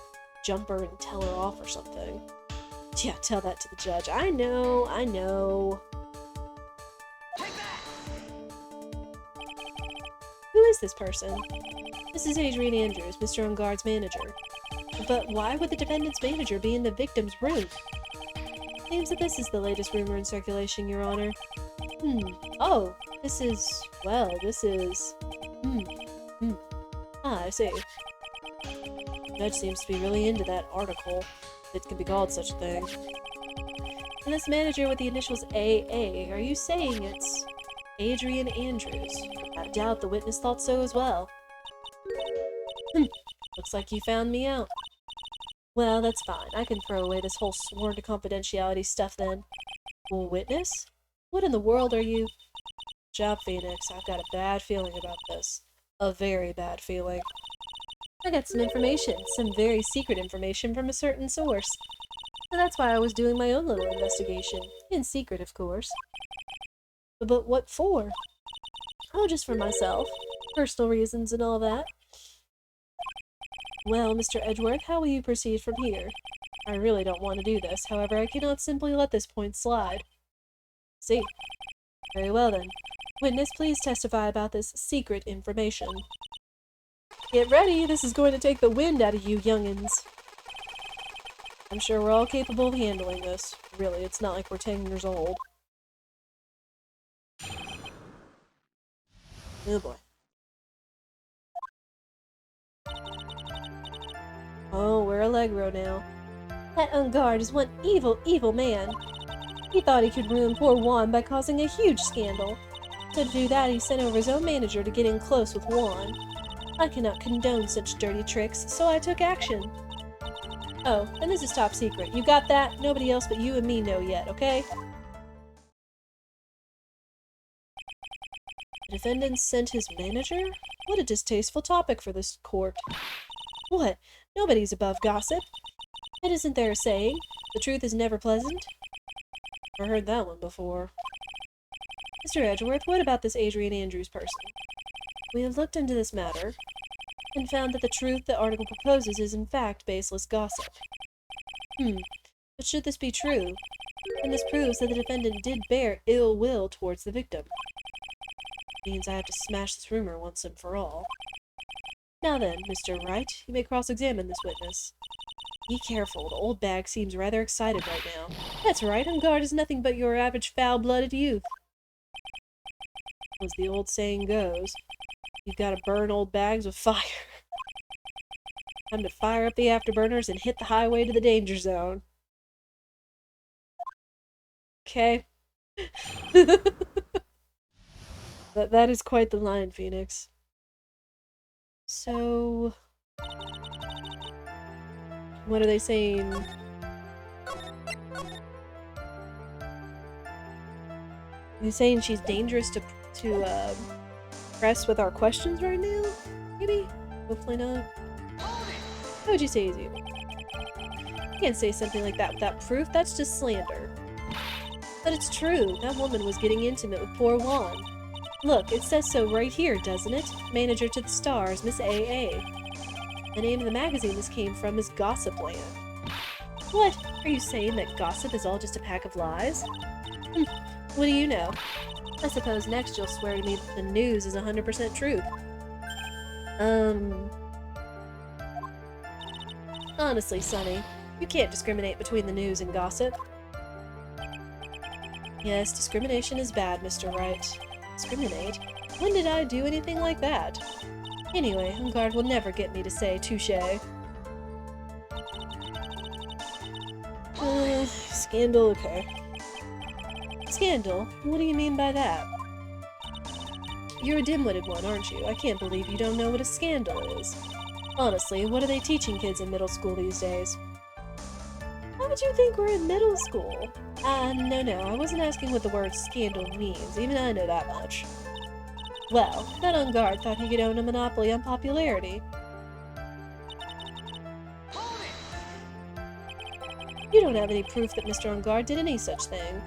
jump her and tell her off or something. Yeah, tell that to the judge. I know. Who is this person? This is Adrian Andrews, Mr. Ungard's manager. But why would the defendant's manager be in the victim's room? Seems that this is the latest rumor in circulation, Your Honor. Oh, this is... Ah, I see. The judge seems to be really into that article, if it can be called such a thing. And this manager with the initials AA, are you saying it's Adrian Andrews? I doubt the witness thought so as well. Looks like you found me out. Well, that's fine. I can throw away this whole sworn to confidentiality stuff then. Well, witness? What in the world are you? Job, Phoenix. I've got a bad feeling about this. A very bad feeling. I got some information, some very secret information from a certain source. So that's why I was doing my own little investigation. In secret, of course. But what for? Oh, just for myself. Personal reasons and all that. Well, Mr. Edgeworth, how will you proceed from here? I really don't want to do this, however, I cannot simply let this point slide. See. Very well then. Witness, please testify about this secret information. Get ready, this is going to take the wind out of you youngins. I'm sure we're all capable of handling this. Really, it's not like we're 10 years old. Oh boy. Oh, we're Allegro now. That Ungard is one evil, evil man. He thought he could ruin poor Juan by causing a huge scandal. So to do that, he sent over his own manager to get in close with Juan. I cannot condone such dirty tricks, so I took action. Oh, and this is top secret. You got that? Nobody else but you and me know yet, okay? The defendant sent his manager? What a distasteful topic for this court. What? Nobody's above gossip. And isn't there a saying, the truth is never pleasant? I heard that one before. Mr. Edgeworth, what about this Adrian Andrews person? We have looked into this matter, and found that the truth the article proposes is in fact baseless gossip. But should this be true, then this proves that the defendant did bear ill will towards the victim. It means I have to smash this rumor once and for all. Now then, Mr. Wright, you may cross-examine this witness. Be careful, the old bag seems rather excited right now. That's right, Ungard is nothing but your average foul-blooded youth. As the old saying goes, you've got to burn old bags with fire. Time to fire up the afterburners and hit the highway to the danger zone. Okay. That is quite the line, Phoenix. So... what are they saying? Are they saying she's dangerous to press with our questions right now? Maybe? Hopefully not. How would you say he's evil? You can't say something like that without proof. That's just slander. But it's true. That woman was getting intimate with poor Juan. Look, it says so right here, doesn't it? Manager to the stars, Miss A.A. The name of the magazine this came from is Gossipland. What? Are you saying that gossip is all just a pack of lies? What do you know? I suppose next you'll swear to me that the news is 100% truth. Honestly, Sonny, you can't discriminate between the news and gossip. Yes, discrimination is bad, Mr. Wright. Discriminate? When did I do anything like that? Anyway, Ungard will never get me to say touché. Scandal, okay. Scandal? What do you mean by that? You're a dim-witted one, aren't you? I can't believe you don't know what a scandal is. Honestly, what are they teaching kids in middle school these days? How would you think we're in middle school? No, I wasn't asking what the word scandal means. Even I know that much. Well, that Ungard thought he could own a monopoly on popularity. You don't have any proof that Mr. Ungard did any such thing.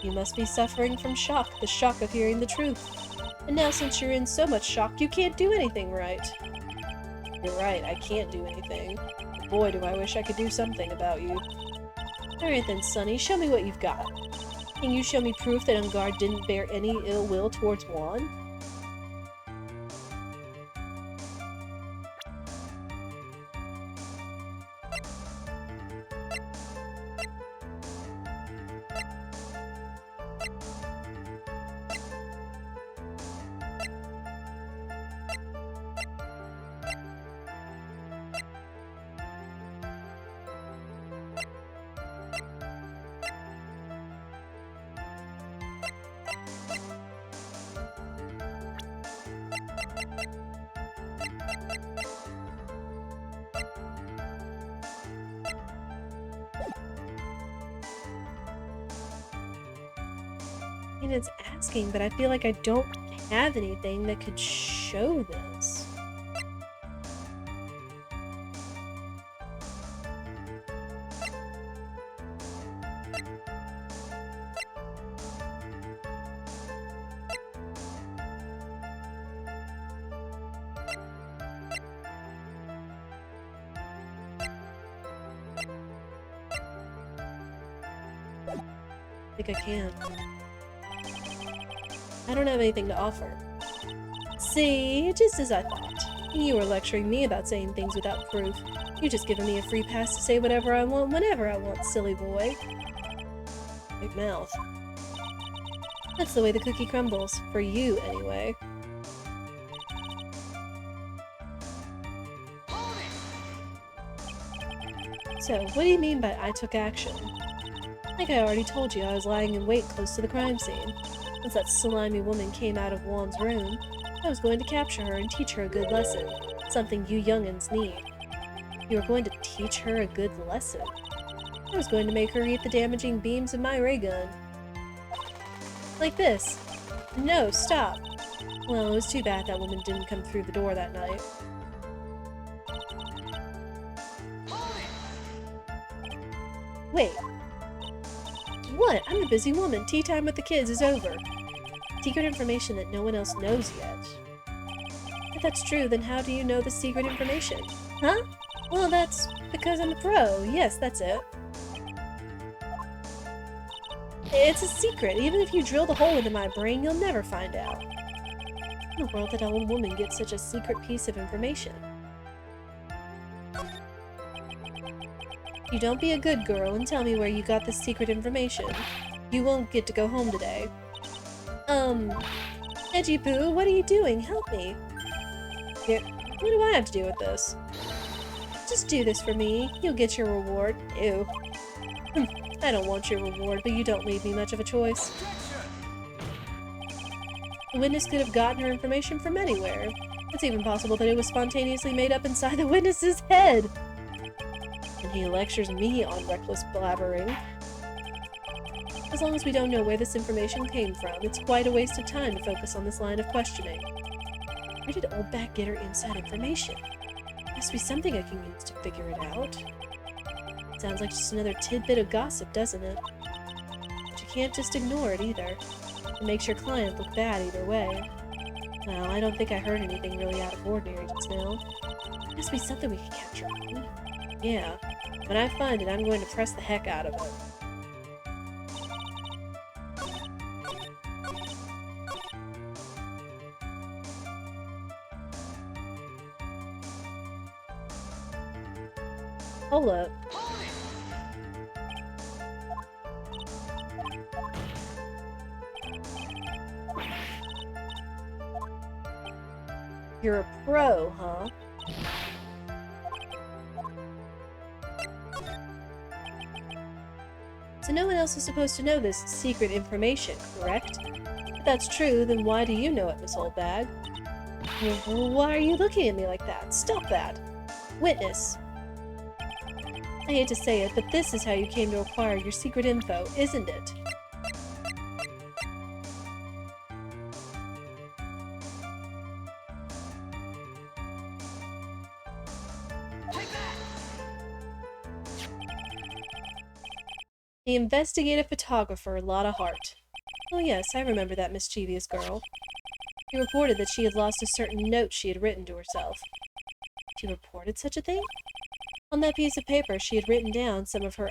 You must be suffering from shock, the shock of hearing the truth. And now since you're in so much shock, you can't do anything right. You're right, I can't do anything. Boy, do I wish I could do something about you. Alright then, Sonny, show me what you've got. Can you show me proof that Ungard didn't bear any ill will towards Juan? mean, it's asking, but I feel like I don't have anything that could show this. I think I can. I don't have anything to offer. See, just as I thought. You were lecturing me about saying things without proof. You're just giving me a free pass to say whatever I want whenever I want, silly boy. Big mouth. That's the way the cookie crumbles. For you, anyway. So, what do you mean by I took action? Like I already told you, I was lying in wait close to the crime scene. Once that slimy woman came out of Juan's room, I was going to capture her and teach her a good lesson. Something you young'uns need. You were going to teach her a good lesson? I was going to make her eat the damaging beams of my ray gun. Like this. No, stop. Well, it was too bad that woman didn't come through the door that night. Wait. What? I'm a busy woman. Tea time with the kids is over. Secret information that no one else knows yet. If that's true, then how do you know the secret information? Huh? Well, that's because I'm a pro. Yes, that's it. It's a secret. Even if you drill the hole into my brain, you'll never find out. In the world did a old woman get such a secret piece of information? You don't be a good girl and tell me where you got this secret information. You won't get to go home today. Edgy Poo, what are you doing? Help me. Here, what do I have to do with this? Just do this for me. You'll get your reward. Ew. I don't want your reward, but you don't leave me much of a choice. The witness could have gotten her information from anywhere. It's even possible that it was spontaneously made up inside the witness's head. And he lectures me on reckless blabbering. As long as we don't know where this information came from, it's quite a waste of time to focus on this line of questioning. Where did Old Bat get her inside information? Must be something I can use to figure it out. Sounds like just another tidbit of gossip, doesn't it? But you can't just ignore it either. It makes your client look bad either way. Well, I don't think I heard anything really out of ordinary just now. Must be something we can capture on. Yeah. When I find it, I'm going to press the heck out of it. Hold up. You're a pro, huh? So no one else is supposed to know this secret information, correct? If that's true, then why do you know it, Miss Oldbag? Why are you looking at me like that? Stop that! Witness! I hate to say it, but this is how you came to acquire your secret info, isn't it? The investigative photographer, Lotta Hart. Oh yes, I remember that mischievous girl. She reported that she had lost a certain note she had written to herself. She reported such a thing? On that piece of paper, she had written down some of her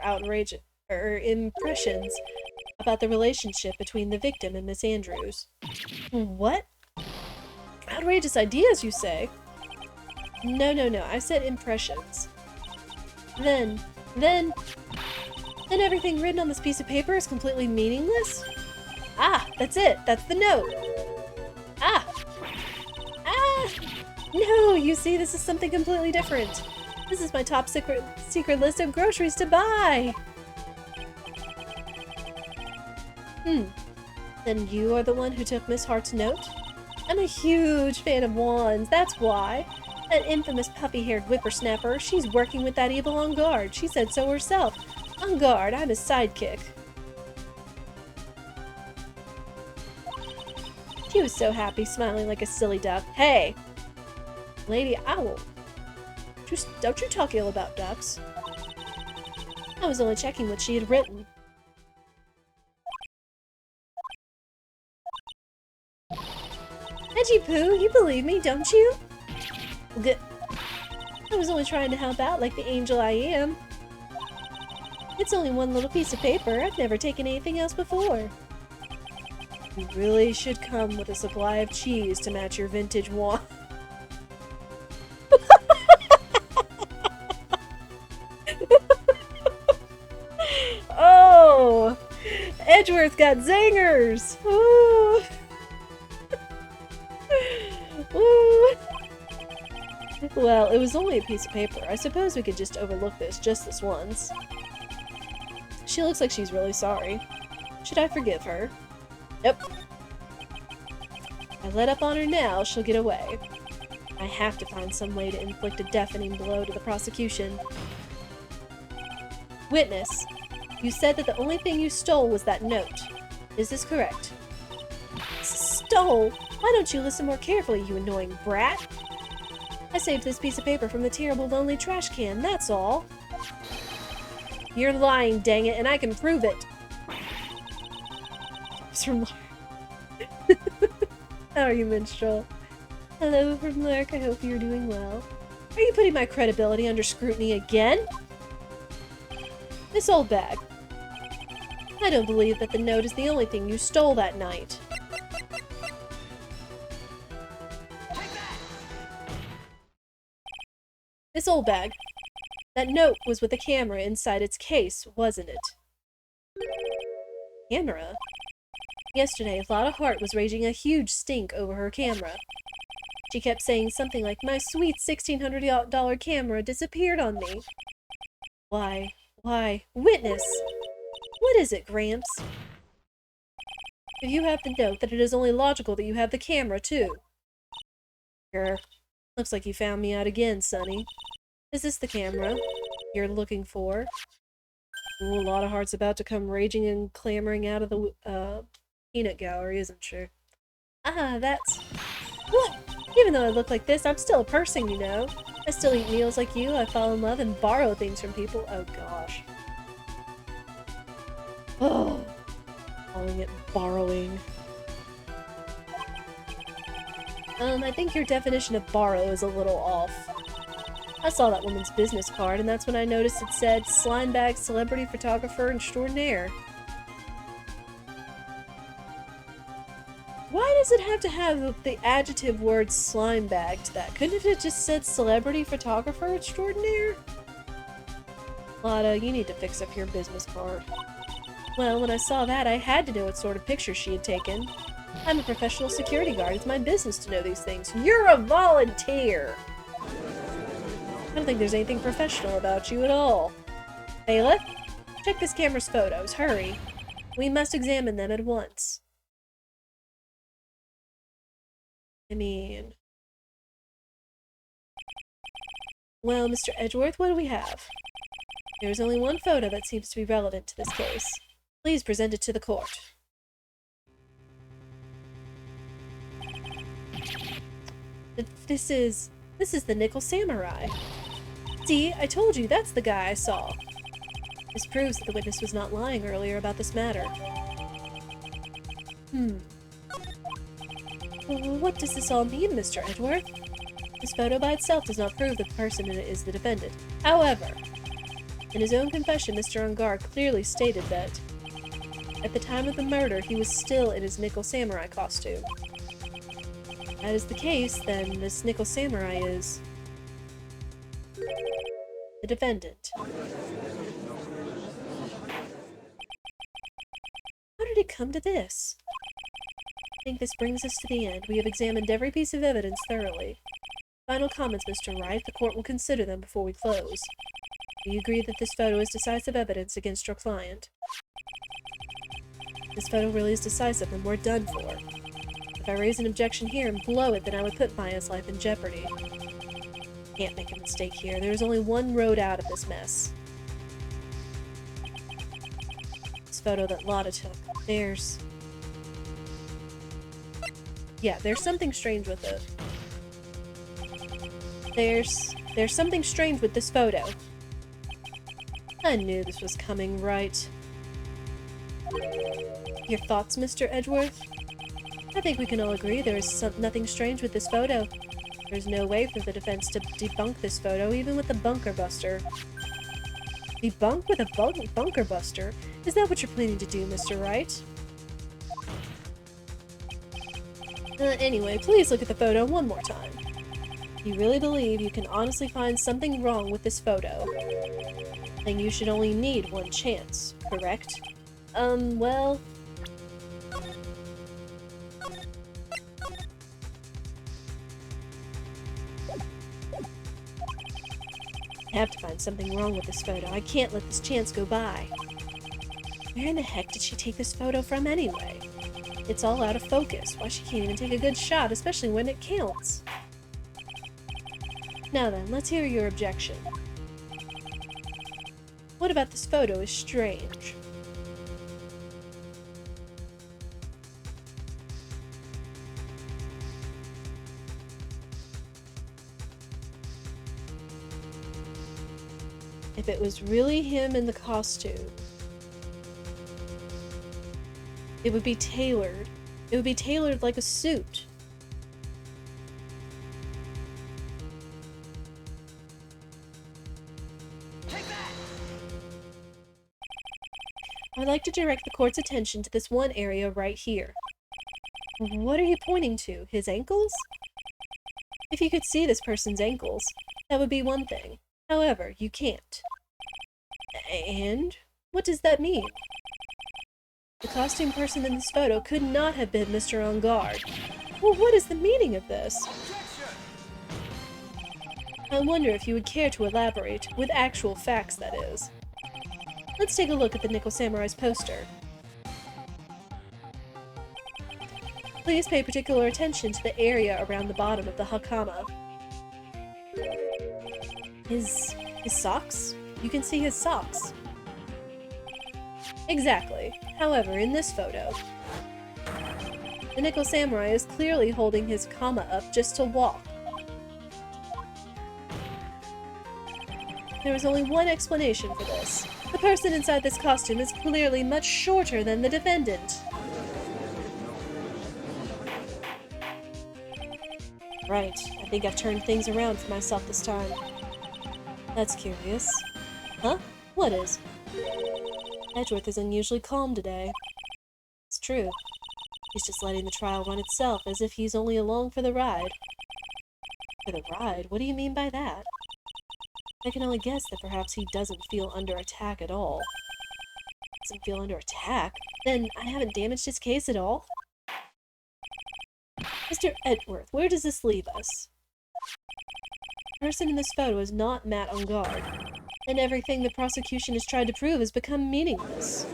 impressions about the relationship between the victim and Miss Andrews. What? Outrageous ideas, you say? No, I said impressions. Then everything written on this piece of paper is completely meaningless? Ah, that's it! That's the note! Ah! No, you see, this is something completely different. This is my top secret list of groceries to buy! Then you are the one who took Miss Hart's note? I'm a huge fan of Juan's, that's why. That infamous puffy-haired whippersnapper, she's working with that evil on guard. She said so herself. On guard, I'm his sidekick. He was so happy, smiling like a silly duck. Hey! Lady Owl. Don't you talk ill about ducks. I was only checking what she had written. Edgy Poo, you believe me, don't you? Good. I was only trying to help out like the angel I am. It's only one little piece of paper. I've never taken anything else before. You really should come with a supply of cheese to match your vintage wine. Oh! Edgeworth got zingers! Ooh! Ooh! Well, it was only a piece of paper. I suppose we could just overlook this just this once. She looks like she's really sorry. Should I forgive her? Nope. If I let up on her now, she'll get away. I have to find some way to inflict a deafening blow to the prosecution. Witness, you said that the only thing you stole was that note. Is this correct? Stole? Why don't you listen more carefully, you annoying brat? I saved this piece of paper from the terrible lonely trash can, that's all. You're lying, dang it, and I can prove it. How are you, minstrel? Hello from Lurk, I hope you're doing well. Are you putting my credibility under scrutiny again? This old bag. I don't believe that the note is the only thing you stole that night. This old bag. That note was with a camera inside its case, wasn't it? Camera? Yesterday, Lotta Hart was raging a huge stink over her camera. She kept saying something like, "My sweet $1,600 camera disappeared on me." Why? Witness! What is it, Gramps? If you have the note, then it is only logical that you have the camera, too. Grr. Looks like you found me out again, Sonny. Is this the camera you're looking for? Ooh, Lotta Hart's about to come raging and clamoring out of the, peanut gallery, isn't she? Ah, that's... What? Even though I look like this, I'm still a person, you know? I still eat meals like you, I fall in love and borrow things from people. Oh, gosh. Oh. Calling it borrowing. I think your definition of borrow is a little off. I saw that woman's business card, and that's when I noticed it said Slimebag Celebrity Photographer Extraordinaire. Why does it have to have the adjective word slimebag to that? Couldn't it have just said Celebrity Photographer Extraordinaire? Lotta, you need to fix up your business card. Well, when I saw that, I had to know what sort of picture she had taken. I'm a professional security guard. It's my business to know these things. You're a volunteer! I don't think there's anything professional about you at all. Bailiff, check this camera's photos. Hurry. We must examine them at once. I mean... Well, Mr. Edgeworth, what do we have? There's only one photo that seems to be relevant to this case. Please present it to the court. This is the Nickel Samurai. See, I told you, that's the guy I saw. This proves that the witness was not lying earlier about this matter. What does this all mean, Mr. Edgeworth? This photo by itself does not prove that the person in it is the defendant. However, in his own confession, Mr. Ungar clearly stated that at the time of the murder, he was still in his Nickel Samurai costume. If that is the case, then this Nickel Samurai is the defendant. How did it come to this? I think this brings us to the end. We have examined every piece of evidence thoroughly. Final comments, Mr. Wright. The court will consider them before we close. Do you agree that this photo is decisive evidence against your client? This photo really is decisive, and we're done for. If I raise an objection here and blow it, then I would put Maya's life in jeopardy. Can't make a mistake here. There's only one road out of this mess. This photo that Lotta took. There's... Yeah, there's something strange with it. There's something strange with this photo. I knew this was coming, right? Your thoughts, Mr. Edgeworth? I think we can all agree there is nothing strange with this photo. There's no way for the defense to debunk this photo, even with the bunker buster. Debunk with a bunker buster? Is that what you're planning to do, Mr. Wright? Anyway, please look at the photo one more time. You really believe you can honestly find something wrong with this photo? Then you should only need one chance, correct? Well... I have to find something wrong with this photo. I can't let this chance go by. Where in the heck did she take this photo from anyway? It's all out of focus. Why she can't even take a good shot, especially when it counts. Now then, let's hear your objection. What about this photo is strange? If it was really him in the costume, it would be tailored. It would be tailored like a suit. I'd like to direct the court's attention to this one area right here. What are you pointing to? His ankles? If you could see this person's ankles, that would be one thing. However, you can't. And? What does that mean? The costume person in this photo could not have been Mr. Engarde. Well, what is the meaning of this? I wonder if you would care to elaborate, with actual facts, that is. Let's take a look at the Nickel Samurai's poster. Please pay particular attention to the area around the bottom of the hakama. His socks? You can see his socks. Exactly. However, in this photo, the Nickel Samurai is clearly holding his kama up just to walk. There is only one explanation for this. The person inside this costume is clearly much shorter than the defendant. Right, I think I've turned things around for myself this time. That's curious. Huh? What is? Edgeworth is unusually calm today. It's true. He's just letting the trial run itself, as if he's only along for the ride. For the ride? What do you mean by that? I can only guess that perhaps he doesn't feel under attack at all. Doesn't feel under attack? Then I haven't damaged his case at all? Mr. Edgeworth, where does this leave us? The person in this photo is not Matt Engarde, and everything the prosecution has tried to prove has become meaningless.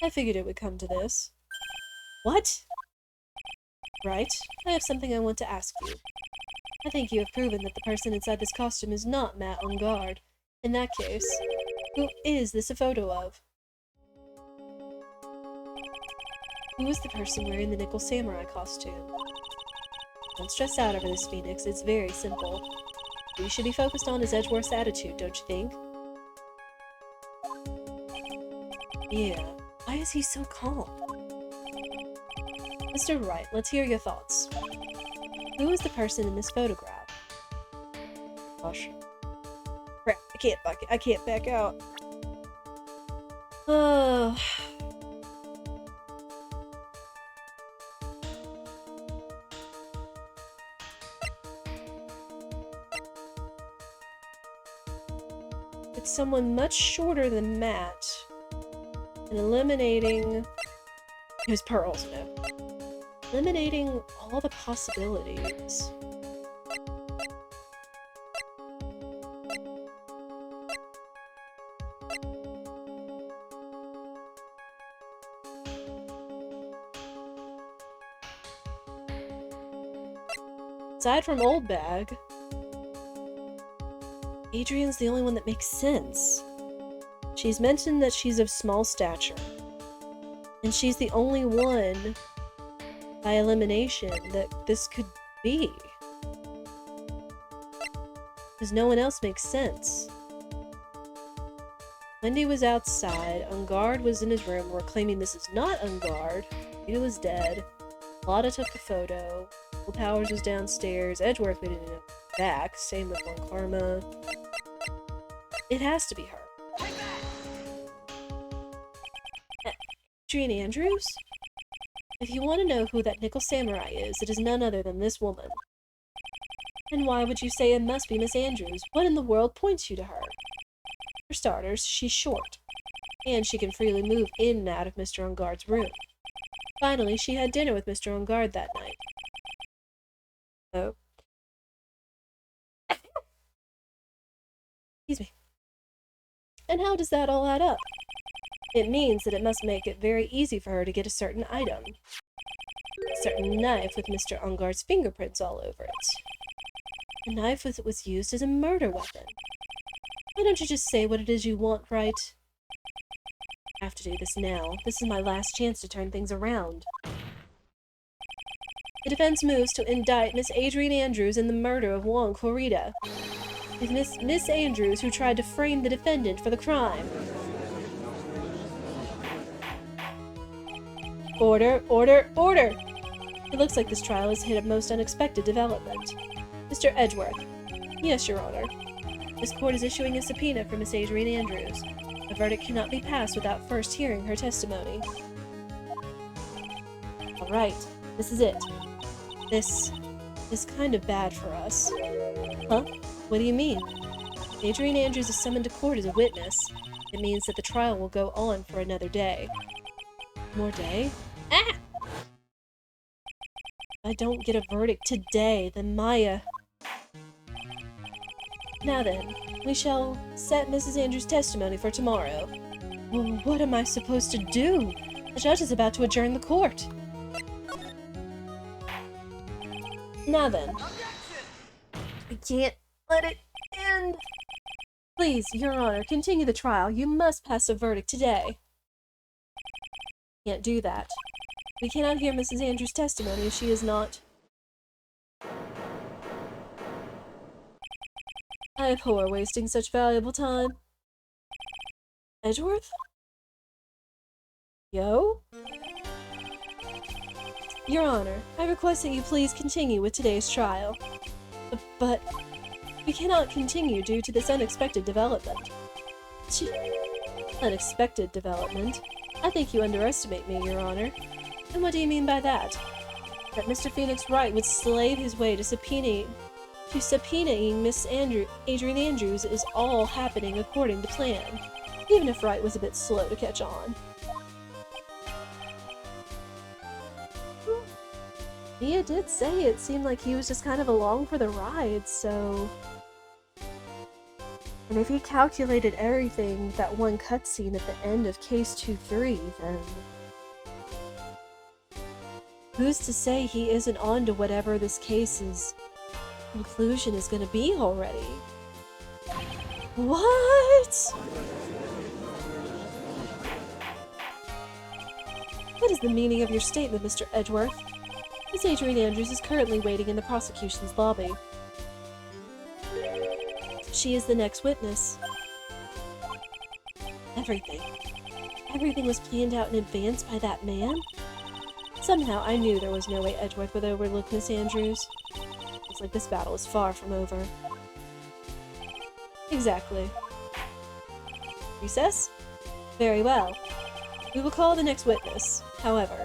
I figured it would come to this. What? Right, I have something I want to ask you. I think you have proven that the person inside this costume is not Matt Engarde. In that case, who is this a photo of? Who is the person wearing the Nickel Samurai costume? Don't stress out over this, Phoenix. It's very simple. What you should be focused on is Edgeworth's attitude, don't you think? Yeah. Why is he so calm? Mr. Wright, let's hear your thoughts. Who is the person in this photograph? Gosh. Crap, I can't back out. It's someone much shorter than Matt. And eliminating... It was Pearls, no. Eliminating all the possibilities. Aside from Old Bag, Adrian's the only one that makes sense. She's mentioned that she's of small stature. And she's the only one, by elimination, that this could be. Because no one else makes sense. Wendy was outside, Ungard was in his room, we're claiming this is not Ungard. Rita was dead. Lotta took the photo. Will Powers was downstairs. Edgeworth we didn't know back. Same with One Karma. It has to be her. Adrian Andrews? If you want to know who that Nickel Samurai is, it is none other than this woman. And why would you say it must be Miss Andrews? What in the world points you to her? For starters, she's short, and she can freely move in and out of Mr. Ungard's room. Finally, she had dinner with Mr. Ungard that night. Oh. Excuse me. And how does that all add up? It means that it must make it very easy for her to get a certain item. A certain knife with Mr. Ungard's fingerprints all over it. A knife that was used as a murder weapon. Why don't you just say what it is you want, right? I have to do this now. This is my last chance to turn things around. The defense moves to indict Miss Adrian Andrews in the murder of Juan Corrida. It's Miss Andrews who tried to frame the defendant for the crime. Order, order, order! It looks like this trial has hit a most unexpected development. Mr. Edgeworth. Yes, Your Honor. This court is issuing a subpoena for Miss Adrian Andrews. A verdict cannot be passed without first hearing her testimony. Alright, this is it. This is kind of bad for us. Huh? What do you mean? Adrian Andrews is summoned to court as a witness. It means that the trial will go on for another day. More day? Ah! If I don't get a verdict today, then Maya... Now then, we shall set Mrs. Andrews' testimony for tomorrow. Well, what am I supposed to do? The judge is about to adjourn the court. Now then. We can't let it end. Please, Your Honor, continue the trial. You must pass a verdict today. Can't do that. We cannot hear Mrs. Andrews' testimony if she is not... I abhor wasting such valuable time. Edgeworth? Yo? Your Honor, I request that you please continue with today's trial. But we cannot continue due to this unexpected development. Unexpected development? I think you underestimate me, Your Honor. And what do you mean by that? That Mr. Phoenix Wright would slave his way to subpoenaing Miss Adrian Andrews is all happening according to plan, even if Wright was a bit slow to catch on. Mia did say it seemed like he was just kind of along for the ride, so... And if he calculated everything with that one cutscene at the end of Case 2-3, then... Who's to say he isn't on to whatever this case's conclusion is gonna be already? What? What is the meaning of your statement, Mr. Edgeworth? Miss Adrian Andrews is currently waiting in the prosecution's lobby. She is the next witness. Everything was planned out in advance by that man? Somehow I knew there was no way Edgeworth would overlook Miss Andrews. It's like this battle is far from over. Exactly. Recess? Very well. We will call the next witness. However,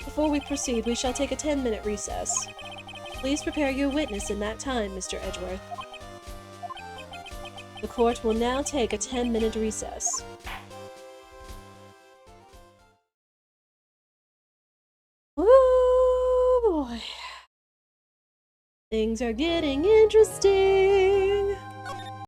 before we proceed, we shall take a 10-minute recess. Please prepare your witness in that time, Mr. Edgeworth. The court will now take a 10-minute recess. Woo boy. Things are getting interesting.